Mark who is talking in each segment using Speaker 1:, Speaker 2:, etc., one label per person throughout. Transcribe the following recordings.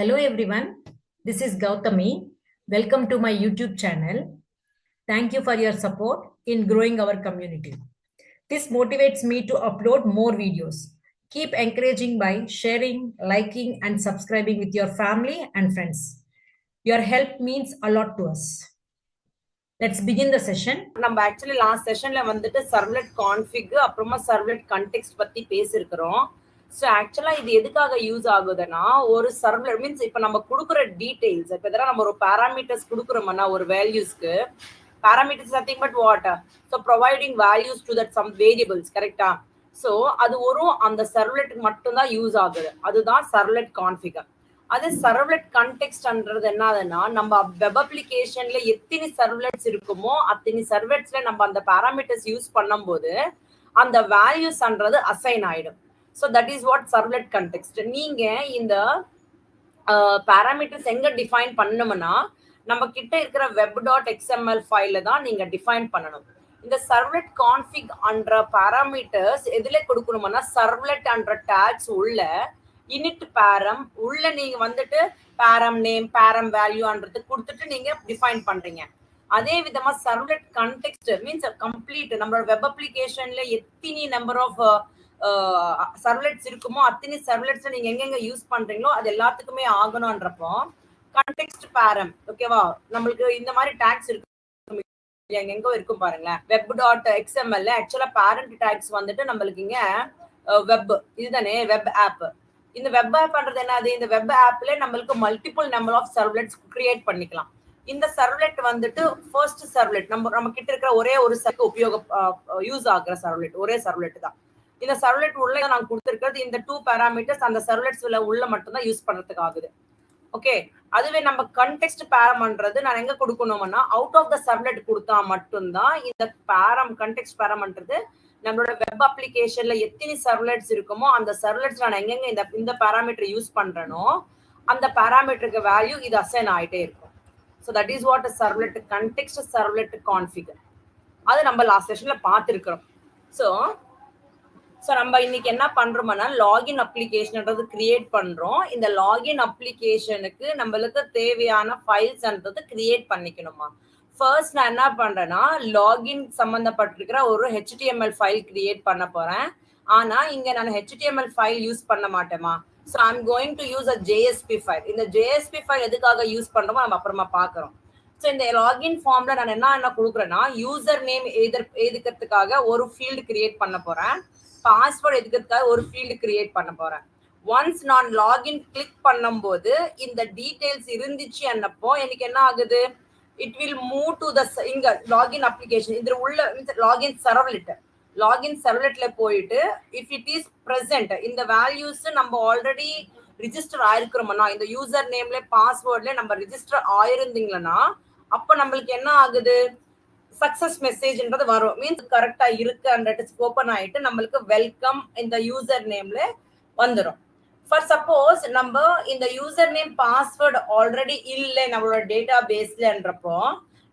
Speaker 1: Hello everyone, this is Gautami. Welcome to my YouTube channel. Thank you for your support in growing our community. This motivates me to upload more videos. Keep encouraging by sharing, liking, and subscribing with your family and friends. Your help means a lot to us. Let's begin the session.
Speaker 2: நம்ம actually last செஷன்ல வந்துட்டு servlet config அப்புறமா servlet context பத்தி பேசியிருக்கிறோம். So ஆக்சுவலா இது எதுக்காக use ஆகுதுன்னா, ஒரு சர்வ்லெட் மீன்ஸ் இப்போ நம்ம கொடுக்குற டீடைல்ஸ், இப்போ இதெல்லாம் நம்ம ஒரு பேராமீட்டர்ஸ் கொடுக்குறோம்னா ஒரு வேல்யூஸ்க்கு, parameters nothing but what, so providing values to that some variables, கரெக்டா? ஸோ அது ஒரு அந்த சர்வ்லெட்டுக்கு மட்டும்தான் யூஸ் ஆகுது. அதுதான் சர்வ்லெட் கான்ஃபிகர். அது சர்வ்லெட் கண்டெக்ஸ்ட்ன்றது என்னதுன்னா, நம்ம வெப் அப்ளிகேஷன்ல எத்தனை சர்வ்லெட்ஸ் இருக்குமோ அத்தனை சர்வ்லெட்ஸ்ல நம்ம அந்த பேராமீட்டர்ஸ் யூஸ் பண்ணும்போது அந்த வேல்யூஸ்ன்றது அசைன் ஆயிடும். So that is what servlet context. நீங்க இந்த பேராமீட்டர்ஸ் எங்க டிஃபைன் பண்ணணும்னா, நம்ம கிட்ட இருக்கிற web.xml ஃபைல தான் நீங்க டிஃபைன் பண்ணணும். இந்த சர்வ்லெட் கான்ஃபிக் என்ற பேராமீட்டர்ஸ் எதுல கொடுக்கணும்னா, சர்வ்லெட் என்ற டேக்ஸ் உள்ள இனிட் பேரம் உள்ள நீங்க வந்துட்டு பேரம் நேம் பேரம் வேல்யூன்றது கொடுத்துட்டு நீங்க டிஃபைன் பண்றீங்க. அதே விதமா சர்வ்லெட் கண்டெக்ஸ்ட் மீன்ஸ் கம்ப்ளீட் நம்மளோட வெப் அப்ளிகேஷன்ல எத்தனை நம்பர் ஆஃப் சர்வ்லெட்ஸ் இருக்குமோ அத்தனை சர்வ்லெட்ஸ் நீங்க எங்கெங்க யூஸ் பண்றீங்களோ அது எல்லாத்துக்குமே ஆகணும்ன்றப்போ கண்டெக்ஸ்ட் பேரம், ஓகேவா? நம்மளுக்கு இந்த மாதிரி டேக்ஸ் இருக்கு, எங்க இருக்கும் பாருங்களேன். web.xml ஆக்சுவலா பேரண்ட் டேக்ஸ் வந்துட்டு நம்மளுக்கு இங்க வெப் இதுதானே வெப் ஆப். இந்த வெப் ஆப்ன்றது என்னது? இந்த வெப் ஆப்ல நம்மளுக்கு மல்டிபிள் நம்பர் ஆஃப் சர்வ்லெட்ஸ் கிரியேட் பண்ணிக்கலாம். இந்த சர்வ்லெட் வந்துட்டு ஃபர்ஸ்ட் சர்வ்லெட் நம்ம கிட்ட இருக்கிற ஒரே ஒரு யூஸ் ஆகுற சர்வ்லெட் ஒரே சர்வ்லெட் தான். இந்த சர்வ்லெட் உள்ள நான் கொடுத்துருக்கிறது இந்த 2 பேராமீட்டர்ஸ் அந்த சர்வ்லெட்ஸ் உள்ள மட்டும் தான் யூஸ் பண்றதுக்கு ஆகுது. ஓகே, அதுவே நம்ம கண்டெக்ஸ்ட் பேரம்ன்றது நான் எங்க கொடுக்கணும்னா அவுட் ஆஃப் த சர்வ்லெட் கொடுத்தா மட்டும்தான் இந்த பேரம் கண்டெக்ஸ்ட் பேரம்ன்றது நம்மளோட வெப் அப்ளிகேஷன்ல எத்தனை சர்வ்லெட்ஸ் இருக்குமோ அந்த சர்வ்லெட்ஸ் நான் எங்கெங்க இந்த பேராமீட்டர் யூஸ் பண்றேனோ அந்த பேராமீட்டருக்கு வேல்யூ இது அசைன் ஆயிட்டே இருக்கும். So that is what servlet context servlet config. அது நம்ம லாஸ்ட் செஷன்ல பார்த்துருக்கிறோம். ஸோ நம்ம இன்னைக்கு என்ன பண்றோம்னா லாகின் அப்ளிகேஷன்ன்றது கிரியேட் பண்றோம். இந்த லாகின் அப்ளிகேஷனுக்கு நம்மளுக்கு தேவையான ஃபைல்ஸ்ன்றது கிரியேட் பண்ணிக்கணுமா. ஃபர்ஸ்ட் நான் என்ன பண்றேன்னா லாகின் சம்பந்தப்பட்டிருக்கிற ஒரு HTML ஃபைல் கிரியேட் பண்ண போறேன். ஆனா இங்க நான் HTML ஃபைல் யூஸ் பண்ண மாட்டேமா. So I'm going to use a JSP file. இந்த JSP ஃபைல் எதுக்காக யூஸ் பண்றோமோ நம்ம அப்புறமா பார்க்குறோம். ஸோ இந்த லாகின் ஃபார்ம்ல நான் என்ன கொடுக்குறேன்னா யூசர் நேம் எதுக்கிறதுக்காக ஒரு ஃபீல்டு கிரியேட் பண்ண போறேன். பாஸ்வேர்ட் எதுக்கிறதுக்காக ஒரு ஃபீல்டு கிரியேட் பண்ண போறேன். ஒன்ஸ் நான் லாகின் கிளிக் பண்ணும்போது இந்த டீடைல்ஸ் இருந்துச்சு அன்னப்போ எனக்கு என்ன ஆகுது, it will move to the இங்க லாகின் அப்ளிகேஷன் இதுல உள்ள லாகின் சர்வ்லெட்ல போயிட்டு இஃப் இட் இஸ் பிரசன்ட் இந்த வேல்யூஸ் நம்ம ஆல்ரெடி ரிஜிஸ்டர் ஆயிருக்கிறோம்னா இந்த யூசர் நேம்ல பாஸ்வேர்ட்ல நம்ம ரிஜிஸ்டர் ஆயிருந்தீங்கன்னா அப்ப நம்மளுக்கு என்ன ஆகுது, சக்சஸ் மெசேஜ்ன்றது வரும். மீன்ஸ் கரெக்டா இருக்குன்றது ஓப்பன் ஆயிட்டு நம்மளுக்கு வெல்கம் இந்த யூசர் நேம்ல வந்துடும். ஃபார் சப்போஸ் நம்ம இந்த யூசர் நேம் பாஸ்வேர்டு ஆல்ரெடி இல்லை நம்மளோட டேட்டா பேஸ்லன்றப்போ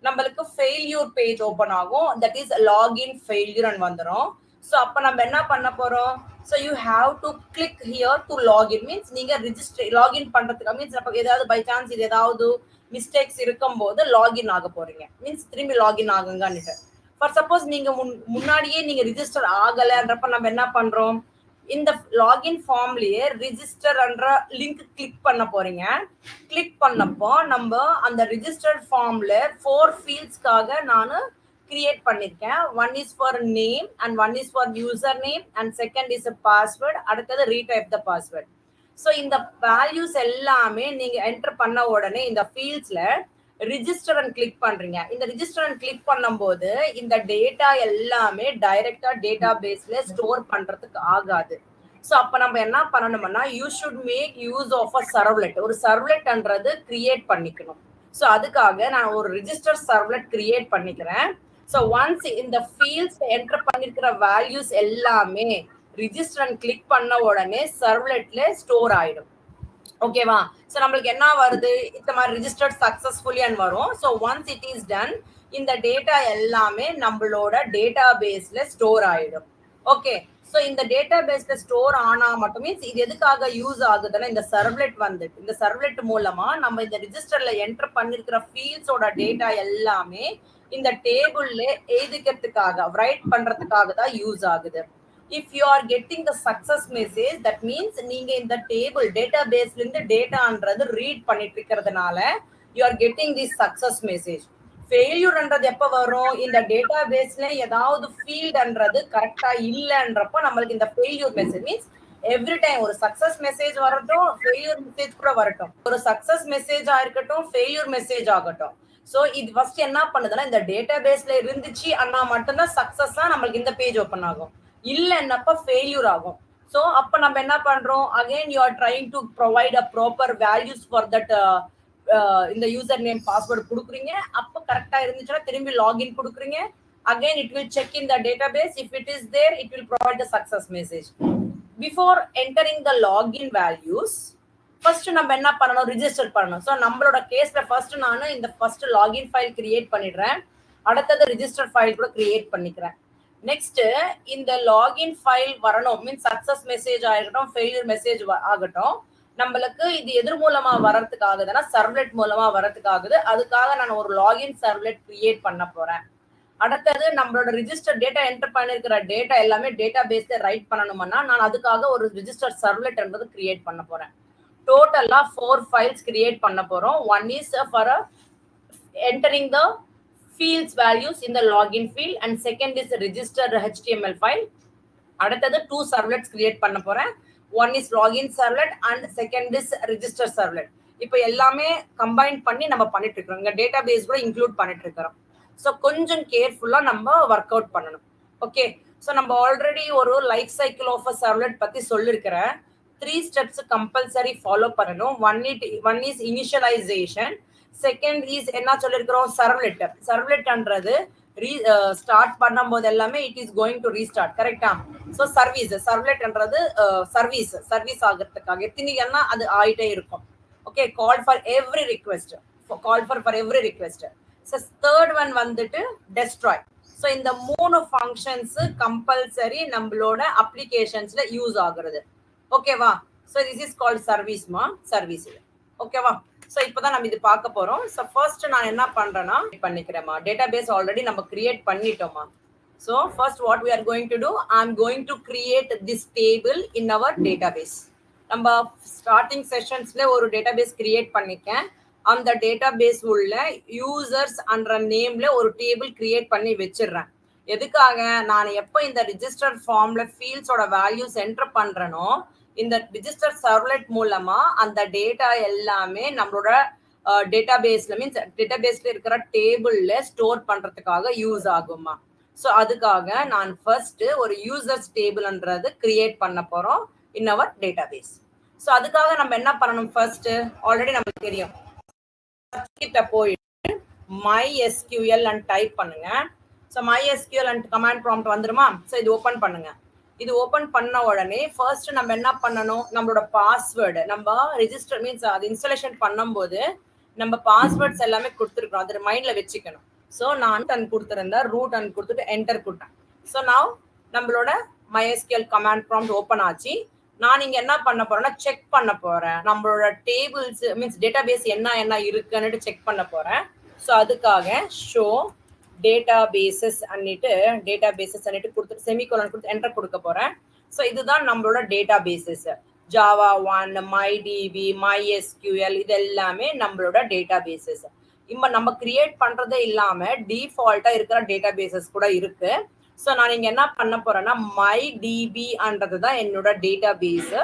Speaker 2: நம்மளுக்கு ஃபெயில்யூர் பேஜ் ஓப்பன் ஆகும். தட் இஸ் லாகின் ஃபெயில்யூர் வந்துடும். ஸோ அப்போ நம்ம என்ன பண்ண போறோம், so you have to click here to login. Means நீங்க ரிஜிஸ்டர் லாகின் பண்றதுக்கு மீன்ஸ் நம்ம ஏதாவது பை சான்ஸ் இது ஏதாவது மிஸ்டேக்ஸ் இருக்கும் போது லாகின் ஆக போறீங்க. மீன்ஸ் திரும்பி லாகின் ஆகுங்கன்னுட்டு. ஃபார் சப்போஸ் நீங்க முன்னாடியே நீங்க ரிஜிஸ்டர் ஆகலைன்றப்ப நம்ம என்ன பண்றோம், இந்த லாகின் ஃபார்ம்லயே ரிஜிஸ்டர் என்ற லிங்க் கிளிக் பண்ண போறீங்க. கிளிக் பண்ணப்போ நம்ம அந்த ரிஜிஸ்டர்ட் ஃபார்ம்ல 4 ஃபீல்ட்ஸ்க்காக நான் கிரியேட் பண்ணிருக்கேன். One is for name and one is for user name and second is password, அடுத்தது ரீடைப் த பாஸ்வேர்ட். ஸோ இந்த வேல்யூஸ் எல்லாமே நீங்க என்டர் பண்ண உடனே இந்த ஃபீல்ட்ஸ்ல ரிஜிஸ்டர் அண்ட் கிளிக் பண்றீங்க. இந்த ரிஜிஸ்டர் அண்ட் கிளிக் பண்ணும்போது இந்த டேட்டா எல்லாமே டைரக்டா டேட்டா பேஸ்ல ஸ்டோர் பண்றதுக்கு ஆகாது. ஸோ அப்ப நம்ம என்ன பண்ணணும்னா you should make use of a servlet. ஒரு சர்வ்லெட்ன்றது கிரியேட் பண்ணிக்கணும். ஸோ அதுக்காக நான் ஒரு ரிஜிஸ்டர் சர்வ்லெட் கிரியேட் பண்ணிக்கிறேன். ஸோ ஒன்ஸ் இந்த ஃபீல்ட்ஸ் என்டர் பண்ணிருக்கிற வேல்யூஸ் எல்லாமே ரிஜிஸ்டர் அண்ட் கிளிக் பண்ண உடனே சர்வ்லெட்ல ஸ்டோர் ஆயிடும். ஓகேவா? ஸோ நம்மளுக்கு என்ன வருது, இந்த மாதிரி ரிஜிஸ்டர்ட் சக்சஸ்ஃபுல்லி வரும். So once it is done இந்த டேட்டா எல்லாமே நம்மளோட டேட்டா பேஸ்ல ஸ்டோர் ஆயிடும். ஓகே. ஸோ இந்த டேட்டா பேஸ்ல ஸ்டோர் ஆனா மட்டும் மீன்ஸ் இது எதுக்காக யூஸ் ஆகுதுன்னா இந்த சர்வ்லெட் வந்துட்டு இந்த சர்வ்லெட் மூலமா நம்ம இந்த ரிஜிஸ்டர்ல என்டர் பண்ணிருக்கிற ஃபீல்ட்ஸோட டேட்டா எல்லாமே இந்த டேபிள்ல எழுதிக்கிறதுக்காக ரைட் பண்றதுக்காக தான் யூஸ் ஆகுது. If you are getting the success message that means நீங்க இந்த டேபிள் டேட்டா பேஸ்ல இருந்து டேட்டான்றது ரீட் பண்ணிட்டு இருக்கிறதுனால you are getting this success message. ஃபெயில்யூர்ன்றது எப்ப வரும்? இந்த டேட்டா பேஸ்ல ஏதாவது ஃபீல்ட்ன்றது கரெக்டா இல்லன்றப்போ நம்மளுக்கு இந்த failure message means every time ஒரு சக்சஸ் மெசேஜ் வரட்டும் ஃபெயில்யூர் மெசேஜ் கூட வரட்டும், ஒரு சக்சஸ் மெசேஜ் ஆகட்டும் ஃபெயில்யூர் மெசேஜ் ஆகட்டும். ஸோ இது ஃபர்ஸ்ட் என்ன பண்ணுதுன்னா இந்த டேட்டா பேஸ்ல இருந்துச்சு அண்ணா மட்டும்தான் சக்சஸா நம்மளுக்கு இந்த பேஜ் ஓப்பன் ஆகும், இல்லைன்னப்ப ஃபெயில்யூர் ஆகும். ஸோ அப்ப நம்ம என்ன பண்றோம், again you are trying to provide a proper values for that இந்த யூசர் நேம் பாஸ்வேர்டு கொடுக்குறீங்க. அப்போ கரெக்டா இருந்துச்சுன்னா திரும்பி லாகின் கொடுக்குறீங்க. Again it will check in the database. If it is there it will provide the success message. Before entering the login values first நம்ம என்ன பண்ணணும், ரிஜிஸ்டர் பண்ணணும். ஸோ நம்மளோட கேஸ்ல ஃபர்ஸ்ட் நான் இந்த ஃபர்ஸ்ட் லாகின் ஃபைல் கிரியேட் பண்ணிடுறேன். அடுத்தது ரிஜிஸ்டர் ஃபைல் கூட கிரியேட் பண்ணிக்கிறேன். நெக்ஸ்ட் இந்த லாகின் ஃபைல் வரணும் மீன்ஸ் சக்சஸ் மெசேஜ் ஆகட்டும் ஃபெயிலியர் மெசேஜ் ஆகட்டும், நம்மளுக்கு இது எதிர் மூலமா வர்றதுக்காகுதுன்னா சர்வ்லெட் மூலமா வர்றதுக்காகுது. அதுக்காக நான் ஒரு லாகின் சர்வ்லெட் கிரியேட் பண்ண போறேன். அடுத்தது நம்மளோட ரிஜிஸ்டர் டேட்டா என்டர் பண்ணிருக்கிற டேட்டா எல்லாமே டேட்டா பேஸ்ல ரைட் பண்ணணும்னா நான் அதுக்காக ஒரு ரிஜிஸ்டர் சர்வ்லெட் என்பது கிரியேட் பண்ண போறேன். டோட்டலா 4 ஃபைல்ஸ் கிரியேட் பண்ண போறோம். One is for entering the fields values in the login field and second is register HTML file. அடுத்தது 2 servlets கிரியேட் பண்ண போறேன். One is login servlet and second is register servlet. இப்போ எல்லாமே கம்பைன் பண்ணி நம்ம பண்ணிட்டு இருக்கோம். இங்க டேட்டா பேஸ் கூட இன்க்ளூட் பண்ணிட்டு இருக்கிறோம். ஸோ கொஞ்சம் கேர்ஃபுல்லா நம்ம ஒர்க் அவுட் பண்ணணும். ஓகே, ஸோ நம்ம ஆல்ரெடி ஒரு life cycle of a servlet பத்தி சொல்லிருக்கிறேன். 3 ஸ்டெப்ஸ் கம்பல்சரி ஃபாலோ பண்ணணும். One is initialization, second is என்ன சொல்லிருக்கிறோம் சர்வ்லெட். சர்வ்லெட்ன்றது ஸ்டார்ட் பண்ணும்போது எல்லாமே it is going to restart, கரெக்டா? ஸோ சர்வீஸ்ன்றது சர்வீஸ் ஆகிறதுக்காக எத்தனைன்னா அது ஆயிட்டே இருக்கும். Okay, call for every request, so third one வந்துட்டு டெஸ்ட்ராய். ஸோ இந்த 3 ஃபங்க்ஷன்ஸ் கம்பல்சரி நம்மளோட அப்ளிகேஷன்ஸ்ல யூஸ் ஆகுறது. ஓகேவா? So this is called service. ஓகேவா? ஸோ இப்போதான் நம்ம இது பார்க்க போறோம். ஸோ ஃபர்ஸ்ட் நான் என்ன பண்றேன்னா பண்ணிக்கிறேம்மா, டேட்டா பேஸ் ஆல்ரெடி நம்ம கிரியேட் பண்ணிட்டோமா. So first what we are going to do, I am going to create this table in our database. நம்ம ஸ்டார்டிங் செஷன்ஸ்ல ஒரு டேட்டா பேஸ் கிரியேட் பண்ணிக்கேன். அந்த டேட்டா பேஸ் உள்ள யூசர்ஸ் என்ற நேம்ல ஒரு டேபிள் கிரியேட் பண்ணி வச்சிடுறேன். எதுக்காக, நான் எப்போ இந்த ரிஜிஸ்டர் ஃபார்ம்ல ஃபீல்ட்ஸோட வேல்யூஸ் என்டர் பண்றேனோ இந்த ரிஜிஸ்டர் சர்வ்லெட் மூலமா அந்த டேட்டா எல்லாமே நம்மளோட டேட்டா பேஸ்ல மீன்ஸ் டேட்டா பேஸ்ல இருக்கிற டேபிள்ல ஸ்டோர் பண்றதுக்காக யூஸ் ஆகுமா. ஸோ அதுக்காக நான் ஃபர்ஸ்ட் ஒரு யூசர்ஸ் டேபிள்ன்றது கிரியேட் பண்ண போறோம் இன் அவர் டேட்டா பேஸ். ஸோ அதுக்காக நம்ம என்ன பண்ணணும், ஃபர்ஸ்ட் ஆல்ரெடி நமக்கு தெரியும், கிட்ட போயிட்டு MySQL and டைப் பண்ணுங்க. So MySQL and command prompt வந்துருமா. ஸோ இது ஓப்பன் பண்ணுங்க. இது ஓப்பன் பண்ண உடனே ஃபர்ஸ்ட் நம்ம என்ன பண்ணணும், நம்மளோட பாஸ்வேர்டு நம்ம ரிஜிஸ்டர் மீன்ஸ் அது இன்ஸ்டாலேஷன் பண்ணும்போது நம்ம பாஸ்வேர்ட்ஸ் எல்லாமே கொடுத்துருக்கோம், அது மைண்ட்ல வச்சுக்கணும். ஸோ நான் கொடுத்துருந்தேன் ரூட் அண்ட் கொடுத்துட்டு என்டர் கொடுத்தேன். ஸோ நான் நம்மளோட MySQL கமாண்ட் ப்ராம்ப்ட் ஓப்பன் ஆச்சு. நான் இங்க என்ன பண்ண போறேன்னா செக் பண்ண போறேன் நம்மளோட டேபிள்ஸ் மீன்ஸ் டேட்டா பேஸ் என்ன இருக்குன்னு செக் பண்ண போறேன். ஸோ அதுக்காக ஷோ டேட்டாபேசஸ் அன்னிட்டு கொடுத்துட்டு செமிகோலன் கொடுத்து என்டர் கொடுக்க போறேன். ஸோ இதுதான் நம்மளோட டேட்டாபேசஸ். ஜாவா 1, MyDB, MySQL இது எல்லாமே நம்மளோட டேட்டாபேசஸ். இப்போ நம்ம கிரியேட் பண்றதே இல்லாம டிஃபால்ட்டா இருக்கிற டேட்டாபேசஸ் கூட இருக்கு. ஸோ நான் இங்க என்ன பண்ண போறேன்னா MyDB தான் என்னோட டேட்டாபேஸ்.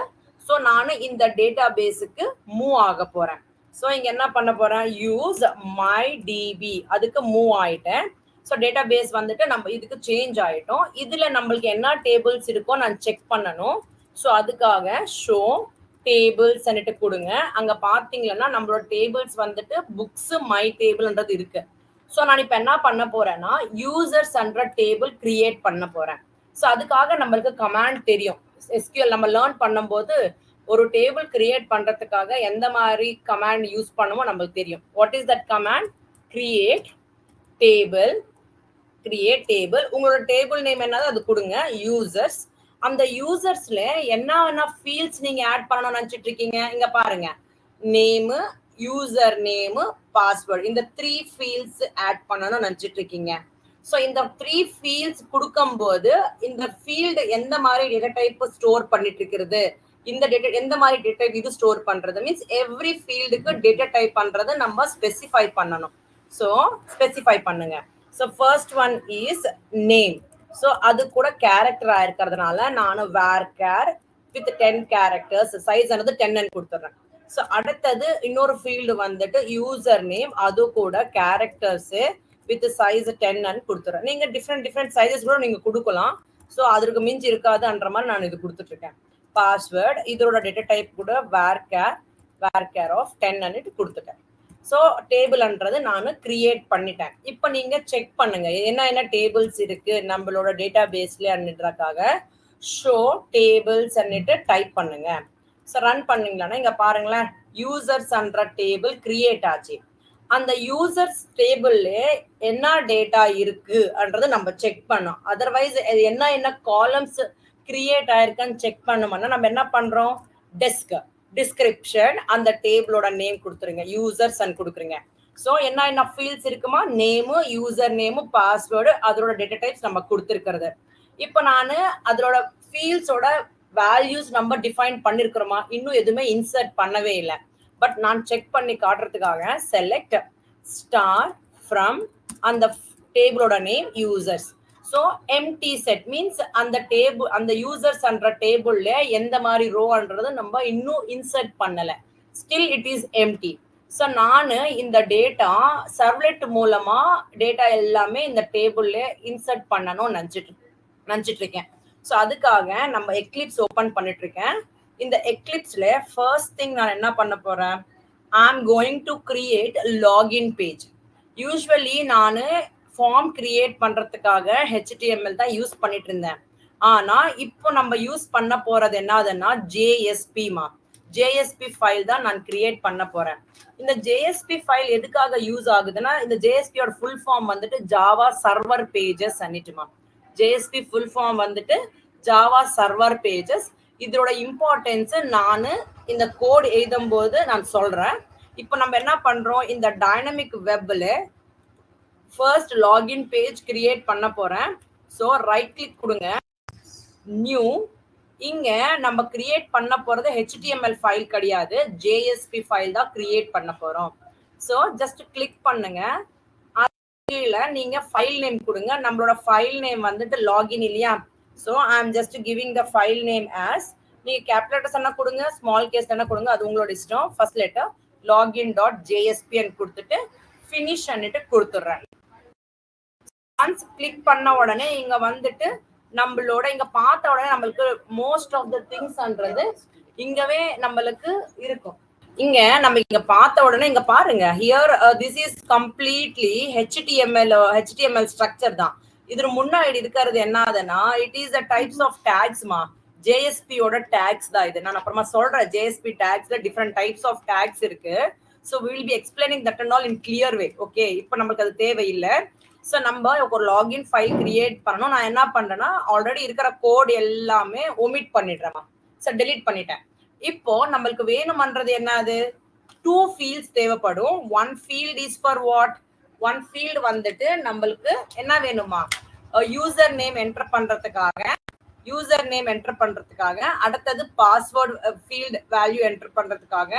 Speaker 2: ஸோ நான் இந்த டேட்டாபேஸுக்கு மூவ் ஆக போறேன். ஸோ இங்க என்ன பண்ண போறேன், யூஸ் MyDB அதுக்கு மூவ் ஆயிட்டேன். ஸோ டேட்டா பேஸ் வந்துட்டு நம்ம இதுக்கு சேஞ்ச் ஆயிட்டோம். இதுல நம்மளுக்கு என்ன டேபிள்ஸ் இருக்கோ நான் செக் பண்ணணும். ஸோ அதுக்காக ஷோ டேபிள்ஸ் கொடுங்க. அங்க பாத்தீங்கன்னா நம்மளோட டேபிள்ஸ் வந்துட்டு புக்ஸ் மை டேபிள்ன்றது இருக்கு. ஸோ நான் இப்போ என்ன பண்ண போறேன்னா யூசர்ஸ் என்ற டேபிள் கிரியேட் பண்ண போறேன். ஸோ அதுக்காக நம்மளுக்கு கமாண்ட் தெரியும். SQL நம்ம லேர்ன் பண்ணும்போது ஒரு டேபிள் கிரியேட் பண்றதுக்காக எந்த மாதிரி கமாண்ட் யூஸ் பண்ணுமோ நம்மளுக்கு தெரியும். What is that command, create table create table. உங்களோட டேபிள் நேம் என்னது அது கொடுங்க. யூசர்ஸ். அந்த யூசர்ஸ்ல என்ன ஃபீல்ட்ஸ் நீங்க ஆட் பண்ணணும்னு நினைச்சிட்டு இருக்கீங்க? இங்க பாருங்க, நேமு, யூசர் நேமு, பாஸ்வேர்டு, இந்த 3 ஃபீல்ட்ஸ் ஆட் பண்ணணும்னு நினைச்சிட்டு இருக்கீங்க. ஸோ இந்த 3 ஃபீல்ட்ஸ் கொடுக்கும்போது இந்த ஃபீல்டு எந்த மாதிரி டேட்டா டைப் ஸ்டோர் பண்ணிட்டு இருக்கிறது, இந்த டேட்டா எந்த மாதிரி டேட்டா டைப் இது ஸ்டோர் பண்றது, மீன்ஸ் எவ்ரி ஃபீல்டுக்கு டேட்டா டைப் பண்றது நம்ம ஸ்பெசிஃபை பண்ணணும். ஸோ ஸ்பெசிஃபை பண்ணுங்க. So first one is name. So அது கூட கேரக்டரா இருக்கிறதுனால நானும் வேர்கேர் வித் 10 கேரக்டர்ஸ், சைஸ் ஆனது 10 கொடுத்துட்றேன். ஸோ அடுத்தது இன்னொரு ஃபீல்டு வந்துட்டு யூசர் நேம், அது கூட கேரக்டர்ஸ் வித் சைஸ் 10 கொடுத்துறேன். நீங்க டிஃப்ரெண்ட் சைஸஸ் கூட நீங்க கொடுக்கலாம். ஸோ அதற்கு மிஞ்சி இருக்காதுன்ற மாதிரி நான் இது கொடுத்துட்டு இருக்கேன். பாஸ்வேர்டு, இதோட டேட்டா டைப் கூட வேர்கேர் ஆஃப் 10 கொடுத்துட்டேன். ஸோ டேபிள்ன்றது நான் கிரியேட் பண்ணிட்டேன். இப்போ நீங்க செக் பண்ணுங்க என்ன டேபிள்ஸ் இருக்கு நம்மளோட டேட்டா பேஸ்லன்றதுக்காக ஷோ டேபிள்ஸ் டைப் பண்ணுங்க. ஸோ ரன் பண்ணீங்களான்னா இங்க பாருங்களேன், யூசர்ஸ்ன்ற டேபிள் கிரியேட் ஆச்சு. அந்த யூசர்ஸ் டேபிள்ல என்ன டேட்டா இருக்குன்றது நம்ம செக் பண்ணோம். அதர்வைஸ் என்ன காலம்ஸ் கிரியேட் ஆயிருக்குன்னு செக் பண்ணோம்னா நம்ம என்ன பண்றோம், டிஸ்கிரிப்ஷன் அந்த டேபிளோட நேம் கொடுத்துருங்க, யூசர்ஸ் கொடுக்குறீங்க. ஸோ என்ன ஃபீல்ட்ஸ் இருக்குமா, நேமு, யூசர் நேமு, பாஸ்வேர்டு, அதோட டேட்டா டைப்ஸ் நம்ம கொடுத்துருக்கிறது. இப்போ நான் அதோட ஃபீல்ட்ஸோட வேல்யூஸ் நம்ம டிஃபைன் பண்ணிருக்கிறோமா, இன்னும் எதுவுமே இன்சர்ட் பண்ணவே இல்லை. பட் நான் செக் பண்ணி காட்டுறதுக்காக செலக்ட் ஸ்டார் ஃப்ரம் அந்த டேபிளோட name users. So empty set means அந்த டேபிள் அந்த யூசர்ஸ் என்ற டேபிள்ல எந்த மாதிரி ரோன்றது நம்ம இன்னும் இன்சர்ட் பண்ணல, still it is empty. So நான் இந்த டேட்டா சர்வ்லெட் மூலமா டேட்டா எல்லாமே இந்த டேபிள்ல இன்சர்ட் பண்ணணும்னு நினைச்சிட்டு இருக்கேன். ஸோ அதுக்காக நம்ம எக்லிப்ஸ் ஓபன் பண்ணிட்டு இருக்கேன். இந்த எக்லிப்ஸ்ல ஃபர்ஸ்ட் திங் நான் என்ன பண்ண போறேன், I am going to create login page. Usually நான் ஃபார்ம் கிரியேட் பண்றதுக்காக HTML தான் யூஸ் பண்ணிட்டு இருந்தேன். ஆனா இப்போ நம்ம யூஸ் பண்ண போறது என்னதுன்னா JSP ஃபைல் தான் நான் கிரியேட் பண்ண போறேன். இந்த JSP ஃபைல் எதுக்காக யூஸ் ஆகுதுன்னா, இந்த JSPயோட ஃபுல் ஃபார்ம் வந்துட்டு ஜாவா சர்வர் பேஜஸ் அன்னிட்டுமா. JSP ஃபுல் ஃபார்ம் வந்துட்டு ஜாவா சர்வர் பேஜஸ். இதோட இம்பார்ட்டன்ஸ் நான் இந்த கோட் எழுதும் போது நான் சொல்றேன். இப்போ நம்ம என்ன பண்றோம், இந்த டைனமிக் வெப்ல ஃபர்ஸ்ட் லாகின் பேஜ் கிரியேட் பண்ண போறேன். ஸோ ரைட் கிளிக் கொடுங்க, நியூ. இங்க நம்ம கிரியேட் பண்ண போறது HTML ஃபைல் கிடையாது, JSP ஃபைல் தான் கிரியேட் பண்ண போறோம். ஸோ ஜஸ்ட் கிளிக் பண்ணுங்க. கீழே நீங்க ஃபைல் நேம் கொடுங்க. நம்மளோட ஃபைல் நேம் வந்துட்டு லாகின் இல்லையா. So I am just giving the file name as, நீங்க கேபிட்டல் லெட்டர்ஸ் என்ன கொடுங்க, ஸ்மால் கேஸ் என்ன கொடுங்க, அது உங்களோட இஷ்டம். ஃபர்ஸ்ட் லெட்டர் login.jsp கொடுத்துட்டு ஃபினிஷ் கொடுத்துட்றேன். ஒன்ஸ் கிளிக் பண்ண உடனே இங்க வந்துட்டு நம்மளோட இங்க பார்த்த உடனே நம்மளுக்கு மோஸ்ட் ஆஃப் த திங்ஸ்ன்றது இங்கவே நம்மளுக்கு இருக்கும். இங்க நம்ம இங்க பார்த்த உடனே இங்க பாருங்க, here this is completely HTML structure தான். இது முன்னாடி இருக்கிறது என்னதுன்னா it is the types of டேக்ஸ்மா, JSPயோட டேக்ஸ் தான் இது. நான் அப்புறமா சொல்றேன், JSP டேக்ஸ்ல டிஃப்ரெண்ட் டைப்ஸ் ஆஃப் டேக்ஸ் இருக்கு. So we will be explaining that and all in clear way. Okay, இப்போ நமக்கு அது தேவையில்லை. ஸோ நம்ம ஒரு லாகின் ஃபைல் கிரியேட் பண்ணணும். நான் என்ன பண்றேன்னா ஆல்ரெடி இருக்கிற கோட் எல்லாமே ஒமிட் பண்ணிடுறேன். ஸோ டெலீட் பண்ணிட்டேன். இப்போ நம்மளுக்கு வேணும்ன்றது என்னது, 2 ஃபீல்ட்ஸ் தேவைப்படும். 1 field is for what, 1 field வந்துட்டு நம்மளுக்கு என்ன வேணுமா, யூசர் நேம் என்டர் பண்றதுக்காக, அடுத்தது பாஸ்வேர்டு ஃபீல்ட் வேல்யூ என்டர் பண்றதுக்காக,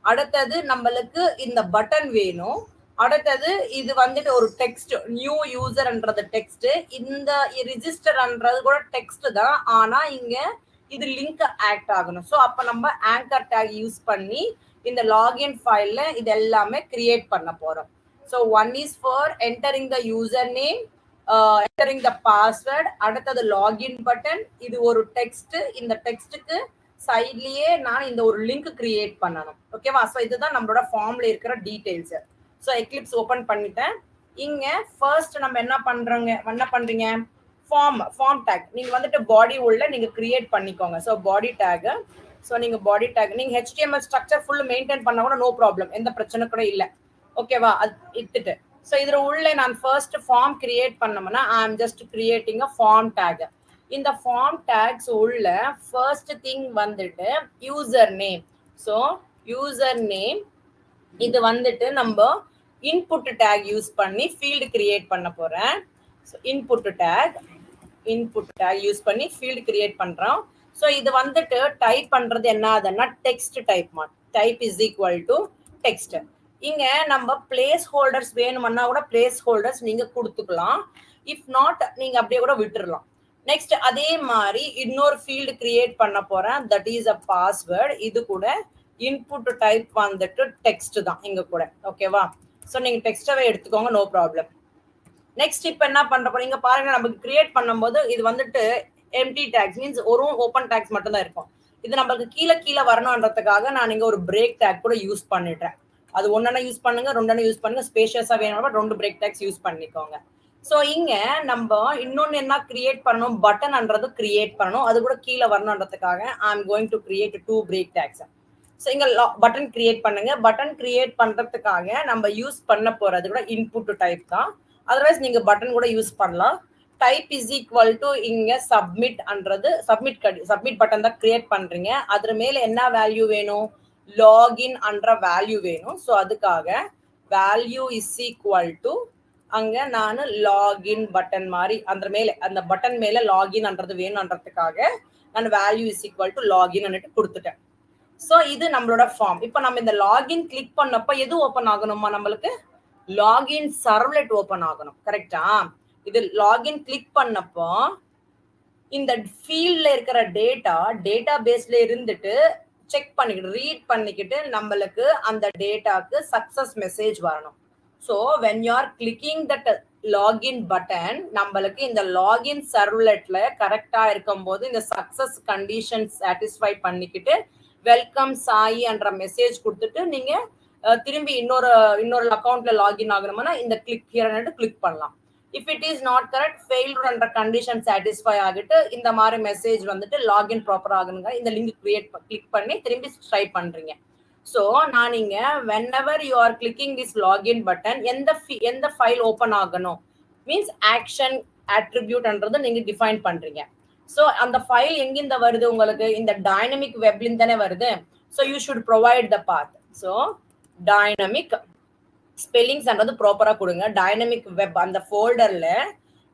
Speaker 2: அடுத்தது நம்மளுக்கு இந்த பட்டன் வேணும், அடுத்தது இது வந்துட்டு ஒரு டெக்ஸ்ட், நியூ யூசர்ன்றது டெக்ஸ்ட், இந்த ரிஜிஸ்டர்ன்றது கூட டெக்ஸ்ட் தான். ஆனா இங்க இது லிங்க் ஆக்ட் ஆகணும். ஸோ அப்ப நம்ம ஆங்கர் டேக் யூஸ் பண்ணி இந்த லாகின் ஃபைல்ல இது எல்லாமே கிரியேட் பண்ண போறோம். So 1 is for entering the user name, entering the password, அடுத்தது லாகின் பட்டன், இது ஒரு டெக்ஸ்ட், இந்த டெக்ஸ்ட்டுக்கு சைட்லயே நான் இந்த ஒரு லிங்க் கிரியேட் பண்ணணும். ஓகேவா. ஸோ இதுதான் நம்மளோட ஃபார்ம்ல இருக்கிற டீடைல்ஸ். ஸோ எக்லிப்ஸ் ஓபன் பண்ணிட்டேன். இங்க ஃபர்ஸ்ட் நம்ம என்ன பண்றீங்க, ஃபார்ம் டேக் நீங்க வந்துட்டு பாடி உள்ள நீங்க கிரியேட் பண்ணிக்கோங்க. ஸோ பாடி டேக், ஸோ நீங்க பாடி டேக் நீங்க HTML ஸ்ட்ரக்சர் ஃபுல் மெயின்டைன் பண்ண கூட நோ ப்ராப்ளம், எந்த பிரச்சனை கூட இல்லை. ஓகேவா. அது இட்டுட்டு ஸோ இதில் உள்ள நான் ஃபர்ஸ்ட் ஃபார்ம் கிரியேட் பண்ணோம்னா I am just creating a form tag. இந்த ஃபார்ம் டேக்ஸ் உள்ள ஃபர்ஸ்ட் திங் வந்துட்டு user name. So user name இது வந்துட்டு நம்ம இன்புட் டேக் யூஸ் பண்ணி ஃபீல்டு கிரியேட் பண்ண போறேன். ஸோ இன்புட் டேக் யூஸ் பண்ணி ஃபீல்டு கிரியேட் பண்றோம். ஸோ இது வந்துட்டு டைப் பண்றது என்ன ஆகுதுன்னா text type type is equal to text. இங்க நம்ம பிளேஸ் ஹோல்டர்ஸ் வேணும்னா கூட பிளேஸ் ஹோல்டர்ஸ் நீங்க கொடுத்துக்கலாம். இஃப் நாட் நீங்க அப்படியே கூட விட்டுறலாம். நெக்ஸ்ட் அதே மாதிரி இன்னொரு ஃபீல்டு கிரியேட் பண்ண போறேன், தட் இஸ் அ பாஸ்வேர்ட். இது கூட இன்புட் டைப் வந்துட்டு டெக்ஸ்ட் தான் இங்க கூட. ஓகேவா? ஸோ நீங்க டெக்ஸ்டாவே எடுத்துக்கோங்க, நோ ப்ராப்ளம். நெக்ஸ்ட் இப்போ என்ன பண்ற போறோம், இங்க பாருங்க நமக்கு கிரியேட் பண்ணும்போது இது வந்துட்டு எம்டி டேக்ஸ் மீன்ஸ் ஒரு ஓப்பன் டேக்ஸ் மட்டும் தான் இருக்கும். இது நம்மளுக்கு கீழே வரணும்ன்றதுக்காக நான் இங்க ஒரு பிரேக் டேக் கூட யூஸ் பண்ணிடுறேன். அது ஒன்னா யூஸ் பண்ணுங்க, ரெண்டு யூஸ் பண்ணுங்க, ஸ்பேஷியஸா வேணும் 2 பிரேக் டேக்ஸ் யூஸ் பண்ணிக்கோங்க. ஸோ இங்க நம்ம இன்னொன்னு என்ன கிரியேட் பண்ணணும், பட்டன்ன்றது கிரியேட் பண்ணணும். அது கூட கீழே வரணும்ன்றதுக்காக I am going to create 2 break tags. So இங்க பட்டன் கிரியேட் பண்ணுங்க. பட்டன் கிரியேட் பண்றதுக்காக நம்ம யூஸ் பண்ண போறது கூட இன்புட் டைப் தான். அதர்வைஸ் நீங்க பட்டன் கூட யூஸ் பண்ணலாம். டைப் இஸ் ஈக்குவல் டு இங்க சப்மிட்ன்றது சப்மிட் பட்டன் தான் கிரியேட் பண்றீங்க. அதுல மேல என்ன வேல்யூ வேணும், லாகின் என்ற வேல்யூ வேணும். ஸோ அதுக்காக வேல்யூ இஸ் ஈக்குவல் டு அங்க நான் லாகின் பட்டன் மாதிரி அந்த பட்டன் மேல லாகின்ன்றது வேணும்ன்றதுக்காக நான் value is equal to login கொடுத்துட்டேன். ஸோ இது நம்மளோட ஃபார்ம். இப்போ நம்ம இந்த லாகின் கிளிக் பண்ணப்ப எது ஓப்பன் ஆகணுமா, நம்மளுக்கு லாகின் சர்வ்லெட் ஓப்பன் ஆகணும். கரெக்டா? இது லாகின் கிளிக் பண்ணப்போ இந்த ஃபீல்ட்ல இருக்கிற டேட்டா பேஸ்ல இருந்துட்டு செக் பண்ணிக்கிட்டு ரீட் பண்ணிக்கிட்டு நம்மளுக்கு அந்த டேட்டாக்கு சக்சஸ் மெசேஜ் வரணும். So when you are clicking that login button, நம்மளுக்கு இந்த லாகின் சர்வ்லெட்ல கரெக்டா இருக்கும் போது இந்த சக்சஸ் கண்டிஷன் சாட்டிஸ்ஃபை பண்ணிக்கிட்டு வெல்கம் சாயி என்ற மெசேஜ் கொடுத்துட்டு நீங்க திரும்பி இன்னொரு அக்கௌண்ட்ல லாகின் ஆகணும்னா இந்த கிளிக் ஹியர் கிளிக் பண்ணலாம். If it is not correct failed என்ற கண்டிஷன் சாட்டிஸ்ஃபை ஆகிட்டு இந்த மாதிரி மெசேஜ் வந்துட்டு லாகின் ப்ராப்பர் ஆகணுங்க. இந்த லிங்க் கிளிக் பண்ணி திரும்பி ட்ரை பண்றீங்க. ஸோ நான் இங்க whenever you are clicking this login button எந்த ஃபைல் ஓப்பன் ஆகணும் மீன்ஸ் ஆக்ஷன் அட்ரிபியூட்ன்றது நீங்க டிஃபைன் பண்றீங்க. ஸோ அந்த ஃபைல் எங்கிருந்த வருது, உங்களுக்கு இந்த டைனமிக் வெப்லின் தானே வருது. So you should provide the path. So dynamic ஸ்பெல்லிங்ஸ்ன்றது ப்ராப்பரா கொடுங்க. டைனமிக் வெப் அந்த ஃபோல்டர்ல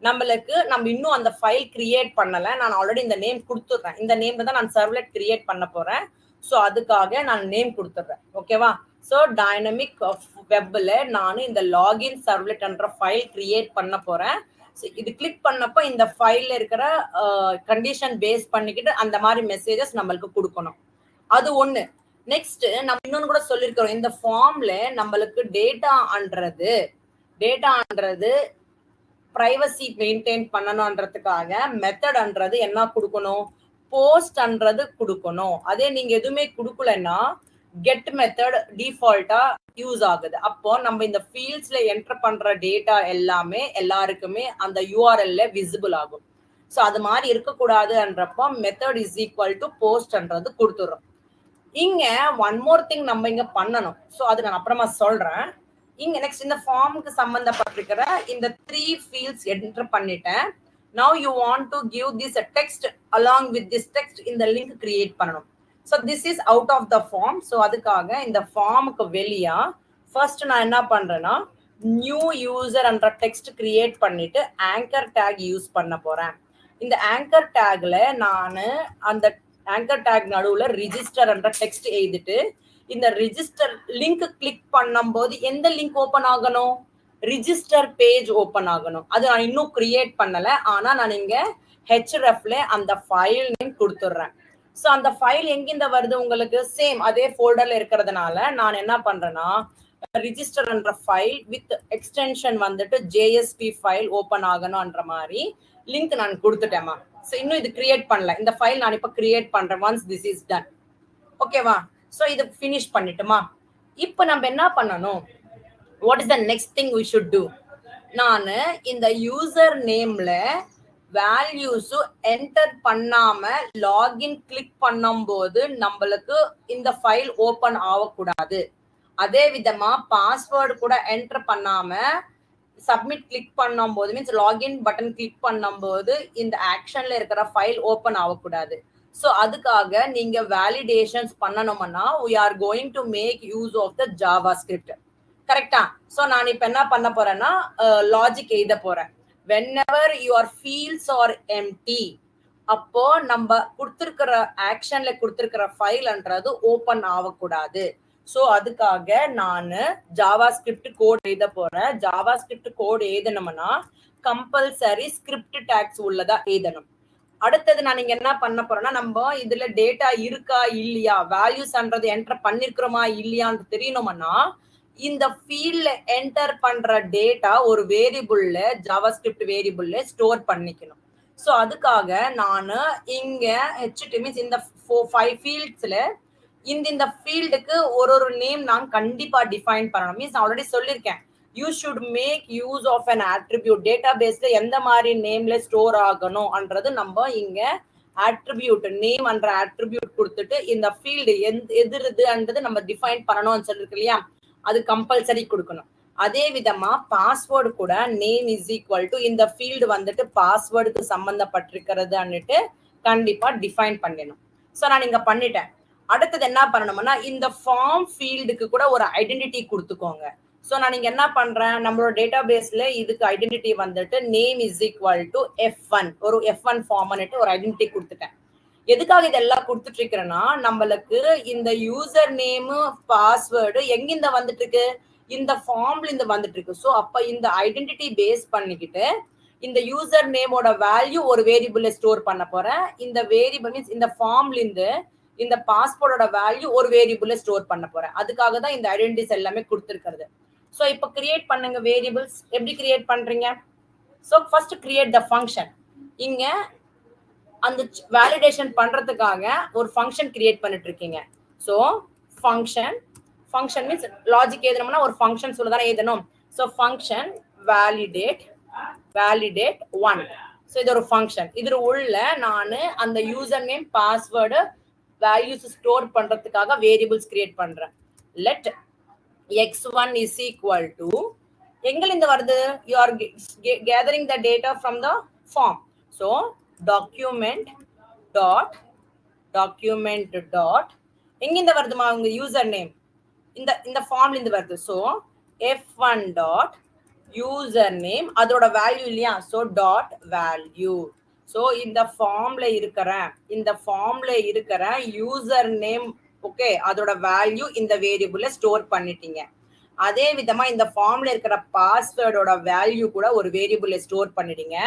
Speaker 2: நம்ம இன்னும் அந்த ஃபைல் கிரியேட் பண்ணல. நான் ஆல்ரெடி இந்த நேம் கொடுத்துட்றேன். இந்த நேம்ல தான் நான் சர்வ்லெட் கிரியேட் பண்ண போறேன். ஸோ அதுக்காக நான் நேம் கொடுத்துட்றேன். ஓகேவா? ஸோ டைனமிக் வெப்ல நான் இந்த லாகின் சர்வ்லெட் என்ற ஃபைல் கிரியேட் பண்ண போறேன். இது கிளிக் பண்ணப்போ இந்த ஃபைல்ல இருக்கிற கண்டிஷன் பேஸ் பண்ணிக்கிட்டு அந்த மாதிரி மெசேஜஸ் நம்மளுக்கு கொடுக்கணும். அது ஒண்ணு. நெக்ஸ்ட் நம்ம இன்னொன்னு கூட சொல்லியிருக்கிறோம், இந்த ஃபார்ம்ல நம்மளுக்கு டேட்டான்றது பிரைவசி மெயின்டைன் பண்ணணும்ன்றதுக்காக மெத்தட்ன்றது என்ன கொடுக்கணும், போஸ்ட்ன்றது கொடுக்கணும். அதே நீங்க எதுவுமே கொடுக்கலன்னா கெட் மெத்தட் டிஃபால்ட்டா யூஸ் ஆகுது. அப்போ நம்ம இந்த ஃபீல்ட்ஸ்ல என்டர் பண்ற டேட்டா எல்லாமே எல்லாருக்குமே அந்த யூஆர்எல்ல விசிபிள் ஆகும். ஸோ அது மாதிரி இருக்கக்கூடாதுன்றப்போ மெத்தட் இஸ் ஈக்குவல் டு போஸ்ட்ன்றது கொடுத்துடுறோம். இங்க ஒன் மோர் திங் நம்ம இங்க பண்ணணும். ஸோ அது நான் அப்புறமா சொல்றேன். இங்க நெக்ஸ்ட் இந்த ஃபார்முக்கு சம்பந்தப்பட்டிருக்கிற இந்த 3 ஃபீல்ட்ஸ் என்டர் பண்ணிட்டேன். Now you want to give this a text, along with this text in the link create பண்ணணும். So this is out of the form. So அதுக்காக இந்த ஃபார்முக்கு வெளியா ஃபர்ஸ்ட் நான் என்ன பண்றேன்னா நியூ யூசர் என்ற டெக்ஸ்ட் கிரியேட் பண்ணிட்டு ஆங்கர் டேக் யூஸ் பண்ண போறேன். இந்த ஆங்கர் டேக்ல நான் அந்த ஆங்கர் டேக் நடுவுல ரிஜிஸ்டர் என்ற டெக்ஸ்ட் எழுதிட்டு இந்த ரிஜிஸ்டர் லிங்க் கிளிக் பண்ணும்போது எந்த லிங்க் ஓபன் ஆகணும், ரிஜிஸ்டர் பேஜ் ஓபன் ஆகணும். அது நான் இன்னும் கிரியேட் பண்ணல. ஆனா நான் இங்க ஹெச்எஃப்ல அந்த ஃபைல் நேம் கொடுத்துடுறேன். ஸோ அந்த ஃபைல் எங்கிருந்த வருது, உங்களுக்கு சேம் அதே ஃபோல்டர்ல இருக்கிறதுனால நான் என்ன பண்றேன்னா ரிஜிஸ்டர் என்ற ஃபைல் வித் எக்ஸ்டென்ஷன் வந்துட்டு ஜேஎஸ்பி ஃபைல் ஓபன் ஆகணும்ன்ற மாதிரி லிங்க் நான் கொடுத்துட்டேமா. ஸோ இன்னும் இது கிரியேட் பண்ணல. இந்த ஃபைல் நான் இப்போ கிரியேட் பண்றேன். Once this is done. ஓகேவா? ஸோ இது ஃபினிஷ் பண்ணிட்டுமா. இப்போ நம்ம என்ன பண்ணணும், what is the next thing we should do, நான் இந்த யூசர் நேம்ல வேல்யூஸும் என்டர் பண்ணாம லாகின் கிளிக் பண்ணும்போது நம்மளுக்கு இந்த ஃபைல் ஓபன் ஆகக்கூடாது. அதே விதமா பாஸ்வேர்டு கூட என்டர் பண்ணாம சப்மிட் கிளிக் பண்ணும்போது மீன்ஸ் லாகின் பட்டன் கிளிக் பண்ணும்போது இந்த ஆக்ஷன்ல இருக்கிற ஃபைல் ஓப்பன் ஆகக்கூடாது. ஸோ அதுக்காக நீங்க வேலிடேஷன்ஸ் பண்ணணும்னா we are going to make use of the JavaScript. கரெக்டா? ஸோ நான் இப்ப என்ன பண்ண போறேன்னா லாஜிக் எழுத போறேன். whenever your fields are empty, அப்போ நம்ம கொடுத்திருக்கிற ஆக்ஷன்ல கொடுத்திருக்கிற ஃபைல்ன்றது ஓப்பன் ஆகக்கூடாது. ஸோ அதுக்காக நான் ஜாவாஸ்கிரிப்ட் கோட் எழுத போறேன். ஜாவாஸ்கிரிப்ட் கோட் எழுதணும்னா கம்பல்சரி ஸ்கிரிப்ட் டேக்ஸ் உள்ளதா எழுதணும். அடுத்தது நான் இங்க என்ன பண்ண போறேன்னா நம்ம இதுல டேட்டா இருக்கா இல்லையா, வேல்யூஸ்ன்றது என்டர் பண்ணிருக்கிறோமா இல்லையான்னு தெரியணும்னா இந்த ஃபீல்ட்ல என்டர் பண்ற டேட்டா ஒரு வேரியபிள்ல ஜாவாஸ்கிரிப்ட் வேரியபிள்ல ஸ்டோர் பண்ணிக்கணும். ஸோ அதுக்காக நான் இங்க HTML மீன்ஸ் இந்த 5 ஃபீல்ட்ஸ்ல இந்த ஃபீல்டுக்கு ஒரு நேம் நான் கண்டிப்பா டிஃபைன் பண்ணணும். மீன்ஸ் ஆல்ரெடி சொல்லியிருக்கேன், you should make use of an attribute. Data பேஸ்ல எந்த மாதிரி நேம்ல ஸ்டோர் ஆகணும்ன்றது நம்ம இங்க ஆட்ரிபியூட் நேம் என்ற ஆட்ரிபியூட் கொடுத்துட்டு இந்த ஃபீல்டு எதிர்துன்றது நம்ம டிஃபைன் பண்ணணும்னு சொல்லிருக்கு இல்லையா, அது கம்பல்சரி கொடுக்கணும். அதே விதமா பாஸ்வேர்டு கூட நேம் இஸ் ஈக்குவல் டு இந்த ஃபீல்டு வந்துட்டு பாஸ்வேர்டுக்கு சம்பந்தப்பட்டிருக்கிறதுன்னுட்டு கண்டிப்பா டிஃபைன் பண்ணணும். ஸோ நான் இங்க பண்ணிட்டேன். அடுத்தது என்ன பண்ணணும்னா இந்த ஃபார்ம் ஃபீல்டுக்கு கூட ஒரு ஐடென்டிட்டி கொடுத்துக்கோங்க. ஸோ நான் இங்க என்ன பண்றேன், நம்மளோட டேட்டா பேஸ்ல இதுக்கு ஐடென்டிட்டி வந்துட்டு name is equal to F1 ஒரு F1 ஃபார்ம்னுட்டு ஒரு ஐடென்டிட்டி கொடுத்துட்டேன். எதுக்காக இதெல்லாம் கொடுத்துட்டு இருக்கிறேன்னா நம்மளுக்கு இந்த யூசர் நேம் பாஸ்வேர்டு எங்கிந்த வந்துட்டு இருக்கு, இந்த ஃபார்ம்ல இருந்து வந்துட்டு இருக்கு. ஸோ அப்ப இந்த ஐடென்டிட்டி பேஸ் பண்ணிக்கிட்டு இந்த யூசர் நேமோட வேல்யூ ஒரு வேரியபிள்ல ஸ்டோர் பண்ண போறேன். இந்த வேரியபிள் மீன்ஸ் இந்த ஃபார்ம்ல இருந்து இந்த பாஸ்போர்ட்டோட வேல்யூ ஒரு வேரியபிள்ல ஸ்டோர் பண்ண போறேன். அதுக்காக தான் இந்த ஐடென்டிட்டிஸ் எல்லாமே கொடுத்துருக்கிறது. ஸோ இப்போ கிரியேட் பண்ணுங்க வேரியபிள்ஸ். எப்படி கிரியேட் பண்றீங்க? So first create the function. இங்க அந்த வேலிடேஷன் பண்றதுக்காக ஒரு ஃபங்க்ஷன் கிரியேட் பண்ணிட்டு இருக்கீங்க. ஸோ ஃபங்க்ஷன் மீன்ஸ் லாஜிக் எழுதணும்னா ஒரு ஃபங்க்ஷன் சொல்லதானே எழுதணும். So function validate 1. ஸோ இது ஒரு ஃபங்க்ஷன். இது உள்ள நான் அந்த user name password values store பண்றதுக்காக வேரியபிள்ஸ் கிரியேட் பண்றேன். Let x1 is equal to எங்கிருந்து வருது, you are gathering the data from the form. So document dot எங்கிருந்து வருதுமா உங்க யூசர் நேம் இந்த ஃபார்ம்ல இருந்து வருது. So F1 dot user name அதோட வேல்யூ இல்லையா, ஸோ டாட் வேல்யூ. ஸோ இந்த ஃபார்ம்ல இருக்கிற யூசர் நேம் ஓகே அதோட வேல்யூ இந்த வேரியபிள்ல ஸ்டோர் பண்ணிட்டீங்க. அதே விதமா இந்த ஃபார்ம்ல இருக்கிற பாஸ்வேர்டோட வேல்யூ கூட ஒரு வேரியபிள்ல ஸ்டோர் பண்ணிட்டீங்க.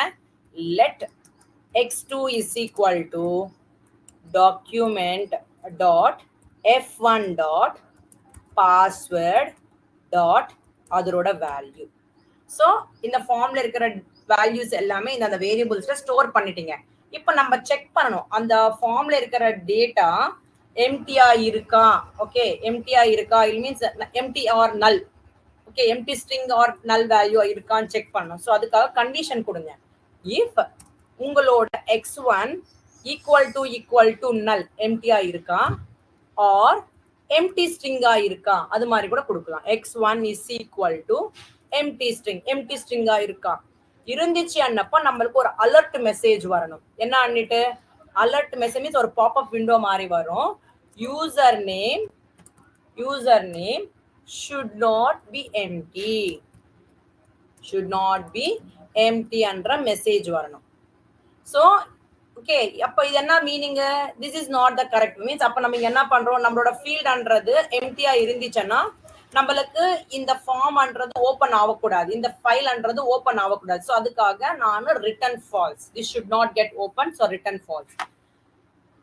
Speaker 2: Let x2 is equal to document dot F1 dot password dot அதோட வேல்யூ. ஸோ இந்த ஃபார்ம்ல இருக்கிற வேல்யூஸ் எல்லாமே இந்த அந்த வேரியபிள்ஸ்ல ஸ்டோர் பண்ணிட்டீங்க. இப்போ நம்ம செக் பண்ணணும் அந்த ஃபார்ம்ல இருக்கிற டேட்டா எம்டியா இருக்கா. ஓகே எம்டியா இருக்கா, it means empty or null. Okay empty string or null value இருக்கான்னு செக் பண்ணணும். ஸோ அதுக்காக கண்டிஷன் கொடுங்க. இஃப் உங்களோட x1 ஈக்குவல் டு நல் எம்டியா இருக்கா ஆர் எம்டி ஸ்ட்ரிங்கா இருக்கா, அது மாதிரி கூட கொடுக்கலாம். x1 is equal to empty ஸ்ட்ரிங்கா இருக்கா இருந்துச்சு அன்னப்ப நம்மளுக்கு ஒரு அலர்ட் மெசேஜ் வரணும். என்ன அன்னிட்டு அலர்ட் மெசேஜ் மீன்ஸ் ஒரு பாப்அப் விண்டோ மாதிரி வரும். User name should not be empty என்ற மெசேஜ் வரணும். ஸோ ஓகே அப்ப இது என்ன meaning, this is not the correct means அப்ப நம்ம என்ன பண்றோம், நம்மளோட ஃபீல்ட்ன்றது எம்டியா இருந்துச்சுன்னா நம்மளுக்கு இந்த ஃபார்ம்ன்றது ஓப்பன் ஆகக்கூடாது, இந்த ஃபைல்ன்றது ஓப்பன் ஆகக்கூடாது. ஸோ அதுக்காக நான் return falls, this should not get open, so return falls.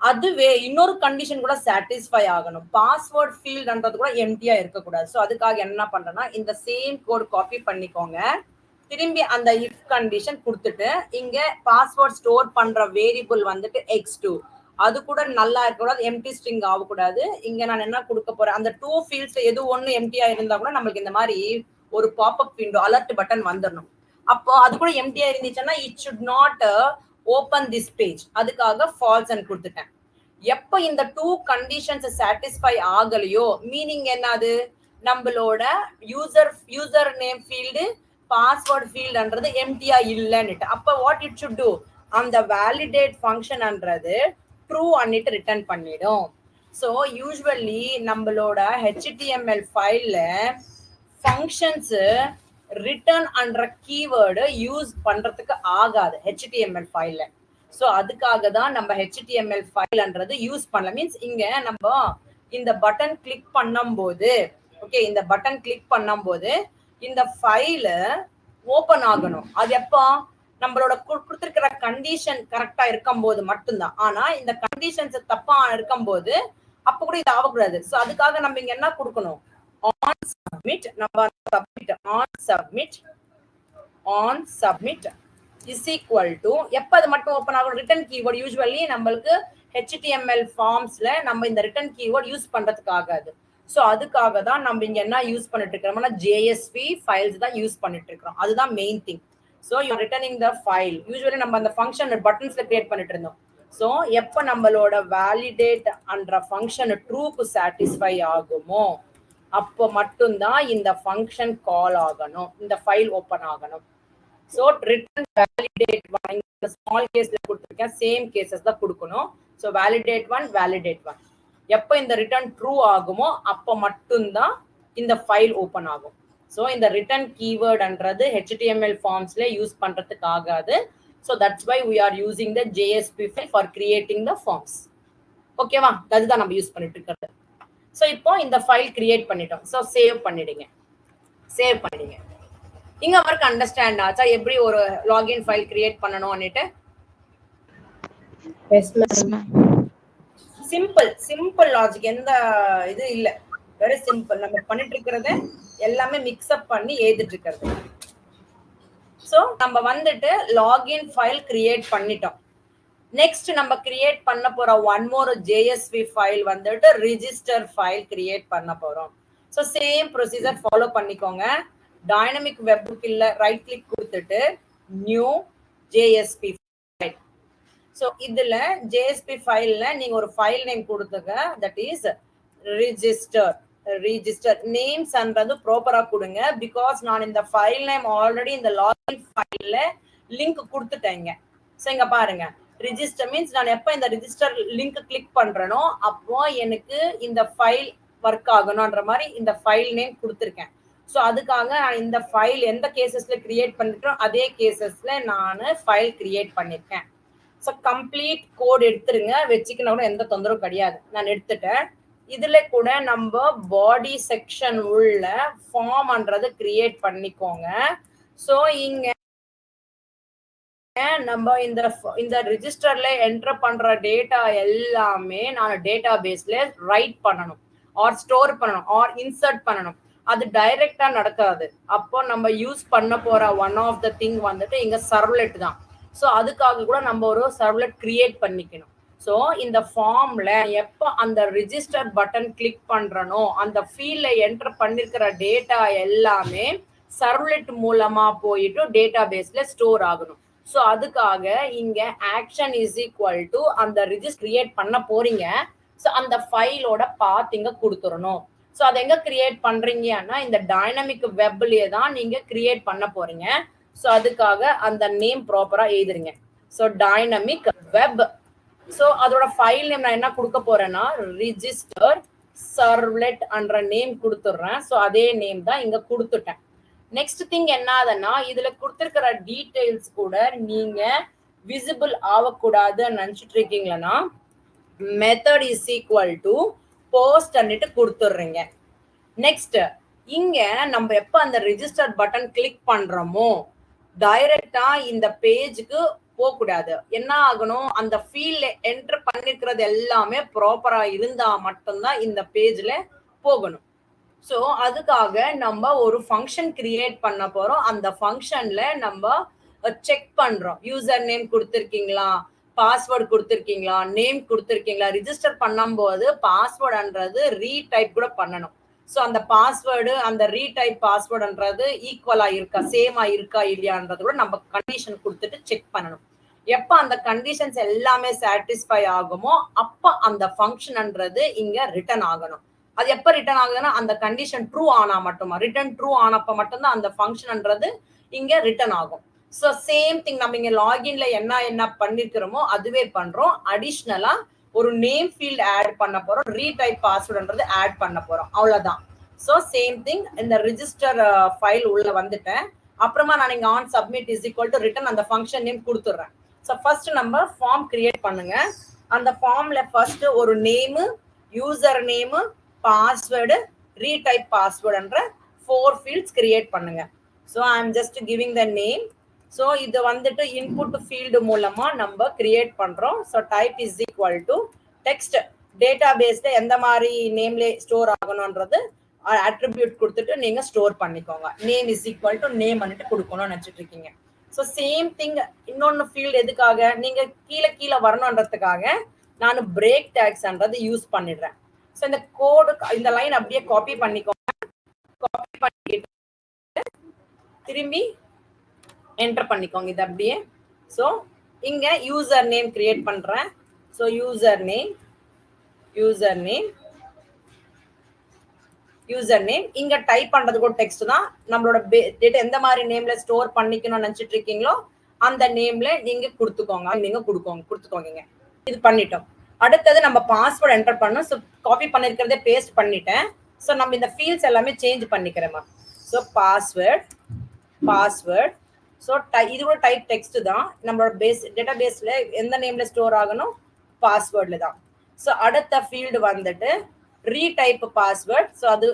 Speaker 2: அதுவே இன்னொரு கண்டிஷன் கூட சாட்டிஸ்ஃபை ஆகணும், பாஸ்வேர்ட் ஃபீல்ட்ன்றது கூட எம்டியா இருக்கக்கூடாது. ஸோ அதுக்காக என்ன பண்றேன்னா இந்த சேம் கோட் காப்பி பண்ணிக்கோங்க, திரும்பி அந்த இஃப் கண்டிஷன் கொடுத்துட்டு இங்க பாஸ்வேர்ட் ஸ்டோர் பண்ற வேரியபிள் வந்துட்டு x2 அது கூட நல்லா இருக்கக்கூடாது, எம்டி ஸ்ட்ரிங் ஆகக்கூடாது. இங்க நான் என்ன கொடுக்க போறேன், அந்த 2 ஃபீல்ட்ஸ் எது ஒண்ணு எம்டியா இருந்தா கூட நம்மளுக்கு இந்த மாதிரி ஒரு பாப்அப் விண்டோ அலர்ட் பட்டன் வந்துடணும். அப்போ அது கூட எம்டியா இருந்துச்சுன்னா it should not open this page, அதுக்காக ஃபால்ஸ் அண்ட் கொடுத்துட்டேன். எப்ப இந்த 2 கண்டிஷன்ஸ் சாட்டிஸ்ஃபை ஆகலையோ மீனிங் என்னது, நம்மளோட யூசர் நேம் ஃபீல்டு பாஸ்வேர்ட் ஃபீல்ட்ன்றது எம்டியா இல்லைன்னுட்டு. அப்ப வாட் இட் ஷுட் டூ, அந்த வேலிடேட் ஃபங்க்ஷன்ன்றது ட்ரூ அன்னிட்டு ரிட்டர்ன் பண்ணிடும். ஸோ யூஸ்வலி நம்மளோட HTML ஃபைல்ல ஃபங்க்ஷன்ஸ் ரிட்டர்ன் அன்ற கீவேர்டு யூஸ் பண்றதுக்கு ஆகாது HTML ஃபைல்ல. ஸோ அதுக்காக தான் நம்ம HTML ஃபைல்ன்றது யூஸ் பண்ணல. மீன்ஸ் இங்க நம்ம இந்த பட்டன் கிளிக் பண்ணும்போது, ஓகே, இந்த பட்டன் கிளிக் பண்ணும்போது இந்த ஃபைல ஓபன் ஆகணும். அது எப்போ நம்மளோட கொடுத்திருக்கிற கண்டிஷன் கரெக்டா இருக்கும் போது மட்டும்தான். ஆனா இந்த கண்டிஷன்ஸ் தப்பா இருக்கும் போது அப்ப கூட இது ஆகக்கூடாது. ஸோ அதுக்காக நம்ம இங்க என்ன கொடுக்கணும், ஆன் சப்மிட், நம்ம submit on submit is equal to எப்ப அது மட்டும் ஓப்பன் ஆகும், ரிட்டர்ன் கீவேர்ட். யூஸ்வலி நம்மளுக்கு HTML ஃபார்ம்ஸ்ல நம்ம இந்த ரிட்டர்ன் கீவேர்ட் யூஸ் பண்றதுக்கு ஆகாது. ஸோ அதுக்காக தான் நம்ம இங்க என்ன யூஸ் பண்ணிட்டு இருக்கிறோம்னா JSP ஃபைல்ஸ் தான் யூஸ் பண்ணிட்டு இருக்கிறோம். அதுதான் main thing. So you returning the file. Usually நம்ம அந்த ஃபங்க்ஷன் பட்டன்ஸ்ல கிரியேட் பண்ணிட்டு இருந்தோம். ஸோ எப்ப நம்மளோட வேலிடேட் அன்ற ஃபங்க்ஷன் ட்ரூக்கு சாட்டிஸ்ஃபை ஆகுமோ அப்போ மட்டும்தான் இந்த ஃபங்க்ஷன் கால் ஆகணும், இந்த ஃபைல் ஓப்பன் ஆகணும். So return validate one, small கேஸ்ல கொடுத்துருக்கேன், சேம் கேசஸ் தான் கொடுக்கணும். ஸோ வேலிடேட் ஒன் எப்போ இந்த ரிட்டர்ன் ட்ரூ ஆகுமோ அப்போ மட்டும்தான் இந்த ஃபைல் ஓப்பன் ஆகும். ஸோ இந்த ரிட்டர்ன் கீவேர்ட்ன்றது HTML ஃபார்ம்ஸ்ல யூஸ் பண்றதுக்கு ஆகாது. So that's why we are using the JSP file for creating the forms. ஓகேவா, அதுதான் நம்ம யூஸ் பண்ணிட்டு இருக்கிறது. ஸோ இப்போ இந்த ஃபைல் கிரியேட் பண்ணிட்டோம். ஸோ சேவ் பண்ணிடுங்க. இங்க அவருக்கு அண்டர்ஸ்டாண்ட் ஆச்சா எப்படி ஒரு லாகின் ஃபைல் கிரியேட் பண்ணணும்னுட்டு? சிம்பிள் லாஜிக், எந்த இது இல்ல, வெரி சிம்பிள். நம்ம பண்ணிட்டு இருக்கிறத எல்லாமே மிக்ஸ் அப் பண்ணி எழுதிட்டு இருக்கிறது. சோ நம்ம வந்துட்டு லாகின் ஃபைல் கிரியேட் பண்ணிட்டோம். நெக்ஸ்ட் நம்ம கிரியேட் பண்ண போற ஒன் மோர் JSP ஃபைல் வந்துட்டு ரிஜிஸ்டர் ஃபைல் கிரியேட் பண்ண போறோம். சோ சேம் ப்ரொசீஜர் ஃபாலோ பண்ணிக்கோங்க. டைனமிக் வெப்புக்கு இல்ல ரைட் கிளிக் கொடுத்துட்டு நியூ JSP ஃபைல். சோ இதுல JSP ஃபைல்ல நீங்க ஒரு ஃபைல் நேம் கொடுத்துங்க, தட் இஸ் ரிஜிஸ்டர் நேம்ஸ்ன்றது ப்ராப்பரா கொடுங்க. பிகாஸ் நான் இந்த ஃபைல் நேம் ஆல்ரெடி இந்த லாகின் ஃபைல்ல லிங்க் கொடுத்துட்டேங்க. சோ இங்க பாருங்க, ரிஜிஸ்டர் மீன்ஸ் நான் எப்ப இந்த ரிஜிஸ்டர் லிங்க் கிளிக் பண்றேனோ அப்போ எனக்கு இந்த ஃபைல் ஒர்க் ஆகணும்ன்ற மாதிரி இந்த ஃபைல் நேம் கொடுத்துருக்கேன். ஸோ அதுக்காக நான் இந்த ஃபைல் எந்த கேசஸ்ல கிரியேட் பண்ணிருக்கோம் அதே கேசஸ்ல நான் ஃபைல் கிரியேட் பண்ணிருக்கேன். ஸோ கம்ப்ளீட் கோட் எடுத்துருங்க, வச்சுக்கணும் கூட எந்த தொந்தரவும் கிடையாது. நான் எடுத்துட்டேன். இதுல கூட நம்ம பாடி செக்ஷன் உள்ள ஃபார்ம்ன்றது கிரியேட் பண்ணிக்கோங்க. ஸோ இங்க நம்ம இந்த ரிஜிஸ்டர்ல என்டர் பண்ற டேட்டா எல்லாமே நான் டேட்டா பேஸ்ல ரைட் பண்ணணும் ஆர் ஸ்டோர் பண்ணணும் ஆர் இன்சர்ட் பண்ணணும். அது டைரக்டா நடக்காது. அப்போ நம்ம யூஸ் பண்ண போற ஒன் ஆஃப் த திங் வந்துட்டு இங்க சர்வ்லெட் தான். ஸோ அதுக்காக கூட நம்ம ஒரு சர்வ்லெட் கிரியேட் பண்ணிக்கணும். ஸோ இந்த ஃபார்ம்ல எப்போ அந்த ரிஜிஸ்டர் பட்டன் கிளிக் பண்றனோ அந்த ஃபீல்ட்ல என்டர் பண்ணிருக்கிற டேட்டா எல்லாமே சர்வ்லெட் மூலமா போயிட்டு டேட்டா பேஸ்ல ஸ்டோர் ஆகணும். ஸோ அதுக்காக இங்க ஆக்ஷன் இஸ் ஈக்குவல் டு அந்த ரிஜிஸ்டர் கிரியேட் பண்ண போறீங்க. ஸோ அந்த ஃபைலோட பாத் இங்க கொடுத்துடணும். ஸோ அதை எங்க கிரியேட் பண்றீங்கன்னா இந்த டைனமிக் வெப்லயே தான் நீங்க கிரியேட் பண்ண போறீங்க. ஸோ அதுக்காக அந்த நேம் ப்ராப்பரா எழுதுறீங்க. So dynamic web. ஸோ அதோட ஃபைல் நேம் நான் என்ன கொடுக்க போறேன்னா ரிஜிஸ்டர் சர்வ்லெட் என்ற நேம் கொடுத்துடுறேன். ஸோ அதே நேம் தான் இங்க கொடுத்துட்டேன். நெக்ஸ்ட் திங் என்னதுன்னா இதுல கொடுத்துருக்கிற டீடைல்ஸ் கூட நீங்க விசிபிள் ஆகக்கூடாதுன்னு நினைச்சிட்டு இருக்கீங்களா, method is equal to post அன்னிட்டு கொடுத்துடுறீங்க. நெக்ஸ்ட் இங்க நம்ம எப்ப அந்த ரிஜிஸ்டர் பட்டன் கிளிக் பண்றோமோ டைரக்டா இந்த பேஜுக்கு போக கூடாது. என்ன ஆகணும், அந்த ஃபீல்ட்ல என்டர் பண்ணிருக்கிறது எல்லாமே ப்ராப்பரா இருந்தா மட்டும்தான் இந்த பேஜ்ல போகணும். ஸோ அதுக்காக நம்ம ஒரு ஃபங்க்ஷன் கிரியேட் பண்ண போறோம். அந்த ஃபங்க்ஷன்ல நம்ம செக் பண்றோம், யூசர் நேம் கொடுத்துருக்கீங்களா, பாஸ்வேர்டு கொடுத்துருக்கீங்களா, நேம் கொடுத்துருக்கீங்களா. ரிஜிஸ்டர் பண்ணும்போது பாஸ்வேர்டுன்றது ரீடைப் கூட பண்ணணும். ஸோ அந்த பாஸ்வேர்டு அந்த ரீடைப் பாஸ்வேர்டுன்றது ஈக்குவலா இருக்கா, சேமா இருக்கா இல்லையான்றது கூட நம்ம கண்டிஷன் கொடுத்துட்டு செக் பண்ணணும். எப்ப அந்த கண்டிஷன்ஸ் எல்லாமே சாட்டிஸ்ஃபை ஆகுமோ அப்ப அந்த ஃபங்க்ஷன்ன்றது இங்க ரிட்டர்ன் ஆகணும். அது எப்ப ரிட்டர்ன் ஆகுதுன்னா அந்த கண்டிஷன் ட்ரூ ஆனா மட்டுமா, ரிட்டர்ன் ட்ரூ ஆனப்ப மட்டும்தான் அந்த ஃபங்க்ஷன்ன்றது இங்க ரிட்டர்ன் ஆகும். ஸோ சேம் திங் நம்ம இங்க லாகின்ல என்ன பண்ணிருக்கிறோமோ அதுவே பண்றோம். அடிஷ்னலா ஒரு நேம் ஃபீல்ட் ஆட் பண்ண போறோம், ரீடைப் பாஸ்வேர்டுன்றது ஆட் பண்ண போறோம், அவ்வளவுதான். ஸோ சேம் திங் இந்த ரிஜிஸ்டர் ஃபைல் உள்ள வந்துட்டேன். அப்புறமா நான் இங்க on submit is equal to return அந்த ஃபங்க்ஷன் நேம் கொடுத்துட்றேன். ஸோ ஃபர்ஸ்ட் நம்ம ஃபார்ம் கிரியேட் பண்ணுங்க. அந்த ஃபார்ம்ல ஃபர்ஸ்ட் ஒரு name, user name, password, retype பாஸ்வேர்டுன்ற 4 fields கிரியேட் பண்ணுங்க. So I am just giving the name. So இது வந்துட்டு இன்புட் ஃபீல்டு மூலமா நம்ம கிரியேட் பண்றோம். So type is equal to text. டேட்டா பேஸ்ல எந்த மாதிரி நேம்ல ஸ்டோர் ஆகணும்ன்றது அட்ரிபியூட் கொடுத்துட்டு நீங்க ஸ்டோர் பண்ணிக்கோங்க. Name is equal to name பண்ணிட்டு கொடுக்கணும்னு நினைச்சிட்டு இருக்கீங்க. ஸோ சேம் திங் இன்னொன்னு ஃபீல்டு எதுக்காக, நீங்க கீழே வரணுன்றதுக்காக நான் பிரேக் டேக்ஸ்ன்றது யூஸ் பண்ணிடுறேன். ஸோ இந்த கோடு இந்த லைன் அப்படியே காப்பி பண்ணிக்கோங்க. காப்பி பண்ணிட்டு திரும்பி என்டர் பண்ணிக்கோங்க இது அப்படியே. ஸோ இங்க யூசர் நேம் கிரியேட் பண்றேன். ஸோ யூசர் நேம் இங்க டைப் பண்றதுக்கு ஒரு டெக்ஸ்ட் தான். நம்மளோட டேட்டா எந்த மாதிரி நேம்ல ஸ்டோர் பண்ணிக்கணும்னு நினைச்சிட்டு இருக்கீங்களோ அந்த நேம்ல நீங்க கொடுத்துக்கோங்க. இது பண்ணிட்டோம். அடுத்தது நம்ம பாஸ்வேர்ட் என்டர் பண்ணோம். ஸோ காப்பி பண்ணிருக்கிறதே பேஸ்ட் பண்ணிட்டேன். ஸோ நம்ம இந்த ஃபீல்ட்ஸ் எல்லாமே சேஞ்ச் பண்ணிக்கிறேமா. ஸோ பாஸ்வேர்ட் ஸோ இது கூட டைப் டெக்ஸ்ட் தான். நம்மளோட டேட்டா பேஸ்ல எந்த நேம்ல ஸ்டோர் ஆகணும், பாஸ்வேர்ட்ல தான். ஸோ அடுத்த ஃபீல்டு வந்துட்டு ரீடைப் பாஸ்வேர்ட். ஸோ அது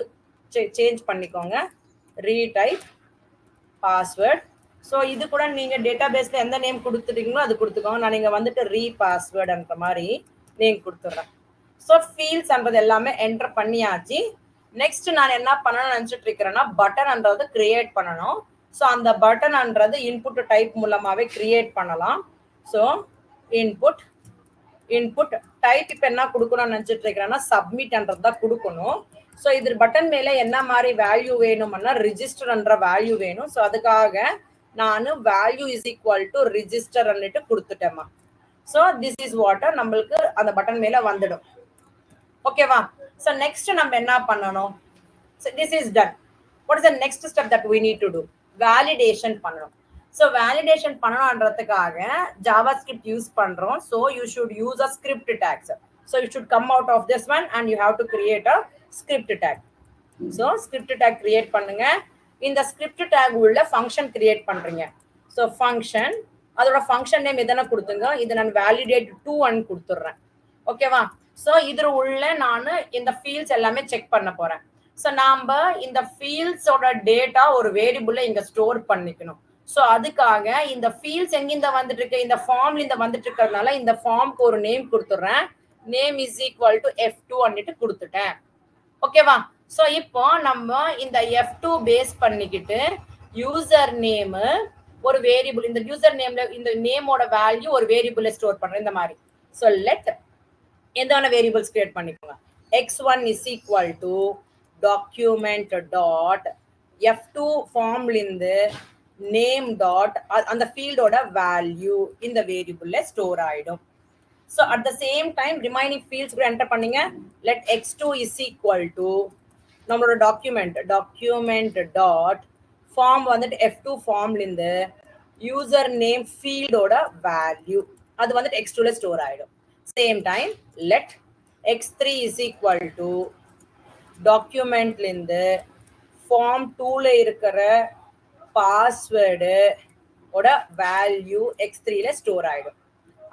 Speaker 2: சேஞ்ச் பண்ணிக்கோங்க, ரீடைப் பாஸ்வேர்ட். ஸோ இது கூட நீங்க டேட்டா பேஸ்ல எந்த நேம் கொடுத்துட்டீங்களோ அது கொடுத்துக்கோங்க. நான் இங்க வந்துட்டு பாஸ்வேர்டுன்ற மாதிரி நேம் கொடுத்துட்றேன். ஸோ ஃபீல்ட்ஸ்ன்றது எல்லாமே என்டர் பண்ணியாச்சு. நெக்ஸ்ட் நான் என்ன பண்ணணும்னு நினைச்சிட்டு இருக்கிறேன்னா பட்டன்ன்றது கிரியேட் பண்ணணும். ஸோ அந்த பட்டன்ன்றது இன்புட் டைப் மூலமாவே கிரியேட் பண்ணலாம். ஸோ இன்புட் டைப் இப்போ என்ன கொடுக்கணும்னு நினைச்சிட்டு இருக்கிறேன்னா சப்மிட்ன்றது தான் கொடுக்கணும். ஸோ இது பட்டன் மேல என்ன மாதிரி வேல்யூ வேணும்னா ரிஜிஸ்டர்ன்ற வேல்யூ வேணும். ஸோ அதுக்காக நான் value is equal to register கொடுத்துட்டேம்மா. ஸோ திஸ் இஸ் வாட்டர் நம்மளுக்கு அந்த பட்டன் மேல வந்துடும். ஓகேவா? ஸோ நெக்ஸ்ட் நம்ம என்ன பண்ணணும்? So this is done. What is the next step that we need to do? Validation பண்ணணும். ஸோ வேலிடேஷன் பண்ணணுன்றதுக்காக JavaScript யூஸ் பண்றோம். So you should use a script tags. So you should come out of this one and you have to create a script tag. So script tag create பண்ணுங்க. இந்த script tag உள்ள function create பண்றீங்க. So function அதோட function name எதனா கொடுத்துங்க. இதை நான் validate 2 கொடுத்துட்றேன். ஓகேவா? ஸோ இதில் உள்ள நான் இந்த ஃபீல்ட்ஸ் எல்லாமே செக் பண்ண போறேன். ஸோ நாம இந்த ஃபீல்ட்ஸோட டேட்டா ஒரு வேரியபிள்ல இங்க ஸ்டோர் பண்ணிக்கணும். ஸோ அதுக்காக இந்த ஃபீல்ட்ஸ் எங்கிந்த வந்துட்டு இருக்கு, இந்த ஃபார்ம்ல இந்த வந்துட்டு இருக்கிறதுனால இந்த ஃபார்முக்கு ஒரு நேம் கொடுத்துட்றேன். Name is equal to F2 கொடுத்துட்டேன். ஓகேவா? ஸோ இப்போ நம்ம இந்த F2 பேஸ் பண்ணிக்கிட்டு யூசர் நேம் ஒரு வேரியபிள், இந்த யூசர் நேம்ல இந்த நேமோட வேல்யூ ஒரு வேரியபிள்ல ஸ்டோர் பண்றேன் இந்த மாதிரி. ஸோ லெட் எந்த வேரியபிள்ஸ் கிரியேட் பண்ணிக்கோங்க. x1 is equal to document dot F2 ஃபார்ம்ல இருந்து நேம் டாட் அந்த ஃபீல்டோட வேல்யூ இந்த வேரியபிள்ல ஸ்டோர் ஆயிடும். So at the same time remaining fields கூட என்டர் பண்ணீங்க. Let x2 is equal to நம்மளோட டாக்குமெண்ட் டாட் ஃபார்ம் வந்துட்டு F2 ஃபார்ம்ல இருந்து யூசர் நேம் ஃபீல்டோட வேல்யூ அது வந்துட்டு x2ல ஸ்டோர் ஆயிடும். Same time let x3 is equal to டாக்குமெண்ட்ல இருந்து ஃபார்ம் 2ல இருக்கிற பாஸ்வேர்டு ஓட வேல்யூ x3ல ஸ்டோர் ஆயிடும்.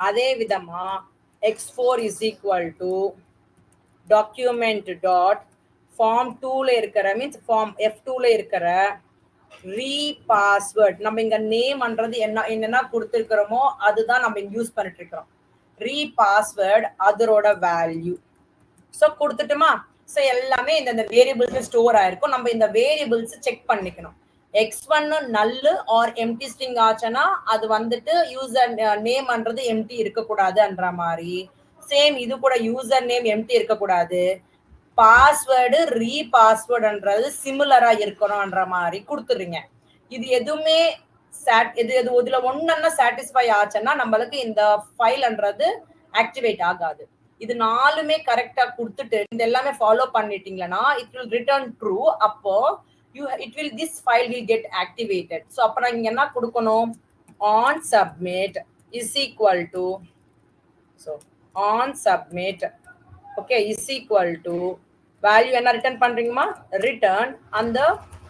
Speaker 2: அதே விதமா x4 is equal to document dot form 2ல இருக்கிற மீன்ஸ் ஃபார்ம் F2ல இருக்கிற பாஸ்வேர்ட் நம்ம இங்க நேம்ன்றது என்னன்னா கொடுத்துருக்கிறோமோ அதுதான் நம்ம யூஸ் பண்ணிட்டு இருக்கிறோம். பாஸ்வேர்ட் அதோட வேல்யூ. ஸோ கொடுத்துட்டுமா. ஸோ எல்லாமே இந்த வேரியபிள்ஸ் ஸ்டோர் ஆயிருக்கும். நம்ம இந்த வேரியபிள்ஸ் செக் பண்ணிக்கணும். x1 நல் ஆர் எம்டி ஸ்ட்ரிங் ஆச்சுன்னா அது வந்துட்டு யூசர் நேம்ன்றது எம்டி இருக்கக்கூடாதுன்ற மாதிரி. சேம் இது கூட யூசர் நேம் எம்டி இருக்கக்கூடாது. பாஸ்வேர்டு பாஸ்வேர்டுன்றது சிமிலரா இருக்கணும்ன்ற மாதிரி கொடுத்துருங்க. இது எதுவுமே இதுல ஒன்னா சாட்டிஸ்ஃபை ஆச்சுன்னா நம்மளுக்கு இந்த ஃபைல்ன்றது ஆக்டிவேட் ஆகாது. இது நாலுமே கரெக்டா கொடுத்துட்டு இந்த எல்லாமே ஃபாலோ பண்ணிட்டீங்களா இட் வில் ரிட்டர்ன் ட்ரூ. அப்போ this file will get activated. So அப்ப நான் இங்க என்ன கொடுக்கணும், on submit is equal to, so on submit okay is equal to value என்ன ரிட்டர்ன் பண்றீங்கமா, ரிட்டர்ன் அந்த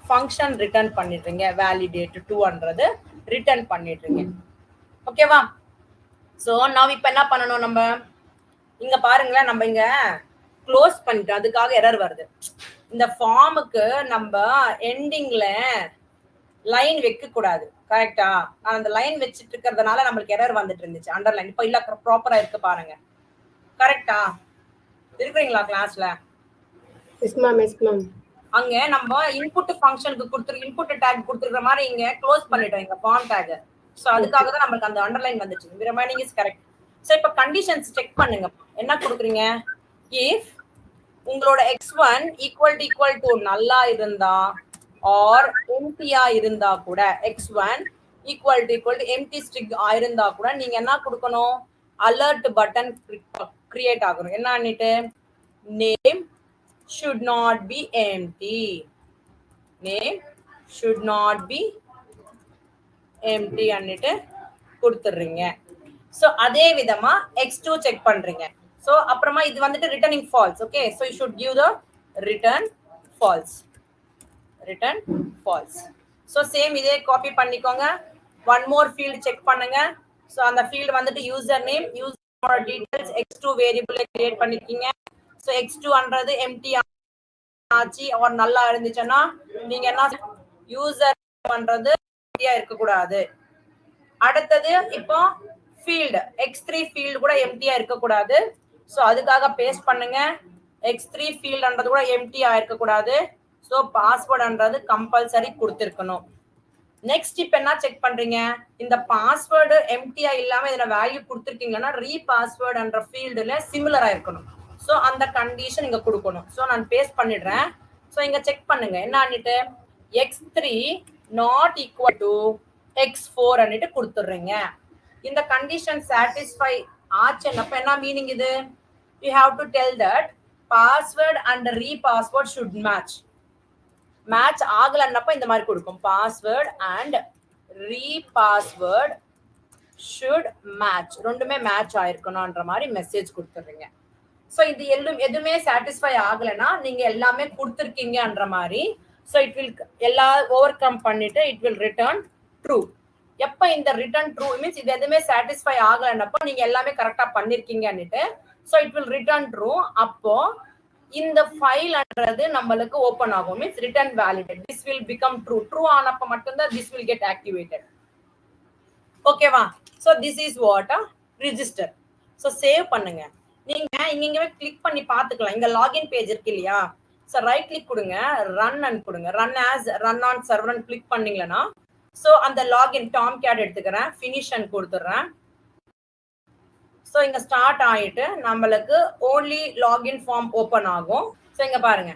Speaker 2: ஃபங்க்ஷன் ரிட்டர்ன் பண்ணிடுறீங்க, validate 2ன்றது ரிட்டர்ன் பண்ணிடுறீங்க. ஓகேவா? சோ நான் இப்ப என்ன பண்ணணும், நம்ம இங்க பாருங்களேன், நம்ம இங்க க்ளோஸ் பண்ணிட்டோம், அதுக்காக எரர் வருது. இந்த ஃபார்முக்கு நம்ம எண்டிங்ல லைன் வைக்க கூடாது, கரெக்டா? நான் அந்த லைன் வச்சிட்டு இருக்கிறதுனால நம்மளுக்கு எரர் வந்துட்டு இருந்துச்சு, அண்டர்லைன். இப்ப இல்ல ப்ராப்பரா இருக்கு பாருங்க, கரெக்டா? இருக்கீங்களா கிளாஸ்ல?
Speaker 3: Yes ma'am, yes ma'am.
Speaker 2: அங்க நம்ம இன்புட் ஃபங்க்ஷனுக்கு கொடுத்து இன்புட் டேக் கொடுத்துக்கிற மாதிரி இங்க க்ளோஸ் பண்ணிட்டோம் இங்க ஃபார்ம் டேக். சோ அதுக்காக தான் நமக்கு அந்த அண்டர்லைன் வந்துச்சு. The remaining is correct. So இப்ப கண்டிஷன்ஸ் செக் பண்ணுங்க. என்ன கொடுக்குறீங்க, if உங்களோட x1 equal to நல்லா இருந்தா or empty-ஆ இருந்தா கூட, x1 equal to empty string ஆயிருந்தா கூட நீங்க என்ன கொடுக்கணும், alert button create ஆகணும். என்னன்னுட்டு, name should not be empty, name should not be empty அன்னிட்டு கொடுத்துறீங்க. சோ அதே விதமா x2 செக் பண்றீங்க. சோ அப்புறமா இது வந்துட்டு returning false. Okay, so you should give the return false, return false. So same இதே காப்பி பண்ணிக்கோங்க. one more field செக் பண்ணுங்க. சோ அந்த ஃபீல்ட் வந்துட்டு user name, user details x2 variable create பண்ணிருக்கீங்க. சோ x2ன்றது எம்டி ஆச்சு or நல்லா இருந்துச்சுன்னா நீங்க என்ன, யூசர் பண்றது எம்டியா இருக்க கூடாது. அடுத்தது இப்போ ஃபீல்ட் x3 ஃபீல்ட் கூட எம்டியா இருக்க கூடாது. சோ அதுக்காக பேஸ்ட் பண்ணுங்க, x3 ஃபீல்ட்ன்றது கூட எம்டியா இருக்க கூடாது. சோ பாஸ்வேர்ட்ன்றது கம்பல்சரி கொடுத்திருக்கணும். நெக்ஸ்ட் இப்போ என்ன செக் பண்றீங்க, இந்த பாஸ்வேர்டு எம்டியா இல்லாம இதுல வேல்யூ கொடுத்திருக்கீங்கன்னா ரீபாஸ்வேர்ட்ன்ற ஃபீல்டுல சிமிலரா இருக்கணும். சோ அந்த கண்டிஷன் இங்க கொடுக்கணும். சோ நான் பேஸ்ட் பண்ணிடுறேன். சோ இங்க செக் பண்ணுங்க, என்னன்னுட்டு x3 not equal to x4 அன்னிட்டு கொடுத்துறீங்க. இந்த கண்டிஷன் சாட்டிஸ்ஃபை ஆச்சுன்னப்ப என்ன மீனிங் இது, you have to tell that password and repassword should match. Match ஆகலன்னப்ப இந்த மாதிரி கொடுக்கும், password and repassword should match, ரெண்டுமே மேட்ச் ஆயிருக்கணும்ன்ற மாதிரி மெசேஜ் கொடுத்துறீங்க. சோ இது எதுவுமே சாட்டிஸ்ஃபை ஆகலைன்னா நீங்க எல்லாமே கொடுத்துருக்கீங்கன்ற மாதிரி. சோ இட் வில் எல்லா ஓவர் கம் பண்ணிட்டு இட் வில் ரிட்டர்ன் ட்ரூ. எப்ப இந்த ரிட்டர்ன் ட்ரூ மீன்ஸ் இது எதுவுமே சாட்டிஸ்ஃபை ஆகலைன்னப்போ நீங்க எல்லாமே கரெக்டா பண்ணிருக்கீங்கன்னுட்டு. So it will return true. அப்போ இந்த ஃபைல்ன்றது நம்மளுக்கு ஓபன் ஆகும், means return validate, this will become true. True ஆனப்ப மட்டும்தான் திஸ் வில் கெட் ஆக்டிவேட்டட். ஓகேவா? So this is what register. So save பண்ணுங்க. நீங்க இங்கவே கிளிக் பண்ணி பாத்துக்கலாம். இங்க லாகின் பேஜ் இருக்கு இல்லையா, சோ ரைட் கிளிக் கொடுங்க, ரன் அண்ட் கொடுங்க, run as run on server click பண்ணீங்கன்னா சோ அந்த லாகின் டாம் கேட் எடுத்துக்கிறேன், ஃபினிஷ் அண்ட் கொடுத்துறேன். சோ இங்க ஸ்டார்ட் ஆயிட்டு நம்மளுக்கு ஓன்லி லாகின் ஃபார்ம் ஓபன் ஆகும். சோ இங்க பாருங்க,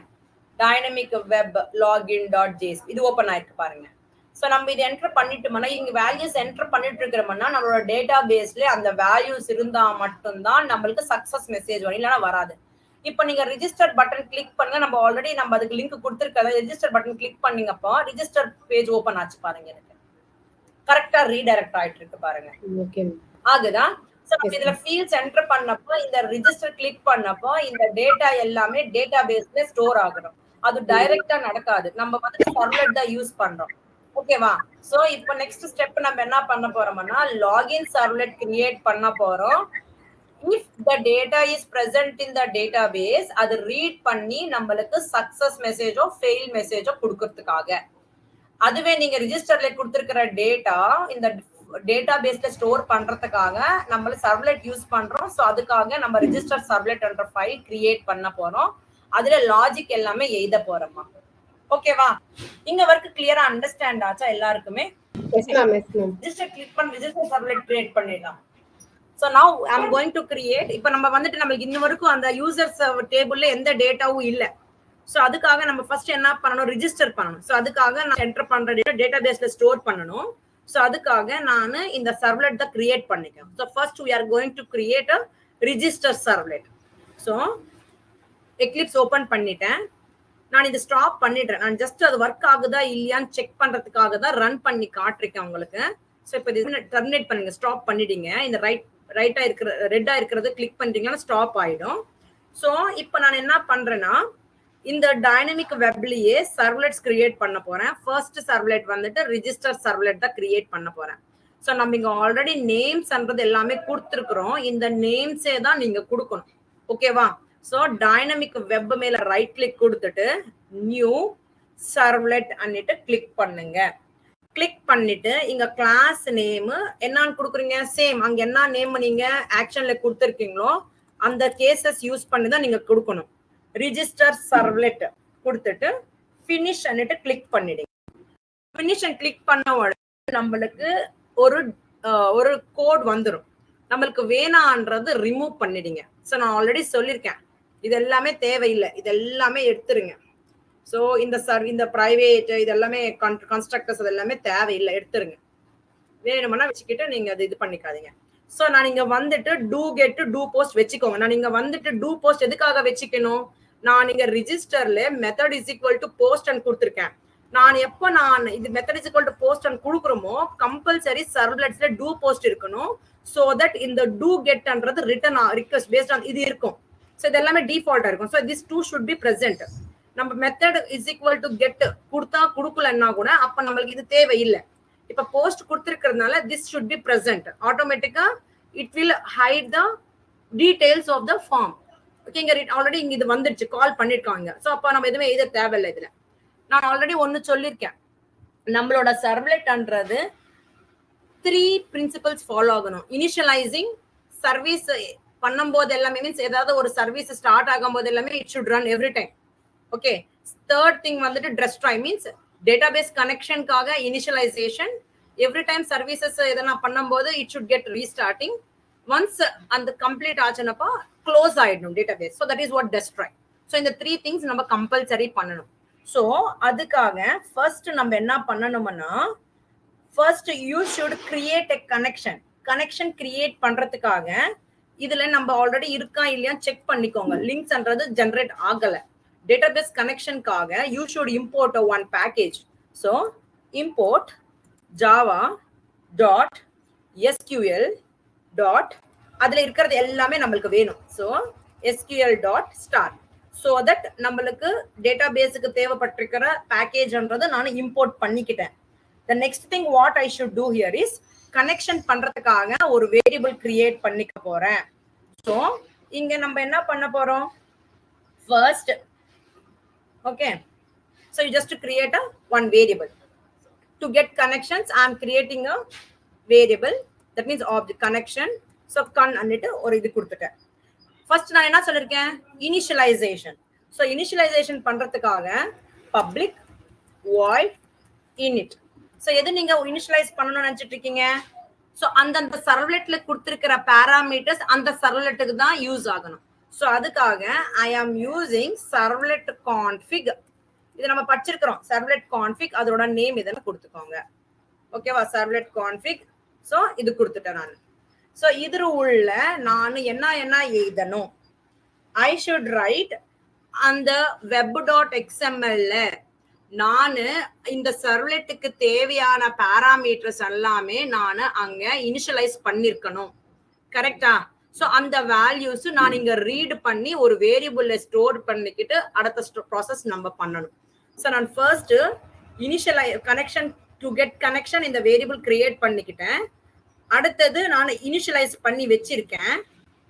Speaker 2: dynamic web login dot JS இது ஓபன் ஆயிருக்கு பாருங்க. சோ நம்ம இது என்டர் பண்ணிட்டோம்னா இங்க வேல்யூஸ் என்டர் பண்ணிட்டு இருக்கிறோம்னா நம்மளோட டேட்டா பேஸ்ல அந்த வேல்யூஸ் இருந்தா மட்டும்தான் நம்மளுக்கு சக்சஸ் மெசேஜ் வரும், இல்லைன்னா வராது. இப்போ நீங்க ரிஜிஸ்டர் பட்டன் கிளிக் பண்ணுங்க, நம்ம ஆல்ரெடி நம்ம அதுக்கு லிங்க் கொடுத்துருக்கோம். ரிஜிஸ்டர் பட்டன் கிளிக் பண்ணீங்கப்போ ரிஜிஸ்டர் பேஜ் ஓபன் ஆச்சு பாருங்க, எனக்கு கரெக்டா ரீடைரக்ட் ஆயிட்டு இருக்கு பாருங்க. ஆகுதா? சோ இதுல ஃபீல்ட்ஸ் என்டர் பண்ணப்போ இந்த ரிஜிஸ்டர் கிளிக் பண்ணப்போ இந்த டேட்டா எல்லாமே டேட்டா பேஸ்ல ஸ்டோர் ஆகணும். அது டைரக்டா நடக்காது, நம்ம வந்து சர்வலெட் தான் யூஸ் பண்றோம். ஓகேவா? சோ இப்போ நெக்ஸ்ட் ஸ்டெப் நம்ம என்ன பண்ண போறோம்னா லாகின் சர்வலெட் கிரியேட் பண்ண போறோம். if the data is present in the database அது ரீட் பண்ணி நம்மளுக்கு சக்சஸ் மெசேஜோ ஃபெயில் மெசேஜோ கொடுக்கிறதுக்காக. அதுவே நீங்க ரிஜிஸ்டர்ல கொடுத்திருக்கிற டேட்டா இந்த டேட்டா பேஸ்ல ஸ்டோர் பண்றதுக்காக நம்ம சர்வலெட் யூஸ் பண்றோம். சோ அதுக்காக நம்ம ரிஜிஸ்டர் சர்வலெட் என்ற ஃபைல் கிரியேட் பண்ண போறோம். அதுல லாஜிக் எல்லாமே எழுத போறோமா. ஓகேவா? இங்க வரைக்கும் கிளியரா அண்டர்ஸ்டாண்ட் ஆச்சா எல்லாருக்குமே? ரிஜிஸ்டர் கிளிக் பண்ணி ரிஜிஸ்டர் சர்வலெட் கிரியேட் பண்ணிடலாம். So now I'm going to create. இப்போ நம்ம வந்துட்டு நமக்கு இன்ன வரைக்கும் அந்த யூசர்ஸ் டேபிள்ல எந்த டேட்டாவும் இல்ல. சோ அதுக்காக நம்ம ஃபர்ஸ்ட் என்ன பண்ணணும், ரிஜிஸ்டர் பண்ணணும். சோ அதுக்காக நான் என்டர் பண்ற டேட்டா பேஸ்ல ஸ்டோர் பண்ணணும். சோ அதுக்காக நான் இந்த சர்வலெட் தான் கிரியேட் பண்ணிக்கிறேன். So first we are going to create a register servlet. So Eclipse open பண்ணிட்டேன். நான் இதை ஸ்டாப் பண்ணிடுறேன். நான் ஜஸ்ட் அது ஒர்க் ஆகுதா இல்லையான்னு செக் பண்றதுக்காக தான் ரன் பண்ணி காட்டிருக்கேன் உங்களுக்கு. ஸோ இப்போ இது டெர்மினேட் பண்ணுங்க, ஸ்டாப் பண்ணிடுங்க. இந்த ரைட்டா இருக்கிற ரெட்டா இருக்கிறது கிளிக் பண்ணிட்டீங்கன்னா ஸ்டாப் ஆயிடும். ஸோ இப்போ நான் என்ன பண்றேன்னா இந்த டைனமிக் வெப்லயே சர்வ்லெட்ஸ் கிரியேட் பண்ண போறேன். ஃபர்ஸ்ட் சர்வ்லெட் வந்துட்டு ரிஜிஸ்டர் சர்வ்லெட் தான் கிரியேட் பண்ண போறேன். ஸோ நம்ம இங்க ஆல்ரெடி நேம்ஸ்ன்றது எல்லாமே கொடுத்துருக்குறோம். இந்த நேம்ஸே தான் நீங்க கொடுக்கணும். ஓகேவா? ஸோ டைனமிக் வெப் மேல ரைட் கிளிக் கொடுத்துட்டு நியூ சர்வ்லெட் அன்னிட்டு கிளிக் பண்ணுங்க. கிளிக் பண்ணிட்டு இங்க கிளாஸ் நேம் என்னன்னு கொடுக்குறீங்க, சேம் அங்க என்ன நேம் நீங்க ஆக்ஷன்ல கொடுத்துருக்கீங்களோ அந்த கேசஸ் யூஸ் பண்ணி தான் நீங்க கொடுக்கணும். ரிஜிஸ்டர் சர்வ்லெட் கொடுத்துட்டு ஃபினிஷ் அன்னிட்டு கிளிக் பண்ணிடுங்க. ஃபினிஷ் அண்ட் கிளிக் பண்ண உடனே நம்மளுக்கு ஒரு கோட் வந்துடும். நம்மளுக்கு வேணான்றது ரிமூவ் பண்ணிடுங்க. ஸோ நான் ஆல்ரெடி சொல்லியிருக்கேன், இது எல்லாமே தேவையில்லை, இது எல்லாமே எடுத்துருங்க. ஸோ இந்த பிரைவேட் இது எல்லாமே கன்ஸ்ட்ரக்டர்ஸ் அது எல்லாமே தேவையில்லை, எடுத்துருங்க. வேணும்னா வச்சுக்கிட்டு நீங்க அது இது பண்ணிக்காதீங்க. ஸோ நான் இங்க வந்துட்டு டூ கெட் டூ போஸ்ட் வச்சுக்கோங்க. நான் இங்க வந்துட்டு டூ போஸ்ட் எதுக்காக வச்சுக்கணும், நான் இங்க ரிஜிஸ்டர்ல method is equal to post and கொடுத்துருக்கேன். நான் எப்போ நான் இது method is equal to post and கொடுக்குறோமோ கம்பல்சரி சர்வ்லெட்ஸ்ல டூ போஸ்ட் இருக்கணும். ஸோ தட் இந்த டூ கெட்ன்றது ரிட்டர்ன் ரிக்வெஸ்ட் பேஸ்ட் ஆன் இது இருக்கும். ஸோ இது எல்லாமே டிஃபால்ட்டா இருக்கும். So this do should be present. நம்ம method is equal to get கொடுத்தா கொடுக்கலன்னா கூட அப்ப நம்மளுக்கு இது தேவையில்லை. இப்ப போஸ்ட் கொடுத்திருக்கிறதுனால திஸ் ஷுட் பி பிரசன்ட். ஆட்டோமேட்டிக்கா it will hide the details of the form. ஓகேங்க, ஆல்ரெடி இங்க இது வந்துருச்சு, கால் பண்ணிருக்காங்க. ஸோ அப்ப நம்ம எதுவுமே எழுத தேவையில்லை. இதுல நான் ஆல்ரெடி ஒன்னு சொல்லியிருக்கேன், நம்மளோட சர்வ்லெட்ன்றது 3 பிரின்சிபல்ஸ் ஃபாலோ ஆகணும். இனிஷியலைசிங் சர்வீஸ் பண்ணும்போது எல்லாமே மீன்ஸ் ஏதாவது ஒரு சர்வீஸ் ஸ்டார்ட் ஆகும் போது எல்லாமே it should run every time. Okay, third thing வந்துட்டு டெஸ்ட்ராய் மீன்ஸ் டேட்டாபேஸ் கனெக்ஷனுக்காக இனிஷியலைசேஷன். எவ்ரி டைம் சர்வீசஸ் எதனா பண்ணும்போது it should get restarting. Once அந்த கம்ப்ளீட் ஆச்சுனப்பா க்ளோஸ் ஆயிடணும் database. So that is what destroy. So இந்த 3 திங்ஸ் நம்ம கம்பல்சரி பண்ணணும். ஸோ அதுக்காக ஃபர்ஸ்ட் நம்ம என்ன பண்ணணும்னா first you should create a connection create பண்றதுக்காக இதுல நம்ம ஆல்ரெடி இருக்கா இல்லையா செக் பண்ணிக்கோங்க. லிங்க்ஸ்ன்றது ஜெனரேட் ஆகல. database கனெக்ஷனுக்காக you should import one package. So import java.sql. அதுல இருக்கிறது எல்லாமே நம்மளுக்கு வேணும். So sql.start. So that நம்மளுக்கு டேட்டாபேஸுக்கு தேவைப்பட்டிருக்கிற பேக்கேஜ்ன்றது நான் இம்போர்ட் பண்ணிக்கிட்டேன். The next thing what I should do here is connection பண்றதுக்காக ஒரு வேரியபிள் கிரியேட் பண்ணிக்க போறேன். So இங்க நம்ம என்ன பண்ண போறோம், first okay, so you just create one variable to get connections. I am creating a variable that means object connection. So con annitu or idu kuduthiten. First na enna solliruken, initialization. So initialization பண்றதுக்காக public void init. So எது நீங்க initialize பண்ணனும்னு நினைச்சிட்டு இருக்கீங்க, so அந்த சர்வ்லெட்ல கொடுத்திருக்கிற parameters அந்த சர்வ்லெட்டுக்கு தான் யூஸ் ஆகணும். So அதுக்காக I am using servlet config. இது நம்ம படிச்சிருக்கிறோம், servlet config. அதோட நேம் இதென்ன கொடுத்துக்கோங்க. ஓகேவா, servlet config. So இது கொடுத்துட்டேன் நான். So இதுல உள்ள நான் என்ன எழுதணும், I should write அந்த web.xml நான் இந்த சர்வ்லெட்டுக்கு தேவையான பாராமீட்டர்ஸ் எல்லாமே நான் அங்க இனிஷியலைஸ் பண்ணிருக்கணும். கரெக்டா? சோ அந்த வேல்யூஸ் நான் இங்க ரீட் பண்ணி ஒரு வேரியபிள்ல ஸ்டோர் பண்ணிக்கிட்டு அடுத்த ப்ராசஸ் நம்ம பண்ணணும். சோ நான் first initialize connection to get connection இந்த வேரியபிள் கிரியேட் பண்ணிக்கிட்டேன். அடுத்தது நான் இனிஷியலைஸ் பண்ணி வச்சிருக்கேன்.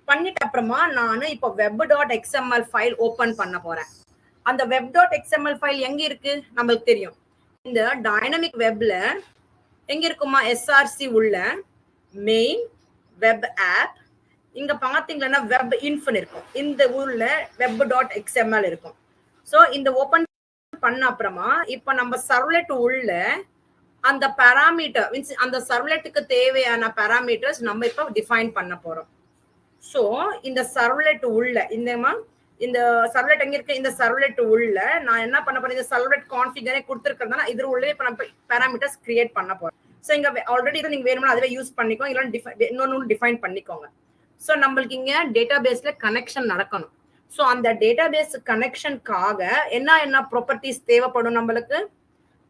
Speaker 2: பண்ணிட்ட அப்புறமா நான் இப்போ web.xml ஃபைல் ஓபன் பண்ண போறேன். அந்த web.xml ஃபைல் எங்க இருக்கு நமக்கு தெரியும், இந்த டைனமிக் வெப்ல எங்க இருக்குமா, src உள்ள மெயின் வெப் ஆப். இங்க பாத்தீங்கன்னா வெப் இன்ஃபன் இருக்கும், இந்த உள்ள web.xml இருக்கும். சோ இந்த ஓபன் பண்ண அப்புறமா இப்ப நம்ம சர்வ்லெட் உள்ள அந்த பாராமீட்டர் மீன்ஸ் அந்த சர்வ்லெட்டுக்கு தேவையான பாராமீட்டர்ஸ் நம்ம இப்ப டிஃபைன் பண்ண போறோம். சோ இந்த சர்வ்லெட் உள்ள இந்த சர்வ்லெட் எங்க இருக்கு, இந்த சர்வ்லெட் உள்ள நான் என்ன பண்ண போறேன், இந்த சர்வ்லெட் கான்ஃபிகரே கொடுத்திருக்கிறதுனால இது உள்ள இப்ப நம்ம பாராமீட்டர்ஸ் கிரியேட் பண்ண போறோம். சோ இங்க ஆல்ரெடி நீங்க வேணும்னா அதுவே யூஸ் பண்ணிக்கோங்க, இல்ல இன்னொன்னு டிஃபைன் பண்ணிக்கோங்க. சோ நம்மளுக்கு இங்க டேட்டாபேஸ்ல கனெக்ஷன் நடக்கணும். ஸோ அந்த டேட்டாபேஸ் கனெக்ஷனுக்காக என்ன ப்ராப்பர்ட்டிஸ் தேவைப்படும் நம்மளுக்கு?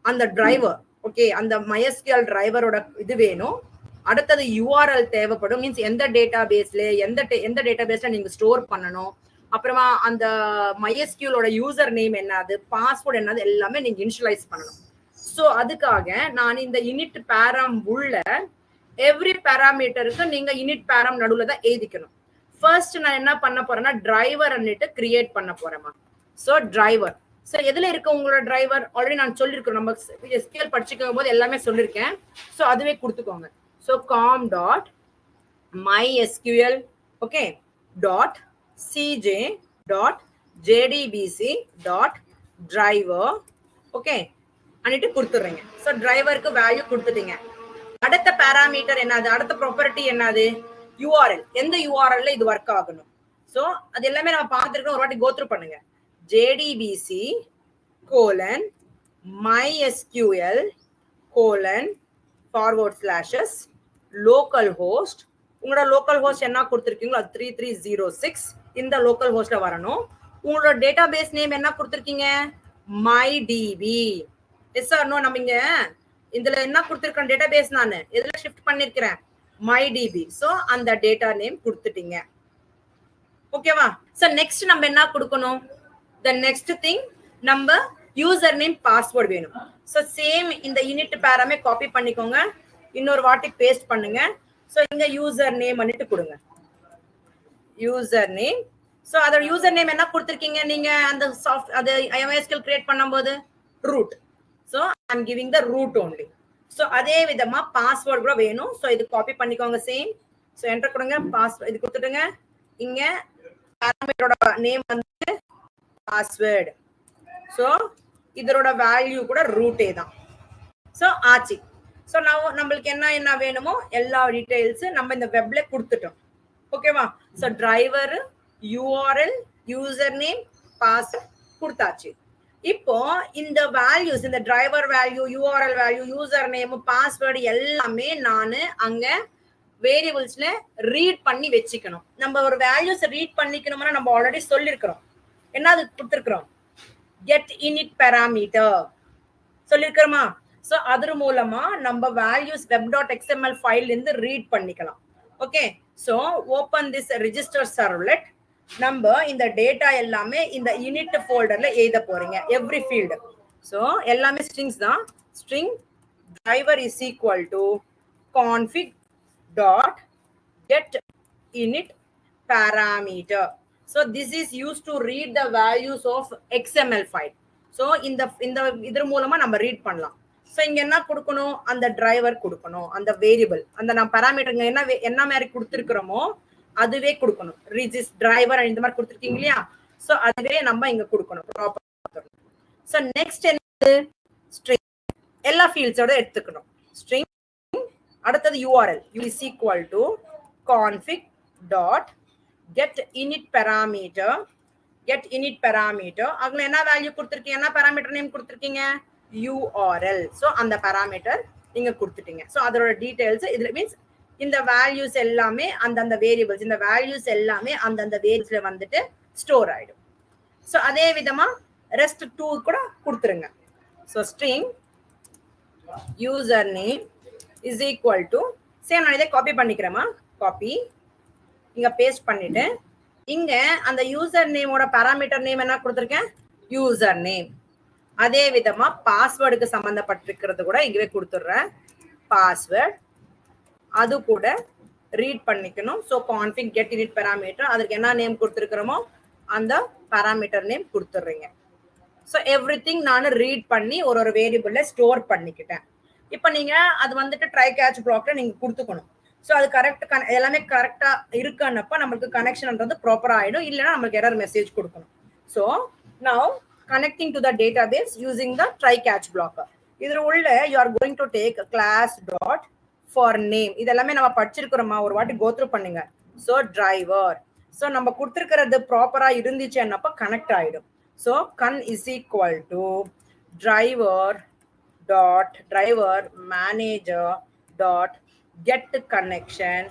Speaker 2: அந்த டிரைவர், ஓகே, அந்த MySQL டிரைவரோட இது வேணும். அடுத்தது URL தேவைப்படும். மீன்ஸ் எந்த டேட்டாபேஸ்ல எந்த டேட்டாபேஸ்ல நீங்க ஸ்டோர் பண்ணணும். அப்புறமா அந்த MySQLோட யூசர் நேம் என்னது, பாஸ்வேர்ட் என்னது, எல்லாமே நீங்க இனிஷியலைஸ் பண்ணணும். ஸோ அதுக்காக நான் இந்த இனிட் பேரம் உள்ள எவ்ரி பேராமீட்டருக்கு நீங்க இனிட் பேரம் நடுவில் தான் எழுதிக்கணும். ஃபர்ஸ்ட் நான் என்ன பண்ண போறேன்னா டிரைவர் கிரியேட் பண்ண போறேமா. ஸோ டிரைவர், ஸோ எதுல இருக்கு உங்களோட டிரைவர்? ஆல்ரெடி நான் சொல்லியிருக்கோம், நம்ம SQL படிச்சுக்கும் போது எல்லாமே சொல்லியிருக்கேன். ஸோ அதுவே கொடுத்துக்கோங்க. So com.mysql, okay, .cj.jdbc.driver, okay அன்னிட்டு கொடுத்துடுறீங்க. ஸோ டிரைவருக்கு வேல்யூ கொடுத்துட்டீங்க. அடுத்த பேராமீட்டர் என்னது, அடுத்த ப்ராப்பர்ட்டி என்னது? URL. எந்த URL இது ஒர்க் ஆகணும்? ஸோ அது எல்லாமே நம்ம பார்த்துருக்கோம், ஒரு வாட்டி கோத்ரூ பண்ணுங்க. JDBC :mysql :/ localhost. உங்களோட லோக்கல் ஹோஸ்ட் என்ன கொடுத்துருக்கீங்களோ அது 3306 இந்த லோக்கல் ஹோஸ்ட்ல வரணும். உங்களோட டேட்டாபேஸ் நேம் என்ன கொடுத்துருக்கீங்க? MyDB. Yes or no? நம்ம இங்க இதுல என்ன கொடுத்துருக்கேன்? டேட்டாபேஸ் நான் எதுல ஷிஃப்ட் பண்ணிருக்கிறேன்? MyDB. ஸோ அந்த டேட்டா நேம் கொடுத்துட்டீங்க. ஓகேவா? ஸோ நெக்ஸ்ட் நம்ம என்ன கொடுக்கணும்? த நெக்ஸ்ட் திங் நம்ம யூசர் நேம் பாஸ்வேர்ட் வேணும். ஸோ சேம் இந்த யூனிட் பேராமே காப்பி பண்ணிக்கோங்க, இன்னொரு வாட்டி பேஸ்ட் பண்ணுங்க. ஸோ இங்க யூசர் நேம் பண்ணிட்டு கொடுங்க. User name. ஸோ அதோட யூசர் நேம் என்ன கொடுத்துருக்கீங்க நீங்க அந்த அது MySQL கிரியேட் பண்ணும்போது? Root. So I'm giving the root only. So அதே விதமா பாஸ்வேர்ட் கூட வேணும். ஸோ இது காப்பி பண்ணிக்கோங்க சேம். ஸோ என்டர் கொடுங்க, பாஸ்வேர்ட் இது கொடுத்துட்டுங்க. இங்க பேராமீட்டரோட நேம் வந்து பாஸ்வேர்ட். ஸோ இதோட வேல்யூ கூட ரூட்டே தான். ஸோ ஆச்சு. ஸோ நம்மளுக்கு என்ன வேணுமோ எல்லா டீடைல்ஸ் நம்ம இந்த வெப்ல கொடுத்துட்டோம். ஓகேவா? So driver, URL, user name, password கொடுத்தாச்சு. இப்போ இந்த வேல்யூஸ், இந்த driver value, URL value, user name, password எல்லாமே நான் அங்க வேரியபிள்ஸ்ல ரீட் பண்ணி வச்சுக்கணும். நம்ம ஒரு வேல்யூஸ் ரீட் பண்ணிக்கணும்னா நம்ம ஆல்ரெடி சொல்லிருக்கிறோம். என்ன அது கொடுத்துருக்கிறோம்? கெட் இனிட் பேராமீட்டர் சொல்லிருக்கிறோமா? ஸோ அது மூலமா நம்ம வேல்யூஸ் web.xml ஃபைல் இருந்து ரீட் பண்ணிக்கலாம். Okay, so open this register servlet. நம்ம இந்த டேட்டா எல்லாமே இந்த யூனிட் ஃபோல்டர்ல எழுத போறீங்க, எவ்ரி ஃபீல்டு. ஸோ எல்லாமே ஸ்ட்ரிங்ஸ் தான். String driver is equal to config dot get init parameter. So this is used to read the values of XML file. So இந்த இதர் மூலமா நம்ம ரீட் பண்ணலாம். ஸோ இங்க என்ன கொடுக்கணும்? அந்த டிரைவர் கொடுக்கணும், அந்த வேரியபிள், அந்த நம்ம பேராமீட்டர் என்ன மாதிரி கொடுத்துருக்கிறோமோ அதுவே கொடுக்கணும். ரிஜிஸ் டிரைவர் இந்த மாதிரி கொடுத்துருக்கீங்க இல்லையா? ஸோ அதுவே நம்ம இங்க கொடுக்கணும் ப்ராப்பர். ஸோ நெக்ஸ்ட் என்ன? ஸ்ட்ரிங். எல்லா ஃபீல்ட்ஸோட எடுத்துக்கணும். ஸ்ட்ரிங். அடுத்தது URL is equal to config dot get init parameter. அதுல என்ன வேல்யூ கொடுத்துருக்கீங்க? என்ன பேராமீட்டர் நேம் கொடுத்துருக்கீங்க? URL. ஸோ அந்த பேராமீட்டர் நீங்க கொடுத்துட்டீங்க. ஸோ அதோட டீடைல்ஸ் இதுல மீன்ஸ் இந்த வேல்யூஸ் எல்லாமே அந்தந்த வேரியபிள்ஸ், இந்த வேல்யூஸ் எல்லாமே அந்தந்த வேரியபிள்ஸ்ல வந்துட்டு ஸ்டோர் ஆயிடும். ஸோ அதே விதமா ரெஸ்ட் 2 கூட கொடுத்துருங்க. So string user name is equal to same. நான் இதை காப்பி பண்ணிக்கிறேமா, காப்பி இங்க பேஸ்ட் பண்ணிட்டு இங்க அந்த யூசர் நேமோட பேராமீட்டர் நேம் என்ன கொடுத்துருக்கேன்? User name. அதே விதமா பாஸ்வேர்டுக்கு சம்பந்தப்பட்டிருக்கிறது கூட இங்கவே கொடுத்துடுறேன், பாஸ்வேர்ட். அது கூட ரீட் பண்ணிக்கணும். So config get init parameter, அதுக்கு என்ன நேம் கொடுத்துருக்கிறோமோ அந்த பேராமீட்டர் நேம் கொடுத்துடுறீங்க. ஸோ எவ்ரி திங் நான் ரீட் பண்ணி ஒரு வேரியபிள்ல ஸ்டோர் பண்ணிக்கிட்டேன். இப்போ நீங்க அது வந்துட்டு ட்ரை கேட்ச் பிளாக்ல நீங்க கொடுத்துக்கணும். ஸோ அது கரெக்ட், எல்லாமே கரெக்டா இருக்குன்னப்ப நம்மளுக்கு கனெக்ஷன்ன்றது ப்ராப்பரா ஆயிடும். இல்லைன்னா நம்மளுக்கு எரர் மெசேஜ் கொடுக்கணும். So now connecting to the database using the try catch blocker. இதுல உள்ள you are going to take class dot for name. இதெல்லாமே நம்ம படிச்சிருக்கிறோமா, ஒரு வாட்டி go through பண்ணுங்க. So driver. ஸோ நம்ம கொடுத்துருக்கிறது ப்ராப்பரா இருந்துச்சுன்னப்ப கனெக்ட் ஆயிடும். So con is equal to driver manager dot get connection.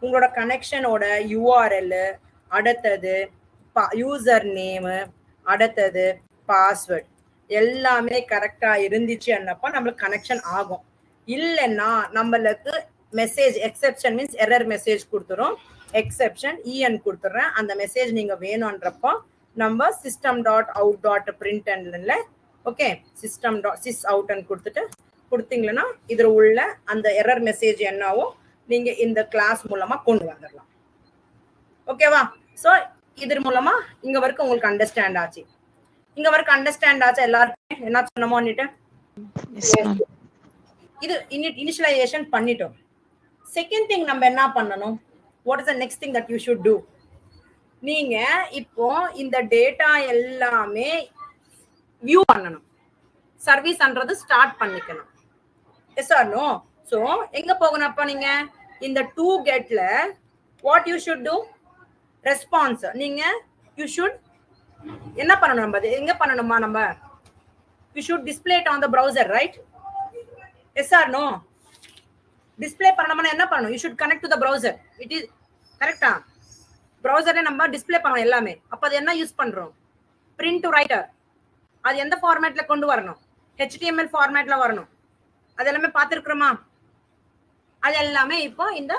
Speaker 2: உங்களோட கனெக்ஷனோட URL, அடுத்தது யூசர் நேமு, அடுத்தது பாஸ்வேர்ட் எல்லாமே கரெக்டா இருந்துச்சு அன்னப்ப நம்மளுக்கு கனெக்ஷன் ஆகும். இல்லைன்னா நம்மளுக்கு message exception means error message கொடுத்துரும். எக்ஸெப்ஷன் EN கொடுத்துட்றேன். அந்த மெசேஜ் நீங்க வேணும்ன்றப்போ நம்ம system.out.printlnல ஓகே system.sys outன்னு கொடுத்துட்டு கொடுத்தீங்கன்னா இதுல உள்ள அந்த எரர் மெசேஜ் என்னவோ நீங்க இந்த கிளாஸ் மூலமா கொண்டு வந்துடலாம். ஓகேவா? சோ இது மூலமா இங்க வரைக்கும் உங்களுக்கு அண்டர்ஸ்டாண்ட் ஆச்சு. இங்க வரைக்கும் அண்டர்ஸ்டாண்ட் ஆச்சு எல்லாருக்கும் என்ன சொன்னோம்னுட்டு இது இனிஷியலைசேஷன் பண்ணிட்டோம். செகண்ட் திங் நம்ம என்ன பண்ணணும்? What is the next thing that you should do? நீங்க இப்போ இந்த டேட்டா எல்லாமே வியூ பண்ணணும். சர்வீஸ்ன்றது ஸ்டார்ட் பண்ணிக்கணும். Yes or no? சோ எங்க போகணும் அப்ப நீங்க இந்த 2 கெட்ல what you should do? Response நீங்க யூ ஷுட் என்ன பண்ணணும்? நம்ம எங்க பண்ணணுமா? நம்ம you should display it on the browser, right? Yes or no? Display பண்ணணும்னா என்ன பண்ணணும்? You should connect to the browser. It is கரெக்ட்டா? browserல நம்ம டிஸ்ப்ளே பண்ணணும் எல்லாமே. அப்ப அது என்ன யூஸ் பண்றோம்? print to writer. அது எந்த ஃபார்மேட்ல கொண்டு வரணும்? HTML ஃபார்மேட்ல வரணும். அது எல்லாமே பார்த்திருக்கிறோமா? அது எல்லாமே இப்போ இந்த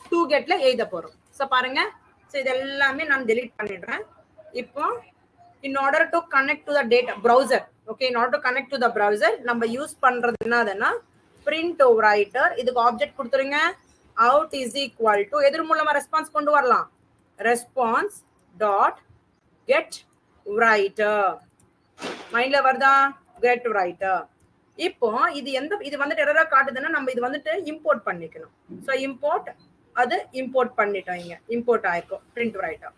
Speaker 2: 2 கெட்ல எழுத போறோம். சோ பாருங்க. சோ இது எல்லாமே நான் delete பண்ணிடுறேன். இப்போ in order to connect to the data browser, okay, in order to connect to the browser நம்ம யூஸ் பண்றது என்னதுன்னா print to writer. இதுக்கு ஆப்ஜெக்ட் கொடுத்துருங்க. out is equal to எதிர் மூலமா ரெஸ்பான்ஸ் கொண்டு வரலாம். response dot get writer. மைண்ட்ல வருதா? get writer. இப்போ இது இது வந்துட்டு எரரா காட்டுதுன்னா நம்ம இது வந்துட்டு இம்போர்ட் பண்ணிக்கணும். சோ இம்போர்ட் அது இம்போர்ட் பண்ணிட்டோம். இங்க இம்போர்ட் ஆயிருக்கும் print writer.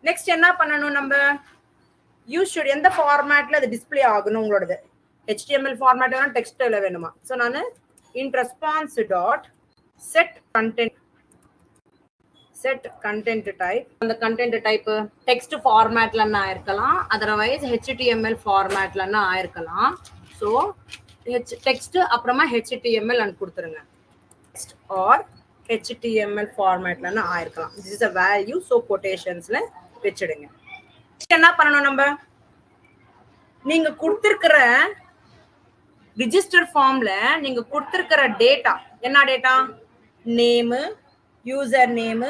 Speaker 2: நெக்ஸ்ட் என்ன பண்ணணும்? நம்ம யூ ஷுட் எந்த ஃபார்மேட்ல அது டிஸ்ப்ளே ஆகணும் உங்களோடது? HTML ஃபார்மேட் வேணும், டெக்ஸ்ட்ல வேணுமா? சோ நான் in response dot set content type. அந்த content type text ஃபார்மேட்லன்னா ஆயிருக்கலாம், otherwise HTML ஃபார்மேட்லன்னா ஆயிருக்கலாம். சோ text அப்புறமா HTML ன்னு கொடுத்துருங்க. text or HTML ஃபார்மேட்லன்னா ஆயிருக்கலாம். this is a value, so quotationsல வெச்சிடுங்க. என்ன பண்ணணும்? நம்ம நீங்க கொடுத்திருக்கிற ரிஜிஸ்டர் ஃபார்ம்ல நீங்க கொடுத்திருக்கிற டேட்டா என்ன data? Name, user name,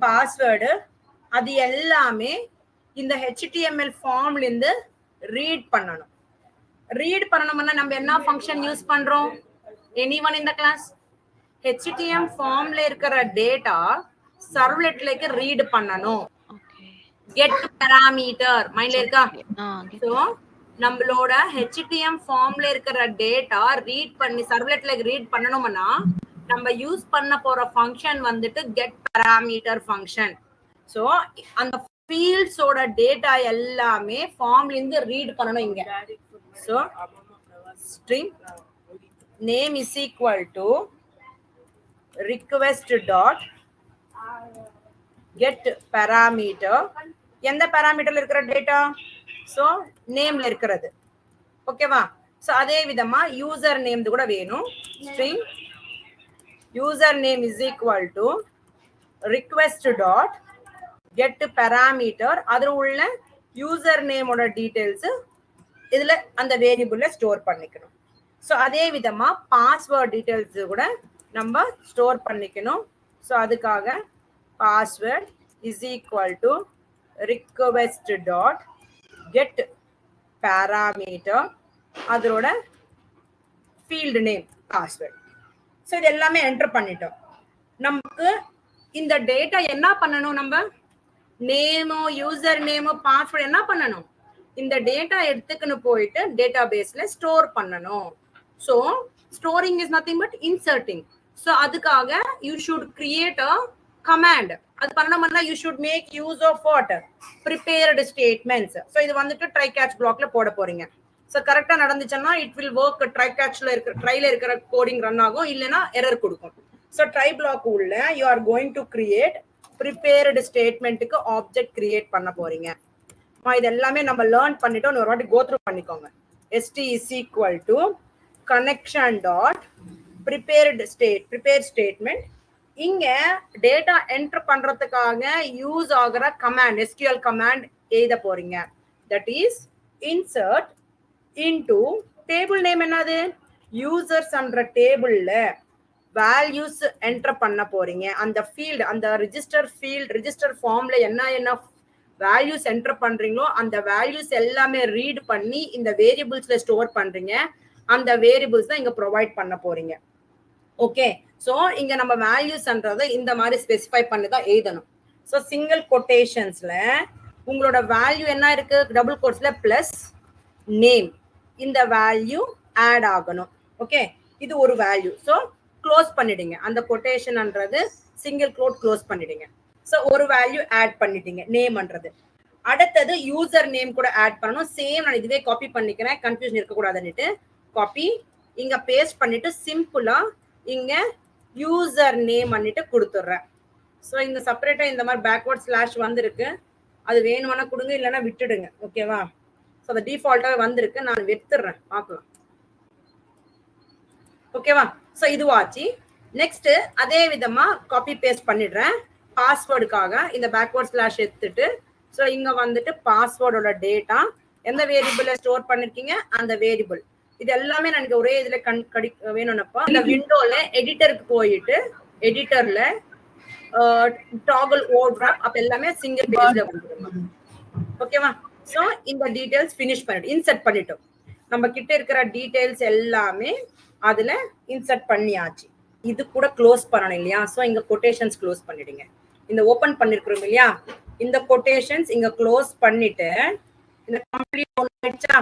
Speaker 2: password அது எல்லாமே இந்த HTML ஃபார்ம்ல இருந்து ரீட் பண்ணணும். ரீட் பண்ணணும்னா நம்ம என்ன ஃபங்க்ஷன் யூஸ் பண்றோம்? anyone in the class? HTML ஃபார்ம்ல இருக்கிற டேட்டா சர்வ்லெட்லக்கு ரீட் பண்ணணும். get parameter மைண்ட்ல இருக்கா? சோ நம்மளோட HTML ஃபார்ம்ல இருக்கிற டேட்டா ரீட் பண்ணி சர்வ்லெட்ல ரீட் பண்ணணும்னா நம்ம யூஸ் பண்ண போற ஃபங்க்ஷன் வந்துட்டு get parameter ஃபங்க்ஷன். சோ அந்த ஃபீல்ட்ஸோட டேட்டா எல்லாமே ஃபார்ம்ல இருந்து ரீட் பண்ணனும் இங்க. So string name is equal to request dot get parameter. எந்த பாராமீட்டர்ல இருக்கிற டேட்டா? சோ நேம்ல இருக்கிறது. ஓகேவா? சோ அதே விதமா யூசர் நேம் கூட வேணும். string user name is equal to request dot get parameter. அதுல உள்ள யூசர் நேமோட டீடைல்ஸ் இதுல அந்த வேரியபிள்ல ஸ்டோர் பண்ணிக்கணும். சோ அதே விதமா பாஸ்வேர்ட் டீடைல்ஸ் கூட நம்ம ஸ்டோர் பண்ணிக்கணும். சோ அதுக்காக password is equal to request dot get parameter. அதோட field name password. சோ இது எல்லாமே என்டர் பண்ணிட்டோம். நமக்கு இந்த டேட்டா என்ன பண்ணணும்? நம்ம நேமோ யூசர் நேமோ பாஸ்வேர்ட் என்ன பண்ணணும்? இந்த டேட்டா எடுத்துக்கின்னு போயிட்டு டேட்டாபேஸ்ல ஸ்டோர் பண்ணணும். So storing is nothing but inserting. So அதுக்காக you should create a command. அது பண்ணணும்னா you should make use of what? Prepared statements. So இது வந்துட்டு ட்ரை கேட்ச் பிளாக்ல போட போறீங்க. சோ கரெக்டா நடந்துச்சுன்னா இட் வில் ஒர்க். ட்ரை கேட்ச்ல இருக்கிற ட்ரைல இருக்கிற கோடிங் ரன் ஆகும், இல்லனா எரர் கொடுக்கும். சோ ட்ரை பிளாக் உள்ள you are going to create prepared ஸ்டேட்மெண்ட்க்கு ஆப்ஜெக்ட் கிரியேட் பண்ண போறீங்க. இது எல்லாமே நம்ம லேர்ன் பண்ணிட்டோம். ஒரு வாட்டி கோ த்ரூ பண்ணிக்கோங்க. st is equal to connection dot prepare statement இங்க டேட்டா என்டர் பண்றதுக்காக யூஸ் ஆகுற கமாண்ட் எஸ்கியூஎல் கமாண்ட் எழுத போறீங்க. That is insert into table name என்னது யூசர்ஸ் என்ற டேபிள்ல வேல்யூஸ் என்டர் பண்ண போறீங்க. அந்த ஃபீல்டு அந்த ரிஜிஸ்டர் ஃபார்ம்ல என்ன வேல்யூஸ் என்டர் பண்றீங்களோ அந்த வேல்யூஸ் எல்லாமே ரீட் பண்ணி இந்த வேரியபிள்ஸ்ல ஸ்டோர் பண்றீங்க. அந்த வேரியபிள்ஸ் தான் இங்க ப்ரொவைட் பண்ண போறீங்க. ஓகே, சோ இங்க நம்ம வேல்யூஸ்ன்றதை இந்த மாதிரி ஸ்பெசிஃபை பண்ணி தான் எழுதணும். ஸோ சிங்கிள் கொட்டேஷன்ஸ்ல உங்களோட வேல்யூ என்ன இருக்கு டபுள் கோட்ஸ்ல பிளஸ் நேம் இந்த வேல்யூ ஆட் ஆகணும். ஓகே, இது ஒரு வேல்யூ. ஸோ க்ளோஸ் பண்ணிடுங்க அந்த கொட்டேஷன்ன்றது சிங்கிள் கோட் க்ளோஸ் பண்ணிடுங்க. ஸோ ஒரு வேல்யூ ஆட் பண்ணிட்டீங்க நேம்ன்றது. அடுத்தது யூசர் நேம் கூட ஆட் பண்ணணும். சேம் நான் இதுவே காப்பி பண்ணிக்கிறேன் கன்ஃபியூஷன் இருக்கக்கூடாதுன்னுட்டு காப்பி இங்க பேஸ்ட் பண்ணிட்டு சிம்பிளா இங்க யூசர் நேம் பண்ணிட்டு கொடுத்துட்றேன். ஸோ இங்க செப்பரேட்டா இந்த மாதிரி பேக்வர்ட் ஸ்லாஷ் வந்திருக்கு. அது வேணும்னா கொடுங்க, இல்லைன்னா விட்டுடுங்க. ஓகேவா? ஸோ அது டிஃபால்ட்டாவே வந்திருக்கு, நான் எடுத்துடுறேன் பார்க்கலாம். ஓகேவா? ஸோ இதுவாச்சு. நெக்ஸ்ட் அதே விதமா காப்பி பேஸ்ட் பண்ணிடுறேன். பாஸ்வேர்டுக்காக இந்த பேக்வர்ட் ஸ்லாஷ் எடுத்துட்டு ஸோ இங்க வந்துட்டு பாஸ்வேர்டோட டேட்டா எந்த வேரியபிள்ல ஸ்டோர் பண்ணிருக்கீங்க அந்த வேரியபிள் இது எல்லாமே எனக்கு ஒரே இதுல வேணும்னப்பா இந்த விண்டோல எடிட்டருக்கு போயிட்டு எடிட்டர்ல டாகல் ஓவர்லாப் அப்ப எல்லாமே சிங்கிள் பேஜ்ல வந்துரும். ஓகேவா? சோ இந்த டீடைல்ஸ் ஃபினிஷ் பண்ணிட்டு இன்சர்ட் பண்ணிட்டோம். நம்ம கிட்ட இருக்கிற டீடைல்ஸ் எல்லாமே அதுல இன்சர்ட் பண்ணியாச்சு. இது கூட க்ளோஸ் பண்ணணும் இல்லையா? சோ இங்க கொட்டேஷன்ஸ் க்ளோஸ் பண்ணிடுங்க. இந்த ஓபன் பண்ணிருக்கிறோம் இல்லையா இந்த கொட்டேஷன்ஸ் இங்க க்ளோஸ் பண்ணிட்டு இந்த கம்ப்ளீட் ஆயிடுச்சா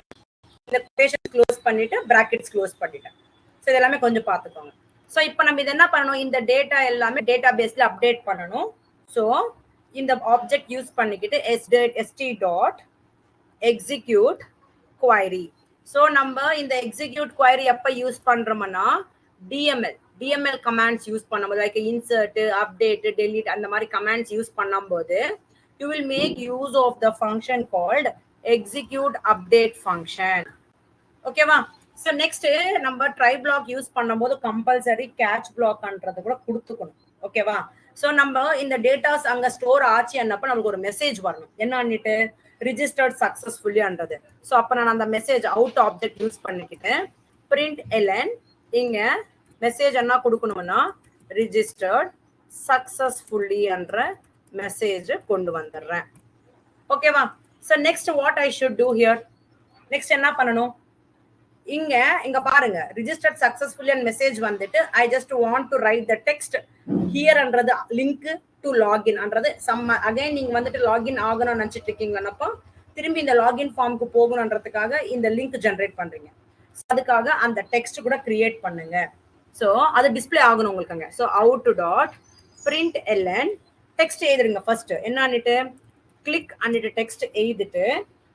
Speaker 2: இந்த கொட்டேஷன்ஸ் க்ளோஸ் பண்ணிட்டு பிராக்கெட்ஸ் க்ளோஸ் பண்ணிட்டேன். ஸோ இதெல்லாமே கொஞ்சம் பார்த்துக்கோங்க. ஸோ இப்போ நம்ம இது என்ன பண்ணணும் இந்த டேட்டா எல்லாமே டேட்டா பேஸ்ல அப்டேட் பண்ணணும். ஸோ இந்த ஆப்ஜெக்ட் யூஸ் பண்ணிக்கிட்டு st டாட் எக்ஸிக்யூட் குவைரி. ஸோ நம்ம இந்த எக்ஸிக்யூட் குவைரி எப்போ யூஸ் பண்றோம்னா டிஎம்எல் கமாண்ட்ஸ் யூஸ் பண்ணும்போது லைக் இன்சர்ட் அப்டேட் டெலீட் அந்த மாதிரி கமாண்ட்ஸ் யூஸ் பண்ணும்போது you will make use of the function called execute update function. ஓகேவா? ஸோ நெக்ஸ்ட் நம்ம ட்ரை பிளாக் யூஸ் பண்ணும்போது கம்பல்சரி கேட்ச் பிளாக்ன்றது கூட கொடுத்துக்கணும். ஓகேவா? ஸோ நம்ம இந்த டேட்டாஸ் அங்க ஸ்டோர் ஆச்சு என்னப்ப நமக்கு ஒரு மெசேஜ் வரணும் என்னன்னுட்டு ரிஜிஸ்டர்ட் சக்சஸ்ஃபுல்லின்றது. ஸோ அப்போ நான் அந்த மெசேஜ் அவுட் ஆப்ஜெக்ட் யூஸ் பண்ணிக்கிட்டேன் பிரிண்ட் எல்என் இங்க மெசேஜ் என்ன கொடுக்கணும்னா ரிஜிஸ்டர்ட் சக்சஸ்ஃபுல்லி என்ற மெசேஜ் கொண்டு வந்துடுறேன். ஓகேவா? So next what I should do here next என்ன பண்ணணும் இங்க பாருங்க ரிஜிஸ்டர்ட் சக்சஸ்ஃபுல்லி அண்ட் மெசேஜ் வந்துட்டு I just want to write the text ஹியர்ன்றது லிங்க் டு லாகின்ன்றது அகைன் நீங்க வந்துட்டு லாகின் ஆகணும்னு நினைச்சிட்டு இருக்கீங்கன்னப்போ திரும்பி இந்த லாகின் ஃபார்முக்கு போகணுன்றதுக்காக இந்த லிங்க் ஜென்ரேட் பண்றீங்க. அதுக்காக அந்த டெக்ஸ்ட் கூட கிரியேட் பண்ணுங்க. ஸோ அது டிஸ்பிளே ஆகணும் உங்களுக்கு. So out dot print L N text எழுதுருங்க. ஃபர்ஸ்ட் என்னன்னுட்டு கிளிக் அன்னிட்டு டெக்ஸ்ட் எழுதிட்டு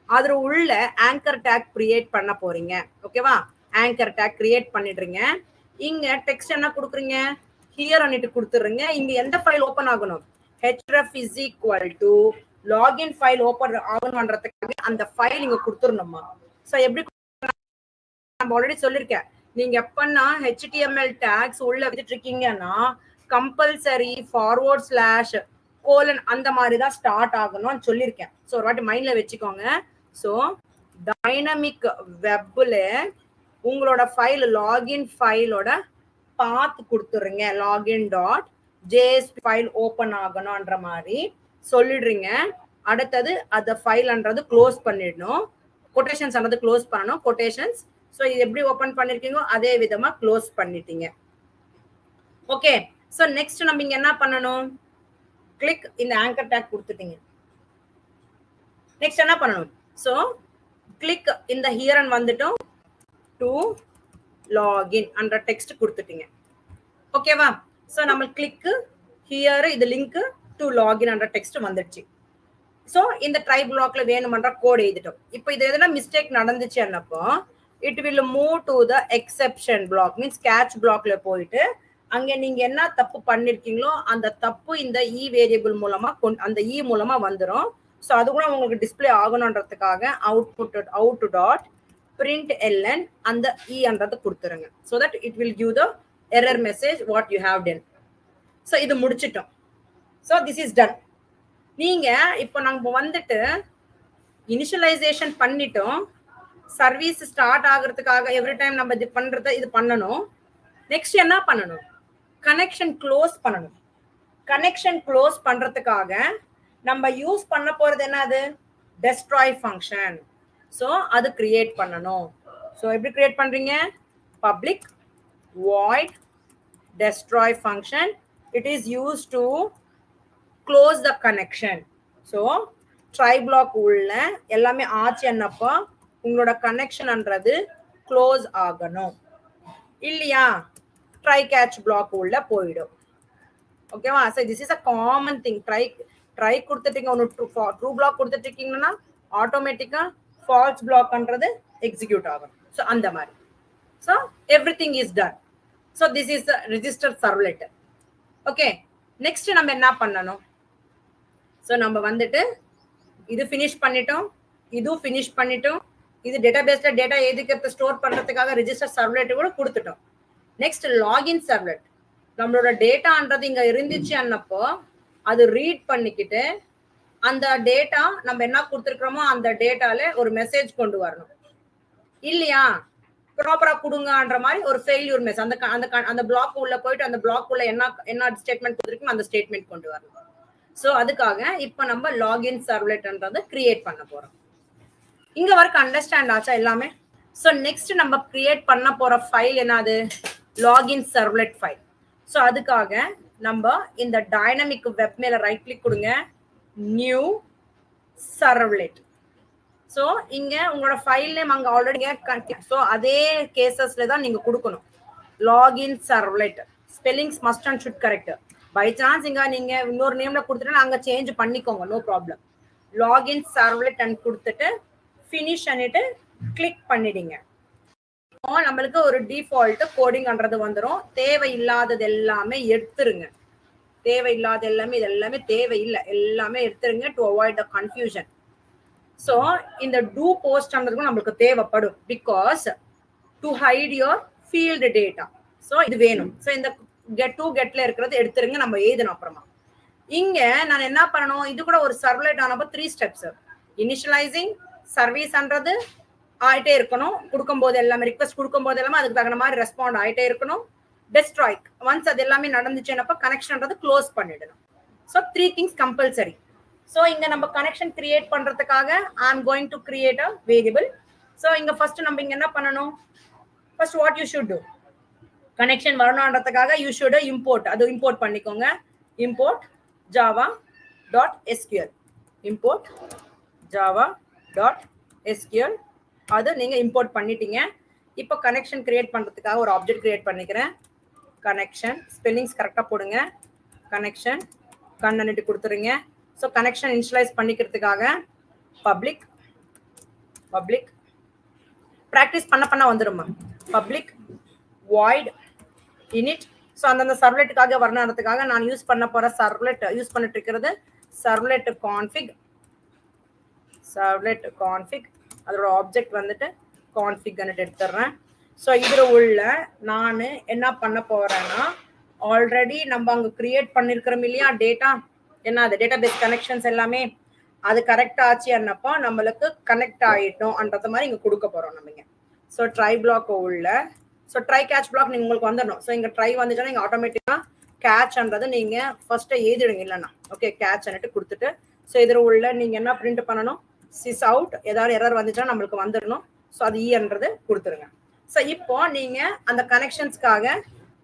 Speaker 2: அதுல உள்ள ஆங்கர் டேக் கிரியேட் பண்ண போறீங்க. ஓகேவா? ஆங்கர் டேக் கிரியேட் பண்ணிடுறீங்க. இங்க டெக்ஸ்ட் என்ன கொடுக்குறீங்க ஹியர் அன்னிட்டு கொடுத்துருங்க. இங்க எந்த ஃபைல் ஓபன் ஆகணும் href is equal to login file open ஆகணும்ன்றதுக்காக அந்த ஃபைல் இங்க கொடுத்துடணுமா. ஸோ எப்படி நம்ம ஆல்ரெடி சொல்லியிருக்கேன் நீங்க எப்பன்னா HTML டேக்ஸ் உள்ள வச்சுட்டு இருக்கீங்கன்னா கம்பல்சரி ஃபார்வர்ட் ஸ்லாஷ் கோலன் அந்த மாதிரி தான் ஸ்டார்ட் ஆகணும்னு சொல்லியிருக்கேன். ஸோ ஒரு வாட்டி மைண்ட்ல வச்சுக்கோங்க. ஸோ டைனமிக் வெப்ல உங்களோட ஃபைல் லாகின் ஃபைலோட பாத் கொடுத்துருங்க login dot JSP file open ஆகணும்ன்ற மாதிரி சொல்லிடுறீங்க. அடுத்தது அந்த ஃபைல்ன்றது க்ளோஸ் பண்ணிடணும். கொட்டேஷன்ஸ் ஆனது க்ளோஸ் பண்ணணும் கொட்டேஷன்ஸ். ஸோ இது எப்படி ஓப்பன் பண்ணிருக்கீங்களோ அதே விதமா க்ளோஸ் பண்ணிட்டீங்க. ஓகே, ஸோ நெக்ஸ்ட் நம்ம இங்க என்ன பண்ணணும் கிளிக் இந்த ஆங்கர் டேக் கொடுத்துட்டீங்க. நெக்ஸ்ட் என்ன பண்ணணும் ஸோ கிளிக் இந்த ஹியர் வந்துட்டோம் டு லாகின் என்ற டெக்ஸ்ட் கொடுத்துட்டீங்க. ஓகேவா? ஸோ நம்ம கிளிக் ஹியர் இது லிங்க் டு லாகின் என்ற டெக்ஸ்ட் வந்துடுச்சு. ஸோ இந்த ட்ரை பிளாக்ல வேணுமன்ற கோட் எழுதிட்டோம். இப்போ இது எதுனா மிஸ்டேக் நடந்துச்சு என்னப்போ it will move to the exception block means catch பிளாக்ல போயிட்டு அங்க நீங்க என்ன தப்பு பண்ணிருக்கீங்களோ அந்த தப்பு இந்த இ வேரியபிள் மூலமா அந்த இ மூலமா வந்துடும். ஸோ அது கூட உங்களுக்கு டிஸ்பிளே ஆகணுன்றதுக்காக அவுட் டாட் பிரிண்ட் எல்என் அந்த இன்றது கொடுத்துருங்க. So that it will give the error message what you have done. So இது முடிச்சிட்டோம். So this is done. நீங்க இப்போ நாங்க வந்துட்டு இனிஷியலைசேஷன் பண்ணிட்டோம். சர்வீஸ் ஸ்டார்ட் ஆகுறதுக்காக எவ்ரி டைம் நம்ம இது பண்றத இது பண்ணணும். நெக்ஸ்ட் என்ன பண்ணணும்? கனெக்ஷன் க்ளோஸ் பண்ணணும். கனெக்ஷன் க்ளோஸ் பண்றதுக்காக நம்ம யூஸ் பண்ண போறது என்னது? Destroy function. ஸோ அது கிரியேட் பண்ணணும். ஸோ எப்படி கிரியேட் பண்றீங்க? Public void destroy function. It is used to close the connection. So try block உள்ள எல்லாமே ஆச்சு என்னப்போ உங்களோட கனெக்ஷன்ன்றது க்ளோஸ் ஆகணும். இல்லையா ட்ரை கேட்ச் பிளாக் உள்ள போயிடும். ஓகேவா? So this is a common thing. Try கொடுத்துட்டீங்க, ஒன்று ட்ரூ பிளாக் கொடுத்துட்டீங்கன்னா ஆட்டோமேட்டிக்கா ஃபால்ஸ் பிளாக்ன்றது எக்ஸிக்யூட் ஆகும். ஸோ அந்த மாதிரி. So every thing is done. So this is the register servlet. Okay, next நம்ம என்ன பண்ணணும்? So நம்ம வந்துட்டு இது finish பண்ணிட்டோம், இது finish பண்ணிட்டோம். இது டேட்டாபேஸ்ல டேட்டா எதுக்கு ஸ்டோர் பண்றதுக்காக ரெஜிஸ்டர் சர்வ்லெட் கூட கொடுத்துட்டோம். Next login servlet. நம்மளோட டேட்டான்றது இங்க இருந்துச்சு அன்னப்போ அது ரீட் பண்ணிக்கிட்டு அந்த டேட்டா நம்ம என்ன கொடுத்துருக்கோமோ அந்த டேட்டால ஒரு மெசேஜ் கொண்டு வரணும். இல்லையா ப்ராப்பரா கொடுங்கன்ற மாதிரி ஒரு ஃபெயில்யூர் மெசேஜ் அந்த பிளாக் உள்ள போயிட்டு அந்த பிளாக் உள்ள என்ன ஸ்டேட்மெண்ட் கொடுத்துருக்கோம் அந்த ஸ்டேட்மெண்ட் கொண்டு வரணும். ஸோ அதுக்காக இப்போ நம்ம லாகின் சர்வ்லெட்ன்றதை கிரியேட் பண்ண போறோம். இங்க வரைக்கும் அண்டர்ஸ்டாண்ட் ஆச்சா எல்லாமே? ஸோ நெக்ஸ்ட் நம்ம கிரியேட் பண்ண போற ஃபைல் என்னது? Login servlet file. ஸோ அதுக்காக நம்ம இந்த டைனமிக் வெப் மேல ரைட் கிளிக் கொடுங்க, நியூ சர்வ்லெட். ஸோ இங்க உங்களோட ஃபைல் நேம் அங்க ஆல்ரெடி. ஸோ அதே கேசஸ்ல தான் நீங்க கொடுக்கணும். Login servlet spellings must and should correct. By chance இங்க நீங்க இன்னொரு நேம்ல கொடுத்துட்டு அங்க சேஞ்ச் பண்ணிக்கோங்க, no problem. Login servlet and கொடுத்துட்டு ஃபினிஷ் பண்ணிட்டு கிளிக் பண்ணிடுங்க. நம்மளுக்கு ஒரு டிஃபால்ட் கோடிங்ன்றது வந்துடும். தேவையில்லாதது எல்லாமே எடுத்துருங்க. தேவையில்லாத எல்லாமே இது எல்லாமே தேவையில்லை, எல்லாமே எடுத்துருங்க to avoid the confusion. So இந்த டூ போஸ்ட்ன்றதுக்கும் நம்மளுக்கு தேவைப்படும். Because to hide your field data. So இது வேணும். ஸோ இந்த கெட்ல இருக்கிறது எடுத்துருங்க, நம்ம எழுதணும் அப்புறமா. இங்க நான் என்ன பண்ணணும்? இது கூட ஒரு சர்வ்லெட் ஆனப்போ 3 ஸ்டெப்ஸ். இனிஷியலைசிங் சர்வீஸ்ன்றது ஆயிட்டே இருக்கணும். கொடுக்கும்போது எல்லாமே ரிக்வெஸ்ட் கொடுக்கும்போது எல்லாமே அதுக்கு தகுந்த மாதிரி ரெஸ்பாண்ட் ஆயிட்டே இருக்கணும். டெஸ்ட்ராய் ஒன்ஸ் அது எல்லாமே நடந்துச்சுன்னப்போ கனெக்ஷன்றது க்ளோஸ் பண்ணிடணும். So 3 things compulsory. ஸோ இங்க நம்ம கனெக்ஷன் கிரியேட் பண்றதுக்காக I am going to create a variable. So இங்க ஃபர்ஸ்ட் நம்ம இங்க என்ன பண்ணணும்? First what you should do, connection வரணுன்றதுக்காக யூ ஷுட் இம்போர்ட். அது இம்போர்ட் பண்ணிக்கோங்க. Import java.sql. Import java.sql. அது நீங்க இம்போர்ட் பண்ணிட்டீங்க. இப்போ கனெக்ஷன் கிரியேட் பண்றதுக்காக ஒரு ஆப்ஜெக்ட் கிரியேட் பண்ணிக்கிறேன். கனெக்ஷன் ஸ்பெல்லிங்ஸ் கரெக்டா போடுங்க. கனெக்ஷன் கண்ணனிட்டு கொடுத்துருங்க. ஸோ கனெக்ஷன் இனிஷியலைஸ் பண்ணிக்கிறதுக்காக பப்ளிக் ப்ராக்டிஸ் பண்ண வந்துடுமா? Public void init. ஸோ அந்தந்த சர்வ்லெட்டுக்காக வரணுன்றதுக்காக நான் யூஸ் பண்ண போற சர்வ்லெட் யூஸ் பண்ணிட்டு இருக்கிறது சர்வ்லெட் கான்ஃபிக். அதோட ஆப்ஜெக்ட் வந்துட்டு கான்ஃபிக் எடுத்துடுறேன். ஸோ இதில் உள்ள நான் என்ன பண்ண போறேன்னா ஆல்ரெடி நம்ம அங்கே கிரியேட் பண்ணிருக்கிறோம் இல்லையா டேட்டா, என்ன அது டேட்டாபேஸ் கனெக்ஷன்ஸ் எல்லாமே அது கரெக்ட் ஆச்சு என்னப்போ நம்மளுக்கு கனெக்ட் ஆயிட்டோம்ன்றது மாதிரி இங்கே கொடுக்க போறோம் நம்ம. ஸோ ட்ரை பிளாக் உள்ள ஸோ ட்ரை கேட்ச் பிளாக் நீங்க உங்களுக்கு வந்துடணும். ஸோ இங்கே ட்ரை வந்துச்சுன்னா இங்கே ஆட்டோமேட்டிக்கா கேட்ச்ன்றது நீங்க ஃபர்ஸ்ட் எழுதிடுங்க. இல்லைன்னா ஓகே கேட்ச் கொடுத்துட்டு ஸோ இதில் உள்ள நீங்க என்ன பிரிண்ட் பண்ணணும்? Sis out. ஏதாவது எரர் வந்துச்சுன்னா நம்மளுக்கு வந்துடணும். ஸோ அது ஈன்றது கொடுத்துருங்க. ஸோ இப்போ நீங்க அந்த கனெக்ஷன்ஸ்க்காக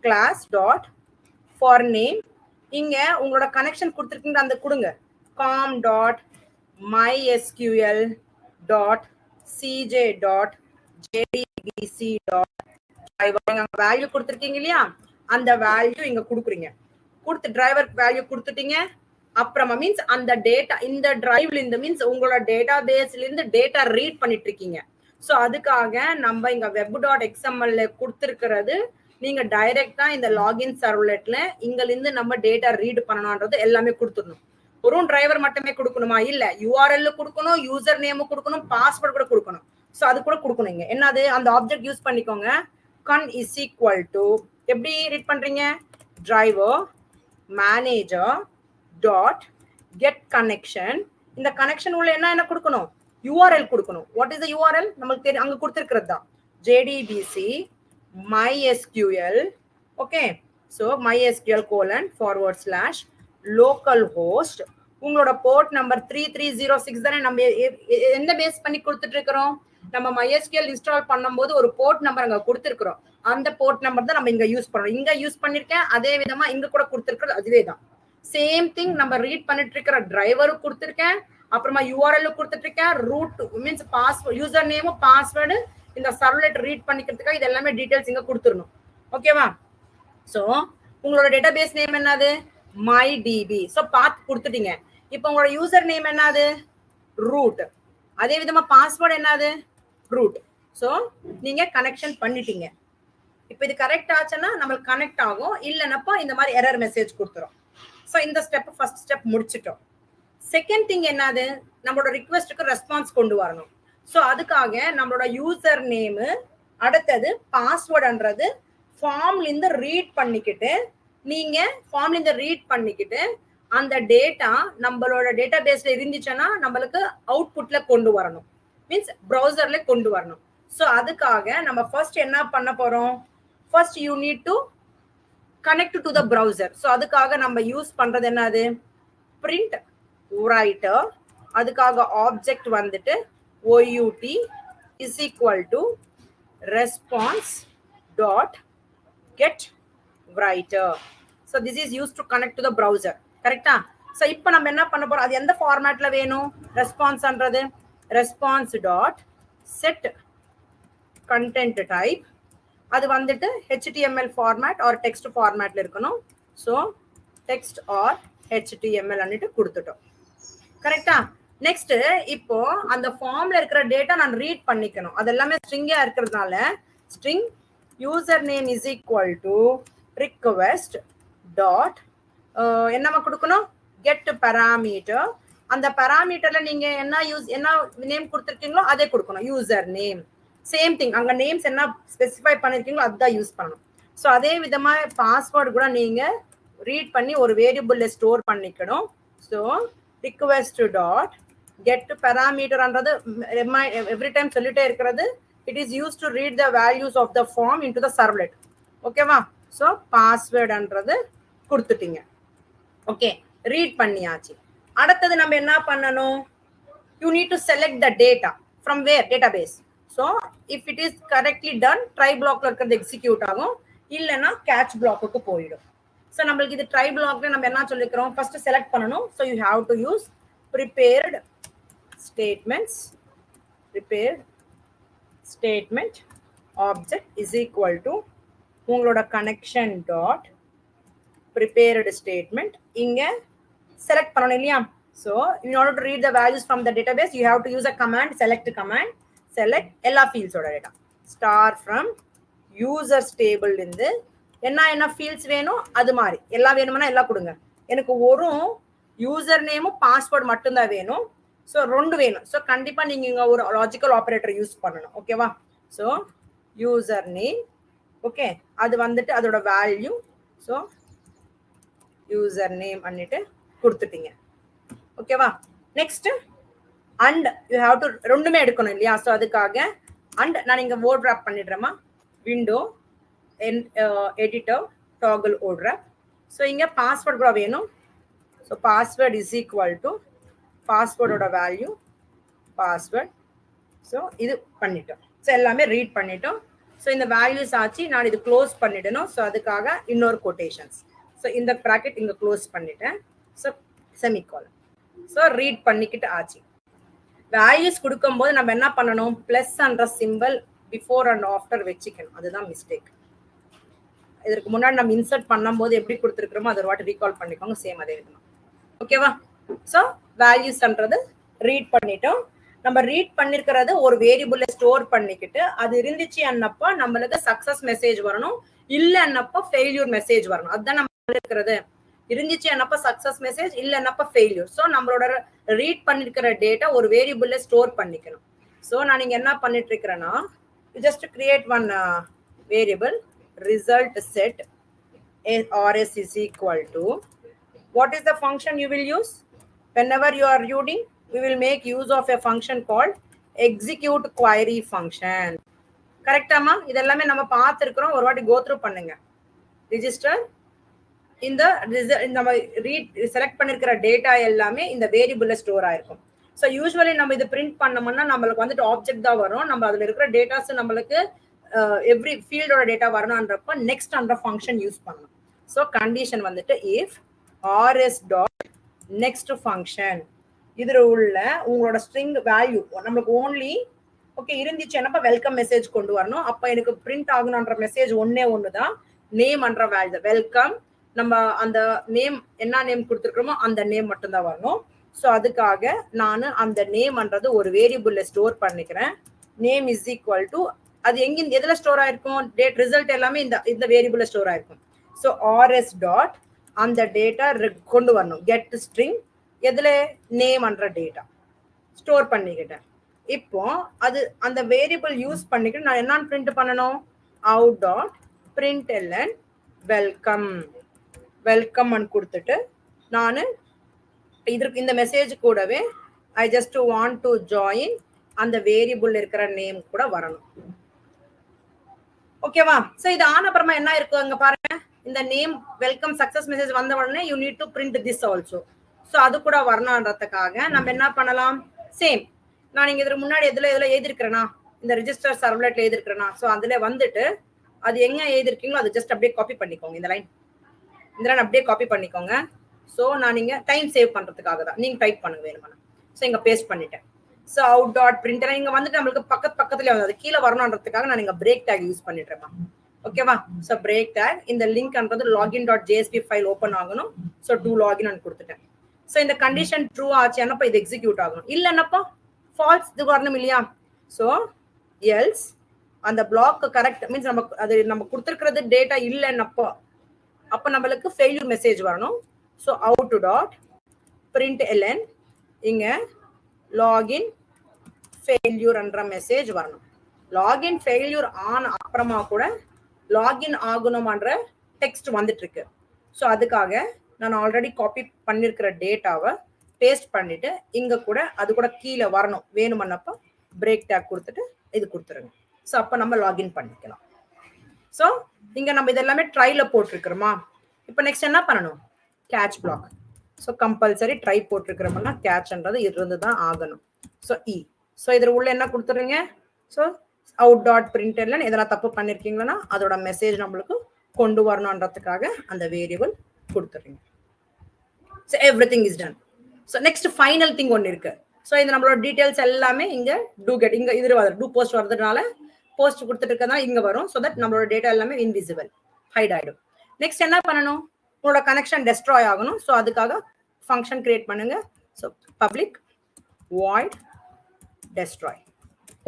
Speaker 2: கிளாஸ் டாட் ஃபார் நேம் இங்க உங்களோட கனெக்ஷன் கொடுத்துருக்கீங்க அந்த கொடுங்க. com dot mysql dot cj dot jdbc dot value கொடுத்துருக்கீங்க இல்லையா, அந்த வேல்யூ இங்க கொடுக்குறீங்க. கொடுத்து டிரைவர் வேல்யூ கொடுத்துட்டீங்க. அப்புறமா மீன்ஸ் அந்த டேட்டா இந்த டிரைவ்ல இருந்து மீன்ஸ் உங்களோட டேட்டா பேஸ்ல இருந்து டேட்டா ரீட் பண்ணிட்டு இருக்கீங்க. ஸோ அதுக்காக நம்ம இங்க web.xml கொடுத்துருக்கிறது நீங்க டைரக்டா இந்த லாகின் சர்வ்லெட்ல இங்கிருந்து நம்ம டேட்டா ரீட் பண்ணணும்ன்றது எல்லாமே கொடுத்துடணும். ஒரு டிரைவர் மட்டுமே கொடுக்கணுமா? இல்ல, யூஆர்எல் கொடுக்கணும், யூசர் நேம் கொடுக்கணும், பாஸ்வேர்ட் கூட கொடுக்கணும். ஸோ அது கூட கொடுக்கணுங்க. என்னது அந்த ஆப்ஜெக்ட் யூஸ் பண்ணிக்கோங்க. con is equal to எப்படி ரீட் பண்றீங்க? Driver manager dot get connection. இந்த கனெக்ஷன் உள்ள என்ன கொடுக்கணும், URL கொடுக்கணும். What is the URL? நமக்கு தெரியும், அங்க கொடுத்திருக்கிறது தான் JDBC MySQL. Okay, so MySQL :/localhost. உங்களோட போர்ட் நம்பர் 3306 தானே. நம்ம எந்த பேஸ் பண்ணி கொடுத்துட்டு இருக்கிறோம்? நம்ம MySQL இன்ஸ்டால் பண்ணும்போது ஒரு போர்ட் நம்பர் அங்க கொடுத்திருக்கிறோம். அந்த போர்ட் நம்பர் தான் நம்ம இங்க யூஸ் பண்றோம். இங்க யூஸ் பண்ணிருக்கேன், அதே விதமா இங்க கூட கொடுத்திருக்கிறது அதுவே தான். சேம் திங் நம்ம ரீட் பண்ணிட்டு இருக்கிற டிரைவரும் கொடுத்திருக்கேன், அப்புறமா URL கொடுத்துட்டு இருக்கேன், root means password, user name, password, இந்த சர்வ்லெட் ரீட் பண்ணிக்கிறதுக்காக இது எல்லாமே டீடைல்ஸ் இங்க கொடுத்துடணும். ஓகேவா? சோ உங்களோட டேட்டாபேஸ் நேம் என்னது? MyDB. சோ பாத் கொடுத்துட்டீங்க. இப்போ உங்களோட யூசர் நேம் என்னது? ரூட். அதே விதமா பாஸ்வேர்டு என்னது? ரூட். சோ நீங்க கனெக்ஷன் பண்ணிட்டீங்க. இப்போ இது கரெக்ட் ஆச்சுன்னா நம்மளுக்கு கனெக்ட் ஆகும், இல்லைன்னப்போ இந்த மாதிரி எரர் மெசேஜ் கொடுத்துரும். ஸோ இந்த ஸ்டெப் ஃபர்ஸ்ட் ஸ்டெப் முடிச்சிட்டோம். செகண்ட் திங் என்னது? நம்மளோட ரிக்வெஸ்ட்டுக்கு ரெஸ்பான்ஸ் கொண்டு வரணும். ஸோ அதுக்காக நம்மளோட யூசர் நேமு, அடுத்தது பாஸ்வேர்டுன்றது ஃபார்ம்ல இருந்து ரீட் பண்ணிக்கிட்டு, நீங்க ஃபார்ம்ல இருந்து ரீட் பண்ணிக்கிட்டு அந்த டேட்டா நம்மளோட டேட்டா பேஸ்ல இருந்துச்சுன்னா நம்மளுக்கு அவுட்புட்ல கொண்டு வரணும், மீன்ஸ் ப்ரௌசர்ல கொண்டு வரணும். ஸோ அதுக்காக நம்ம ஃபர்ஸ்ட் என்ன பண்ண போறோம்? First you need to connect to the browser. So அதுக்காக நம்ம யூஸ் பண்றது என்னது? Print writer. அதுக்காக ஆப்ஜெக்ட் வந்துட்டு OUT is equal to response dot get writer. So this is used to connect to the browser. கரெக்டா? ஸோ இப்போ நம்ம என்ன பண்ண போறோம்? அது எந்த ஃபார்மேட்ல வேணும்? ரெஸ்பான்ஸ்ன்றது response dot set content type. அது வந்துட்டு HTML ஃபார்மேட் ஆர் டெக்ஸ்ட் ஃபார்மேட்ல இருக்கணும். ஸோ டெக்ஸ்ட் ஆர் HTML அன்னிட்டு கொடுத்துட்டோம். கரெக்டா? நெக்ஸ்ட் இப்போ அந்த ஃபார்ம்ல இருக்கிற டேட்டா நான் ரீட் பண்ணிக்கணும். அது எல்லாமே ஸ்ட்ரிங்கா இருக்கிறதுனால string user name is equal to request dot என்னமா கொடுக்கணும்? Get parameter. அந்த பாராமீட்டர்ல நீங்க என்ன நேம் கொடுத்துருக்கீங்களோ அதே கொடுக்கணும், யூசர் நேம். சேம் திங், அங்க நேம்ஸ் என்ன ஸ்பெசிஃபை பண்ணிருக்கீங்களோ அதுதான் யூஸ் பண்ணணும். ஸோ அதே விதமா பாஸ்வேர்டு கூட நீங்க ரீட் பண்ணி ஒரு வேரியபிள்ல ஸ்டோர் பண்ணிக்கணும். So request dot get parameter அன்றது every time சொல்லிட்டே இருக்கிறது, it is used to read the values of the form into the servlet. ஓகேவா? ஸோ பாஸ்வேர்டு அன்றது கொடுத்துட்டீங்க. ஓகே, ரீட் பண்ணியாச்சு. அடுத்தது நம்ம என்ன பண்ணணும்? you need to select the data from where? database. so if it is correctly done, try blockல இருக்கிறது execute ஆகும், இல்லைன்னா catch blockக்கு போயிடும். ஸோ நம்மளுக்கு இது ட்ரை பிளாக்ல நம்ம என்ன சொல்லிக்கிறோம்? ஃபர்ஸ்ட் செலக்ட் பண்ணணும். So you have to use prepared statement object is equal to உங்களோட connection dot prepared statement. இங்க செலக்ட் பண்ணணும் இல்லையா? So in order to read the values from the database, you have to use a command, select எல்லா ஃபீல்ட்ஸோட data star from users table இருந்து என்ன fields வேணும் அது மாதிரி எல்லாம் வேணும்னா எல்லாம் கொடுங்க. எனக்கு ஒரு யூசர் நேமும் பாஸ்வேர்டு மட்டும்தான் வேணும். ஸோ 2 வேணும். ஸோ கண்டிப்பா நீங்க இங்க ஒரு லாஜிக்கல் ஆபரேட்டர் யூஸ் பண்ணணும். ஓகேவா? ஸோ யூசர் நேம், ஓகே, அது வந்துட்டு அதோட வேல்யூ. ஸோ யூசர் நேம் பண்ணிட்டு கொடுத்துட்டீங்க. ஓகேவா? Next and you have to ரெண்டுமே எடுக்கணும் இல்லையா? ஸோ அதுக்காக அண்ட் நான் இங்க வேர்ட் ராப் பண்ணிடுறேமா. Window editor toggle ODRAP. So இங்க பாஸ்வேர்ட் கூட வேணும். So password is equal to பாஸ்வேர்டோட வேல்யூ பாஸ்வேர்ட். ஸோ இது பண்ணிட்டோம். ஸோ எல்லாமே ரீட் பண்ணிட்டோம். ஸோ இந்த வேல்யூஸ் ஆச்சு. நான் இது க்ளோஸ் பண்ணிடணும். ஸோ அதுக்காக இன்னொரு கொட்டேஷன்ஸ். ஸோ இந்த ப்ராக்கெட் இங்க க்ளோஸ் பண்ணிட்டேன். So semicolon. ஸோ ரீட் பண்ணிக்கிட்டு ஆச்சு. வேல்யூஸ் கொடுக்கும்போது நம்ம என்ன பண்ணணும்? பிளஸ் என்ற சிம்பிள் பிஃபோர் அண்ட் ஆஃப்டர் வச்சுக்கணும். அதுதான் மிஸ்டேக். இதற்கு முன்னாடி நம்ம இன்சர்ட் பண்ணும்போது எப்படி கொடுத்துருக்கிறோமோ அதை ஒரு வாட்டி ரீகால் பண்ணிக்கோங்க. சேம் அதே விதமா. ஓகேவா? ஸோ வேல்யூஸ்ன்றது ரீட் பண்ணிட்டோம். நம்ம ரீட் பண்ணிருக்கிறது ஒரு வேரியபிள்ல ஸ்டோர் பண்ணிக்கிட்டு அது இருந்துச்சு அன்னப்போ நம்மளுக்கு சக்சஸ் மெசேஜ் வரணும், இல்ல அன்னப்போ ஃபெயில்யூர் மெசேஜ் வரணும். அதுதான் நம்ம இருக்கிறது. இருந்துச்சு அன்னப்போ சக்சஸ் மெசேஜ், இல்ல அன்னப்போ ஃபெயில்யூர். ஸோ நம்மளோட ரீட் பண்ணிருக்கிற டேட்டா ஒரு வேரியபிள்ல ஸ்டோர் பண்ணிக்கணும். ஸோ நான் இங்க என்ன பண்ணிட்டு இருக்கிறேன்னா, just create one variable result set rs is equal to What is the function you will use? Whenever you are reading, we will make use of a function called execute query function. கரெக்டாமா? இதெல்லாமே நம்ம பார்த்துருக்கிறோம். ஒரு வாட்டி go through பண்ணுங்க. Register இந்த நம்ம select பண்ணிருக்கிற data எல்லாமே இந்த வேரியபிள்ல ஸ்டோர் ஆயிருக்கும். ஸோ யூஸ்வலி நம்ம இது பிரிண்ட் பண்ணோம்னா நம்மளுக்கு வந்துட்டு ஆப்ஜெக்ட் தான் வரும். நம்ம அதுல இருக்கிற டேட்டாஸ் நம்மளுக்கு எவ்ரி ஃபீல்டோட டேட்டா வரணும்ன்றப்ப நெக்ஸ்ட் அந்த ஃபங்க்ஷன் யூஸ் பண்ணணும். ஸோ கண்டிஷன் வந்துட்டு if RS dot next function இதுல உள்ள உங்களோட ஸ்ட்ரிங் வேல்யூ நம்மளுக்கு ஓன்லி ஓகே இருந்துச்சு என்னப்பா வெல்கம் மெசேஜ் கொண்டு வரணும். அப்ப எனக்கு பிரிண்ட் ஆகணும்ன்ற மெசேஜ் ஒன்னு தான் நேம் அன்ற வேல்யூ வெல்கம். நம்ம அந்த நேம் என்ன நேம் கொடுத்துருக்கோமோ அந்த நேம் மட்டும்தான் வரணும். ஸோ அதுக்காக நான் அந்த நேம்ன்றது ஒரு வேரியபிள்ல ஸ்டோர் பண்ணிக்கிறேன். நேம் இஸ் ஈக்குவல் டு அது எதுல ஸ்டோர் ஆயிருக்கும்? டேட் ரிசல்ட் எல்லாமே இந்த வேரியபிள்ல ஸ்டோர் ஆயிருக்கும். ஸோ ஆர்எஸ் டாட் அந்த டேட்டா கொண்டு வரணும். கெட் ஸ்ட்ரிங் எதுல நேம் அன்ற டேட்டா ஸ்டோர் பண்ணிக்கிட்டேன். இப்போ அது அந்த வேரியபிள் யூஸ் பண்ணிக்கிட்டு நான் என்னன்னு பிரிண்ட் பண்ணணும்? Out dot print LN welcome welcome கொடுத்துட்டு நான் இதற்கு இந்த மெசேஜ் கூடவே I just want to join அந்த வேரியபிள் இருக்கிற நேம் கூட வரணும். ஓகேவா? ஸோ இது ஆன அப்புறமா என்ன இருக்கும் அங்க பாருங்க. இந்த நேம் வெல்கம் சக்சஸ் மெசேஜ் வந்த உடனே you need to print this also. So அது கூட வரணுன்றதுக்காக நம்ம என்ன பண்ணலாம்? சேம் நான் இங்க இதுக்கு முன்னாடி எதுல எழுதிருக்கிறேன்னா இந்த ரிஜிஸ்டர் சர்வ்லெட்ல எழுதிருக்கிறேன்னா ஸோ அதுல வந்துட்டு அது எங்க எழுதிருக்கீங்களோ அது ஜஸ்ட் அப்படியே காப்பி பண்ணிக்கோங்க. இந்த லைன் அப்படியே காப்பி பண்ணிக்கோங்க. ஸோ நான் நீங்க டைம் சேவ் பண்றதுக்காக தான் நீங்க டைப் பண்ணுங்க வேணுமா. ஸோ இங்க பேஸ்ட் பண்ணிட்டேன். ஸோ அவுட் டாட் பிரிண்ட் இங்க வந்துட்டு நம்மளுக்கு பக்கத்துலயே வந்து கீழே வரணுன்றதுக்காக நான் இங்க பிரேக் டேக் யூஸ் பண்ணிட்டுறேன். ஓகேவா? ஸோ பிரேக் டேக் இந்த லிங்க்ன்றது login dot JSP file open ஆகணும். ஸோ டூ லாகின் கொடுத்துட்டேன். ஸோ இந்த கண்டிஷன் ட்ரூ ஆச்சு என்னப்பா இது எக்ஸிக்யூட் ஆகணும். இல்லைன்னப்பா ஃபால்ஸ் இது வரணும் இல்லையா? ஸோ எல்ஸ் அந்த பிளாக் கரெக்ட் மீன்ஸ் நம்ம கொடுத்துருக்கிறது டேட்டா இல்லைன்னப்போ அப்ப நம்மளுக்கு ஃபெயில்யூர் மெசேஜ் வரணும். So out dot print LN இங்க லாகின் ஃபெயில்யூர் என்ற மெசேஜ் வரணும். லாகின் ஃபெயில்யூர் ஆன அப்புறமா கூட லாகின் ஆகணும்ன்ற டெக்ஸ்ட் வந்துட்டு இருக்கு. ஸோ அதுக்காக நான் ஆல்ரெடி காப்பி பண்ணிருக்கிற டேட்டாவை பேஸ்ட் பண்ணிட்டு இங்க கூட அது கூட கீழே வரணும். வேணுமன்னப்ப பிரேக் டேக் கொடுத்துட்டு இது கொடுத்துருங்க. ஸோ அப்ப நம்ம லாகின் பண்ணிக்கலாம். ஸோ இங்க நம்ம இதெல்லாமே ட்ரைல போட்டிருக்கிறோமா? இப்போ நெக்ஸ்ட் என்ன பண்ணணும்? Catch block. So compulsory try போட்டிருக்கிறோம்னா கேட்ச்ன்றது இருந்துதான் ஆகணும். ஸோ ஸோ இதுல உள்ள என்ன கொடுத்துருங்க? ஸோ அவுட் டாட் பிரிண்ட் எல்லாம் இதெல்லாம் தப்பு பண்ணிருக்கீங்கன்னா அதோட மெசேஜ் நம்மளுக்கு கொண்டு வரணும்ன்றதுக்காக அந்த வேரியபிள் கொடுத்துருங்க. So everything is done. So next final thing ஒன்று இருக்கு. ஸோ இந்த நம்மளோட டீடைல்ஸ் எல்லாமே இங்க டூ கெட் இங்க இது டூ போஸ்ட் வரதுனால போஸ்ட் கொடுத்துட்டு இருக்கதா இங்க வரும். ஸோ தட் நம்மளோட டேட்டா எல்லாமே இன்விசிபிள் ஹைட் ஆயிடும். நெக்ஸ்ட் என்ன பண்ணணும்? உங்களோட கனெக்ஷன் டெஸ்ட்ராய் ஆகணும். ஸோ அதுக்காக ஃபங்க்ஷன் கிரியேட் பண்ணுங்க. ஸோ பப்ளிக் வாய்ட் டெஸ்ட்ராய்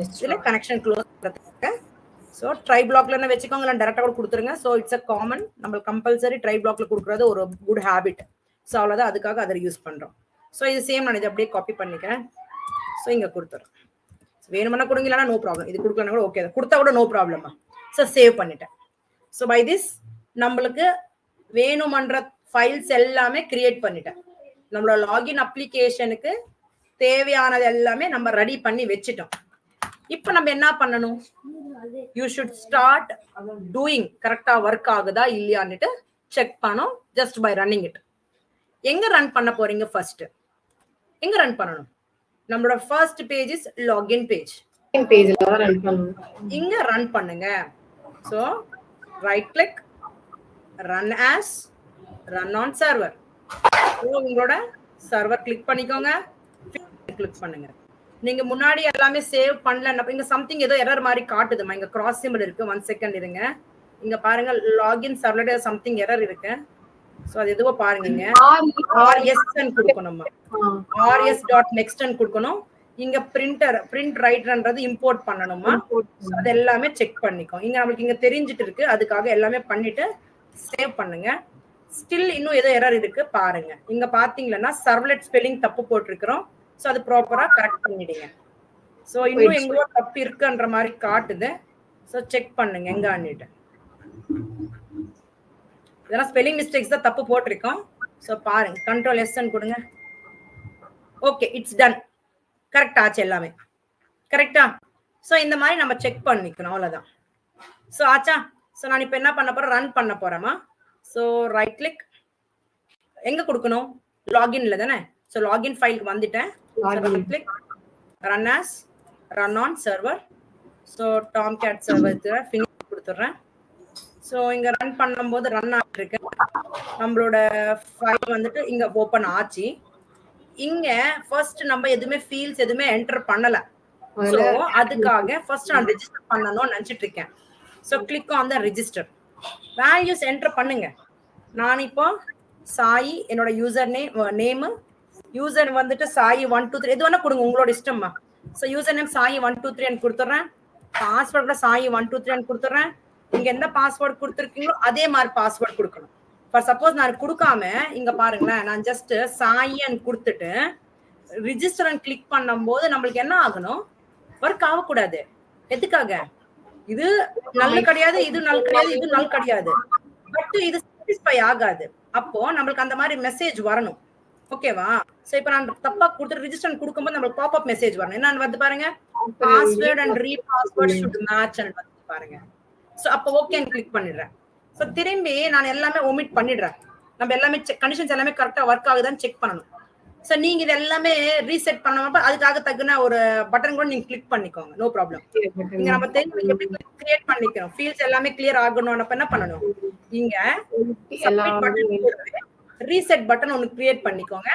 Speaker 2: இதுல கனெக்ஷன் க்ளோஸ் பண்றதுக்கு. ஸோ ட்ரை பிளாக்ல என்ன வச்சுக்கோங்க, இல்லை டேரக்டா கூட கொடுத்துருங்க. ஸோ இட்ஸ் அ காமன் நம்ம கம்பல்சரி ட்ரை பிளாக்ல கொடுக்குறது ஒரு குட் ஹேபிட். ஸோ அவ்வளோதான், அதுக்காக அதை யூஸ் பண்றோம். ஸோ இது சேம் நான் இதை அப்படியே காப்பி பண்ணிக்கிறேன். ஸோ இங்க கொடுத்துறேன். வேணும்னா கொடுங்க, இல்லைன்னா நோ ப்ராப்ளம். இது கொடுக்கலன்னா கூட ஓகே, கொடுத்தா கூட நோ ப்ராப்ளமா. ஸோ சேவ் பண்ணிட்டேன். ஸோ பை திஸ் நம்மளுக்கு வேணுமன்ற ஃபைல்ஸ் எல்லாமே கிரியேட் பண்ணிட்டேன். நம்மளோட லாகின் அப்ளிகேஷனுக்கு தேவையானது எல்லாமே நம்ம ரெடி பண்ணி வச்சுட்டோம். இப்போ நம்ம என்ன பண்ணணும்? You should start doing. கரெக்டா ஒர்க் ஆகுதா இல்லையான்னுட்டு செக் பண்ணணும் ஜஸ்ட் பை ரன்னிங் இட். எங்க ரன் பண்ண போறீங்க? ஃபர்ஸ்ட் எங்க ரன் பண்ணணும்? நம்மளோட first page is login page. இங்க ரன் பண்ணுங்க. So right click, run as, run on server. உங்களோட சர்வர் கிளிக் பண்ணிக்கோங்க, கிளிக் பண்ணுங்க. நீங்க முன்னாடி எல்லாமே சேவ் பண்ணல, இங்க சம்திங் ஏதோ எரர் மாதிரி காட்டுதுமா. இங்க கிராஸ் சிம்பிள் இருக்கு. 1 செகண்ட் இருங்க. இங்க பாருங்க லாகின் சர்வர்ல சம்திங் எரர் இருக்கு. சோ அது எதுவோ பாருங்க. RS ன்னு கொடுக்கணுமா? RS.next ன்னு கொடுக்கணும். இங்க பிரிண்ட் ரைட்டர்ன்றது இம்போர்ட் பண்ணணுமா? அது எல்லாமே செக் பண்ணிக்கோ. இங்க நமக்கு இங்க தெரிஞ்சிட்டு இருக்கு. அதுக்காக எல்லாமே பண்ணிட்டு சேவ் பண்ணுங்க. ஸ்டில் இன்னும் ஏதோ எரர் இருக்கு பாருங்க. இங்க பாத்தீங்கன்னா சர்வ்லெட் ஸ்பெல்லிங் தப்பு போட்டிருக்கிறோம். சோ அது ப்ராப்பரா கரெக்ட் பண்ணிடுங்க. சோ இன்னும் எங்கோ தப்பு இருக்குன்ற மாதிரி காட்டுது. சோ செக் பண்ணுங்க எங்க அன்னிட்டு. இதெல்லாம் ஸ்பெல்லிங் மிஸ்டேக்ஸ் தான் தப்பு போட்டிருக்கோம். ஸோ பாருங்க, கண்ட்ரோல் எஸ்ன்னு கொடுங்க. Okay, it's done. கரெக்ட் ஆச்சு எல்லாமே. கரெக்டா? ஸோ இந்த மாதிரி நம்ம செக் பண்ணிக்கணும், அவ்வளோதான். ஸோ ஆச்சா? ஸோ நான் இப்போ என்ன பண்ண போறேன், ரன் பண்ண போறேமா. ஸோ ரைட் கிளிக், எங்க கொடுக்கணும், லாகின்ல தானே. ஸோ லாகின் ஃபைலுக்கு வந்துட்டேன். Right click, run as, run on server. So Tomcat server finish கொடுத்துட்றேன். ஸோ இங்க ரன் பண்ணும்போது ரன் ஆகிட்டு நம்மளோட ஃபைல் வந்துட்டு இங்க ஓப்பன் ஆச்சு. இங்க ஃபர்ஸ்ட் நம்ம எதுவுமே ஃபீல்ட்ஸ் எதுவுமே என்டர் பண்ணல. ஸோ அதுக்காக ஃபர்ஸ்ட் நான் ரெஜிஸ்டர் பண்ணணும்னு நினைச்சிட்டு இருக்கேன். So click on the register. Values enter பண்ணுங்க. நான் இப்போ சாயி, என்னோட யூசர் நேம் யூசர் வந்துட்டு சாயி 1 2 3 எது வேணா கொடுங்க, உங்களோட இஷ்டமா. ஸோ யூசர் நேம் சாயி 1 2 3 கொடுத்துட்றேன். பாஸ்வேர்ட் கூட சாயி 1 2 3 கொடுத்துட்றேன். இங்க எந்த பாஸ்வேர்ட் கொடுத்துருக்கீங்களோ அதே மாதிரி பாஸ்வேர்ட் கொடுக்கணும். ஃபார் சப்போஸ் நான் கொடுக்காம இங்க பாருங்களேன், நான் ஜஸ்ட் சாயன் கொடுத்துட்டு ரிஜிஸ்டர் கிளிக் பண்ணும்போது நம்மளுக்கு என்ன ஆகணும், ஒர்க் ஆகக்கூடாது. எதுக்காக, இது நல்ல கிடையாது, இது நல் கிடையாது, இது நல் கிடையாது, பட் இது சாட்டிஸ்ஃபை ஆகாது. அப்போ நம்மளுக்கு அந்த மாதிரி மெசேஜ் வரணும். ஓகேவா? சோ இப்போ நான் தப்பா கொடுத்து ரிஜிஸ்டர் கொடுக்கும்போது நம்மளுக்கு பாப் அப் மெசேஜ் வரணும். என்ன வந்து பாருங்க, பாஸ்வேர்ட் அண்ட் ரீபாஸ்வேர்ட் ஷுட் மேட்ச் வந்து பாருங்க. சோ அப்போ ஓகேன்னு கிளிக் பண்ணிடுறேன். ஸோ திரும்பி நான் எல்லாமே ஒமிட் பண்ணிடுறேன். நம்ம எல்லாமே கண்டிஷன்ஸ் எல்லாமே கரெக்டா ஒர்க் ஆகுதான்னு செக் பண்ணணும். ஸோ நீங்க இது எல்லாமே ரீசெட் பண்ணாம அதுக்காக தகுன ஒரு பட்டன் கூட நீங்க கிளிக் பண்ணிக்கோங்க, நோ ப்ராப்ளம். இங்க நம்ம தெரிஞ்சு எப்படி கிரியேட் பண்ணிக்கணும், ஃபீல்ட்ஸ் எல்லாமே கிளியர் ஆகணும். அப்ப என்ன பண்ணணும், இங்க ரீசெட் பட்டன் ஒன்னு கிரியேட் பண்ணிக்கோங்க.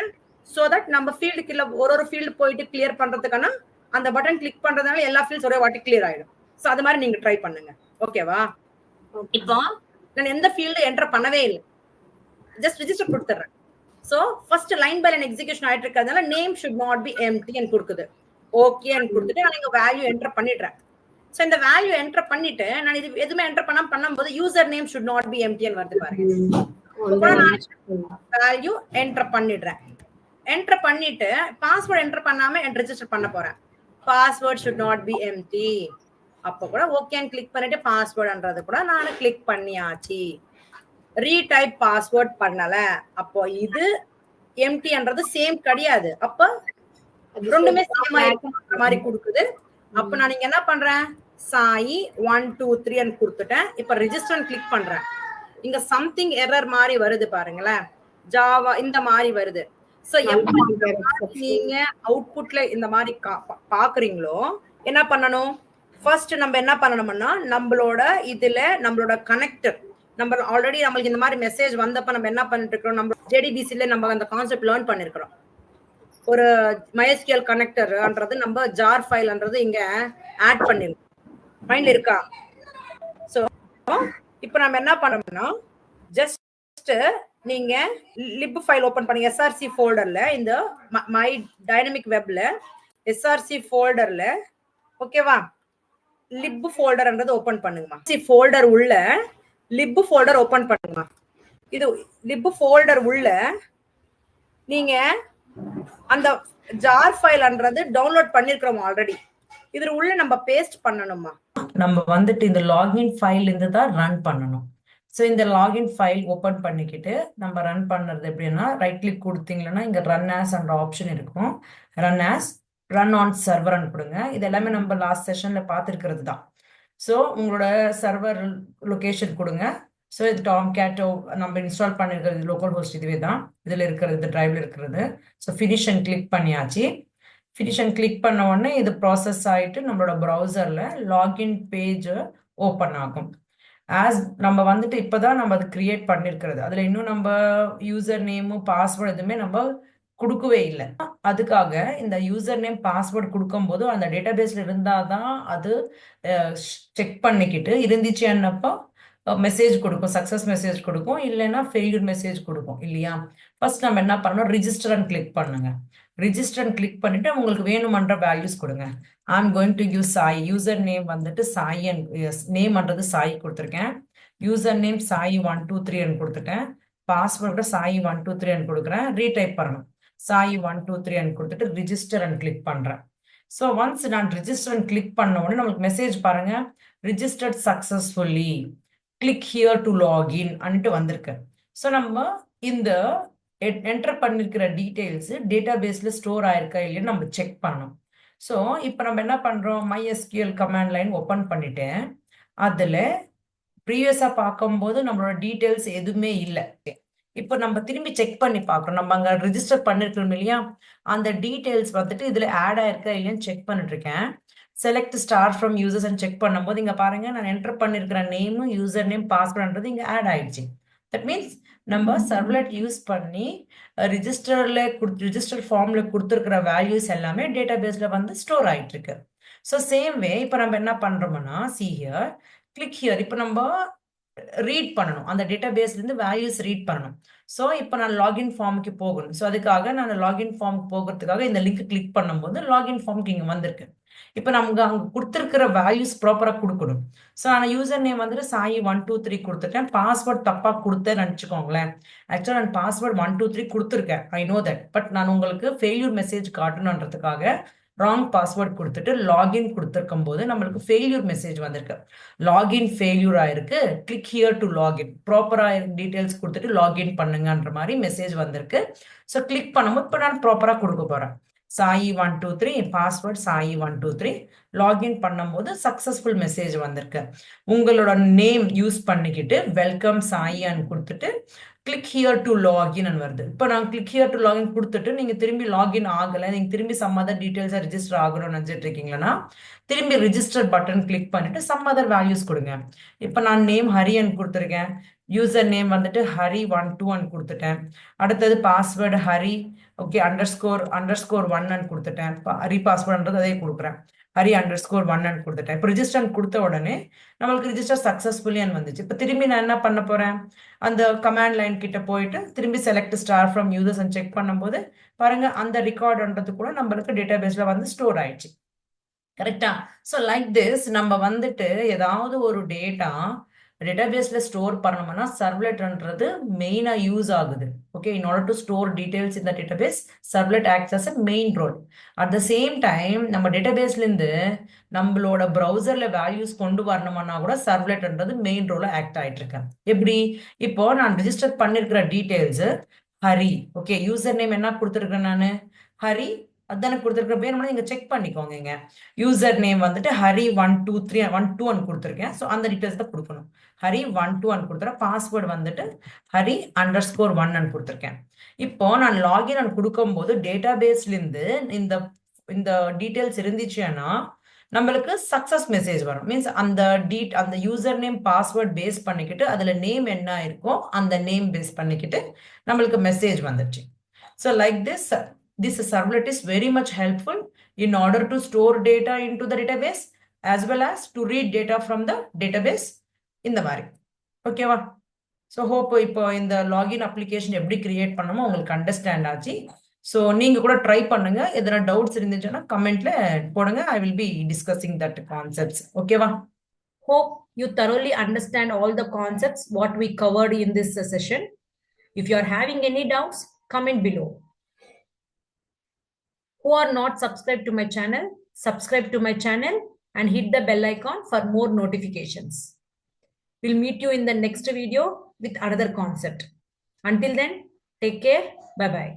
Speaker 2: சோ தட் நம்ம ஃபீல்டுக்கு இல்ல ஒரு ஃபீல்டு போயிட்டு கிளியர் பண்றதுக்கான அந்த பட்டன் கிளிக் பண்றதுனால எல்லா ஃபீல்ட்ஸ் ஒரே வாட்டி கிளியர் ஆயிடும். சோ அது மாதிரி நீங்க ட்ரை பண்ணுங்க. ஓகேவா? இப்போ நான் எந்த ஃபீல்டு என்டர் பண்ணவே இல்லை, ஜஸ்ட் ரிஜிஸ்டர் கொடுத்துறேன். So first line by line execution ஆயிட்டு இருக்கிறதுனால name should not be empty ன்னு கொடுக்குது. ஓகேன்னு கொடுத்துட்டு நான் இங்க வேல்யூ என்டர் பண்ணிடுறேன். சோ இந்த வேல்யூ என்டர் பண்ணிட்டு நான் இது எதுவுமே என்டர் பண்ணும்போது user name should not be empty ன்னு வருது பாருங்க. வேல்யூ என்டர் பண்ணிடுறேன். என்டர் பண்ணிட்டு பாஸ்வேர்ட் என்டர் பண்ணாம ரெஜிஸ்டர் பண்ண போறேன். Password should not be empty. அப்போ கூட ஓகேன்னு கிளிக் பண்ணிட்டு பாஸ்வேர்ட்ன்றது கூட நான் கிளிக் பண்ணியாச்சு. ரீடைப் பாஸ்வேர்ட் பண்ணல. அப்போ இது எம்டின்றது சேம் கிடையாது. அப்ப ரெண்டுமே சேமா இருக்கிற மாதிரி கொடுக்குது. அப்ப நான் இங்க என்ன பண்றேன், சாயி 1 2 3 ன்னு கொடுத்துட்டேன். இப்ப ரெஜிஸ்டர் கிளிக் பண்றேன். இங்க சம்திங் எரர் மாதிரி வருது பாருங்களேன், ஜாவா இந்த மாதிரி வருது. சோ எப்ப நீங்க அவுட்புட்ல இந்த மாதிரி பாக்குறீங்களோ என்ன பண்ணணும், ஃபர்ஸ்ட் நம்ம என்ன பண்ணணும்னா நம்மளோட இதுல நம்மளோட கனெக்டர் நம்ம ஆல்ரெடி நம்மளுக்கு இந்த மாதிரி மெசேஜ் வந்தப்ப நம்ம என்ன பண்ணிட்டு இருக்கோம், நம்ம ஜேடிபிசில நம்ம அந்த கான்செப்ட் லேர்ன் பண்ணிருக்கிறோம். ஒரு MySQL கனெக்டர்ன்றது நம்ம ஜார் ஃபைல்ன்றது இங்க ஆட் பண்ணிருக்கோம். மைண்ட்ல இருக்கா? சோ இப்போ நம்ம என்ன பண்ணோம்னா ஜஸ்ட் நீங்க லிப் ஃபைல் ஓபன் பண்ணுங்க. எஸ்ஆர்சி ஃபோல்டர்ல இந்த மை டைனமிக் வெப்ல எஸ்ஆர்சி ஃபோல்டர்ல ஓகேவா, லிப் ஃபோல்டர்ன்றது ஓபன் பண்ணுங்கம்மா. ஃபோல்டர் உள்ள லிப் ஃபோல்டர் ஓபன் பண்ணுங்க. இது லிப் ஃபோல்டர் உள்ள நீங்க அந்த ஜார் ஃபைல்ன்றது டவுன்லோட் பண்ணிருக்கிறோம் ஆல்ரெடி. இதுல உள்ள நம்ம பேஸ்ட் பண்ணணுமா.
Speaker 1: நம்ம வந்துட்டு இந்த லாகின் ஃபைல் இருந்து தான் ரன் பண்ணணும். ஸோ இந்த லாகின் ஃபைல் ஓப்பன் பண்ணிக்கிட்டு நம்ம ரன் பண்ணுறது எப்படின்னா, ரைட் கிளிக் கொடுத்தீங்கன்னா இங்கே ரன் ஆஸ் என்ற ஆப்ஷன் இருக்கும். ரன் ஆஸ், ரன் ஆன் சர்வர்னு கொடுங்க. இது எல்லாமே நம்ம லாஸ்ட் செஷன்ல பார்த்துருக்கிறது தான். ஸோ உங்களோட சர்வர் லொகேஷன் கொடுங்க. ஸோ இது டாம்கேட்டோ நம்ம இன்ஸ்டால் பண்ணிருக்கிறது லோக்கல் ஹோஸ்ட் இதுவே தான், இதில் இருக்கிறது டிரைவ்ல இருக்கிறது. ஸோ ஃபினிஷ் அண்ட் கிளிக் பண்ணியாச்சு. ஃபினிஷ் அண்ட் கிளிக் பண்ண உடனே இது ப்ராசஸ் ஆகிட்டு நம்மளோட ப்ரௌசர்ல லாகின் பேஜ் ஓப்பன் ஆகும். ஆஸ் நம்ம வந்துட்டு இப்போதான் நம்ம அது கிரியேட் பண்ணிருக்கிறது, அதுல இன்னும் நம்ம யூசர் நேமும் பாஸ்வேர்டு எதுவுமே நம்ம கொடுக்கவே இல்லை. அதுக்காக இந்த யூசர் நேம் பாஸ்வேர்டு கொடுக்கும்போது அந்த டேட்டாபேஸ்ல இருந்தாதான் அது செக் பண்ணிக்கிட்டு இருந்துச்சு என்னப்போ மெசேஜ் கொடுக்கும், சக்சஸ் மெசேஜ் கொடுக்கும், இல்லைன்னா ஃபெயில்யூர் மெசேஜ் கொடுக்கும் இல்லையா. ஃபர்ஸ்ட் நம்ம என்ன பண்ணணும், ரிஜிஸ்டர் கிளிக் பண்ணுங்க. ரிஜிஸ்டர் கிளிக் பண்ணிட்டு உங்களுக்கு வேணுமன்ற வேல்யூஸ் கொடுங்க. I'm going to use Sai. User name வந்துட்டு சாய், நேம்ன்றது சாய் கொடுத்துருக்கேன். யூசர் நேம் சாய் 1 2 3 கொடுத்துட்டேன். பாஸ்வேர்டு சாய் 1 2 3 கொடுக்குறேன். ரீடைப் பண்ணணும், சாய் 1 2 3 கொடுத்துட்டு ரிஜிஸ்டர் கிளிக் பண்றேன். ஸோ ஒன்ஸ் நான் ரிஜிஸ்டர் கிளிக் பண்ண உடனே நம்மளுக்கு மெசேஜ் பாருங்க, registered successfully, click here to login and வந்திருக்கு. ஸோ நம்ம இந்த என்டர் பண்ணிருக்கிற டீடைல்ஸ் டேட்டா பேஸ்ல ஸ்டோர் ஆயிருக்கா இல்லைன்னு நம்ம செக் பண்ணணும். ஸோ இப்போ நம்ம என்ன பண்றோம், MySQL கமாண்ட் லைன் ஓப்பன் பண்ணிட்டேன். அதுல ப்ரீவியஸா பார்க்கும்போது நம்மளோட டீடைல்ஸ் எதுவுமே இல்லை. இப்போ நம்ம திரும்பி செக் பண்ணி பார்க்குறோம். நம்ம அங்க ரிஜிஸ்டர் பண்ணிருக்கோம் இல்லையா, அந்த டீடைல்ஸ் வந்துட்டு இதுல ஆட் ஆயிருக்கா இல்லையான்னு செக் பண்ணிட்டு இருக்கேன். Select star from users check பண்ணும்போது இங்க பாருங்க, நான் என்டர் பண்ணிருக்கிற நேமும் யூசர் நேம் பாஸ்வேர்ட்ன்றது இங்க ஆட் ஆயிடுச்சு. தட் மீன்ஸ் நம்ம சர்வ்லெட் யூஸ் பண்ணி ரிஜிஸ்டர் ஃபார்ம்ல கொடுத்துருக்கிற வேல்யூஸ் எல்லாமே டேட்டா பேஸ்ல வந்து ஸ்டோர் ஆயிட்டு இருக்கு. ஸோ சேம் வே இப்போ நம்ம என்ன பண்றோம்னா, see here, click here. இப்போ நம்ம ரீட் பண்ணணும், அந்த டேட்டா பேஸ்ல இருந்து வேல்யூஸ் ரீட் பண்ணணும். ஸோ இப்போ நான் லாகின் ஃபார்முக்கு போகணும். ஸோ அதுக்காக நான் லாகின் ஃபார்முக்கு போகிறதுக்காக இந்த லிங்க் கிளிக் பண்ணும்போது லாகின் ஃபார்முக்கு இங்கே வந்திருக்கு. இப்போ நமக்கு அங்கே கொடுத்துருக்கிற வேல்யூஸ் ப்ராப்பராக கொடுக்கணும். ஸோ நான் யூசர் நேம் வந்துட்டு சாயி 123 கொடுத்துட்டேன். பாஸ்வேர்ட் தப்பாக கொடுத்தேன்னு நினச்சிக்கோங்களேன். ஆக்சுவலாக நான் பாஸ்வேர்ட் 123 கொடுத்துருக்கேன், ஐ நோ தட். பட் நான் உங்களுக்கு ஃபெயில்யூர் மெசேஜ் காட்டணுன்றதுக்காக ராங் பாஸ்வேர்ட் கொடுத்துட்டு லாகின் கொடுத்துருக்கும் போது நம்மளுக்கு ஃபெயில்யூர் மெசேஜ் வந்திருக்கு. லாகின் ஃபெயில்யூர் ஆயிருக்கு, கிளிக் ஹியர் டு லாகின், ப்ராப்பரா டீடைல்ஸ் கொடுத்துட்டு லாகின் பண்ணுங்கன்ற மாதிரி மெசேஜ் வந்திருக்கு. ஸோ கிளிக் பண்ணும்போது இப்போ நான் ப்ராப்பரா கொடுக்க போறேன். சாயி 123, பாஸ்வேர்ட் சாயி 123, லாகின் பண்ணும்போது சக்சஸ்ஃபுல் மெசேஜ் வந்திருக்கு. உங்களோட நேம் யூஸ் பண்ணிக்கிட்டு வெல்கம் சாயின்னு கொடுத்துட்டு கிளிக் ஹியர் டு லாகின் வருது. இப்போ நான் கிளிக் ஹியர் டு லாகின் கொடுத்துட்டு நீங்க திரும்பி லாகின் ஆகலை, நீங்க திரும்பி சம் அதர் டீடைல்ஸை ரிஜிஸ்டர் ஆகணும்னு நினைச்சிட்டு இருக்கீங்கன்னா திரும்பி ரிஜிஸ்டர் பட்டன் கிளிக் பண்ணிட்டு சம் அதர் வேல்யூஸ் கொடுங்க. இப்போ நான் நேம் ஹரின்னு கொடுத்துருக்கேன், யூசர் நேம் வந்துட்டு ஹரி 12 கொடுத்துட்டேன். அடுத்தது பாஸ்வேர்டு ஹரி ஓகே அண்டர்ஸ்கோர் 1 கொடுத்துட்டேன். ஹரி பாஸ்வேர்டுன்றது அதே கொடுக்குறேன், ஹரி _1 கொடுத்துட்டேன். இப்போ ரிஜிஸ்டர் கொடுத்த உடனே நம்மளுக்கு ரிஜிஸ்டர் சக்சஸ்ஃபுல்லின்னு வந்துச்சு. இப்போ திரும்பி நான் என்ன பண்ண போறேன், அந்த கமாண்ட் லைன் கிட்ட போயிட்டு திரும்பி select star from users check பண்ணும்போது பாருங்க அந்த ரெக்கார்டுன்றது கூட நம்மளுக்கு டேட்டா பேஸ்ல வந்து ஸ்டோர் ஆயிடுச்சு. கரெக்டா? ஸோ லைக் திஸ் நம்ம வந்துட்டு ஏதாவது ஒரு டேட்டாபேஸ்ல ஸ்டோர் பண்ணோம்னா சர்வ்லெட்ன்றது மெயினா யூஸ் ஆகுது. Okay, in order to store details in the database, servlet acts as a main role. At the same time நம்ம டேட்டாபேஸ்ல இருந்து நம்மளோட ப்ரௌசர்ல வேல்யூஸ் கொண்டு வரணும்னா கூட சர்வ்லெட்ன்றது மெயின் ரோல ஆக்ட் ஆயிட்டு இருக்கு. எப்படி? இப்போ நான் ரிஜிஸ்டர் பண்ணிருக்கிற details Hari, okay, user name என்ன கொடுத்துருக்கேன் நான், ஹரி அதான கொடுத்துருக்க பேர் நீங்க செக் பண்ணிக்கோங்க. இங்க யூசர் நேம் வந்துட்டு ஹரி 123 கொடுத்துருக்கேன். ஸோ அந்த டீடைல்ஸ் தான் கொடுக்கணும். ஹரி 12 கொடுத்துறேன். பாஸ்வேர்டு வந்துட்டு ஹரி _1 கொடுத்துருக்கேன். இப்போ நான் லாகின் கொடுக்கும் போது டேட்டா பேஸ்ல இருந்து இந்த டீடைல்ஸ் இருந்துச்சுன்னா நம்மளுக்கு சக்சஸ் மெசேஜ் வரும். மீன்ஸ் அந்த யூசர் நேம் பாஸ்வேர்ட் பேஸ் பண்ணிக்கிட்டு அதுல நேம் என்ன இருக்கோ அந்த நேம் பேஸ் பண்ணிக்கிட்டு நம்மளுக்கு மெசேஜ் வந்துச்சு. So like this servlet is very much helpful in order to store data into the database as well as to read data from the database இந்த மாதிரி. ஓகேவா? ஸோ ஹோப் இப்போ இந்த லாகின் அப்ளிகேஷன் எப்படி create பண்ணணுமோ உங்களுக்கு understand ஆச்சு. So நீங்க கூட ட்ரை பண்ணுங்க. எதனா டவுட்ஸ் இருந்துச்சுன்னா கமெண்ட்ல போடுங்க. I will be discussing that concepts. ஓகேவா?
Speaker 4: Hope you thoroughly understand all the concepts what we covered in this session. If you are having any doubts, comment below. Who are not subscribed to my channel, subscribe to my channel and hit the bell icon for more notifications. We'll meet you in the next video with another concept. Until then, take care. Bye-bye.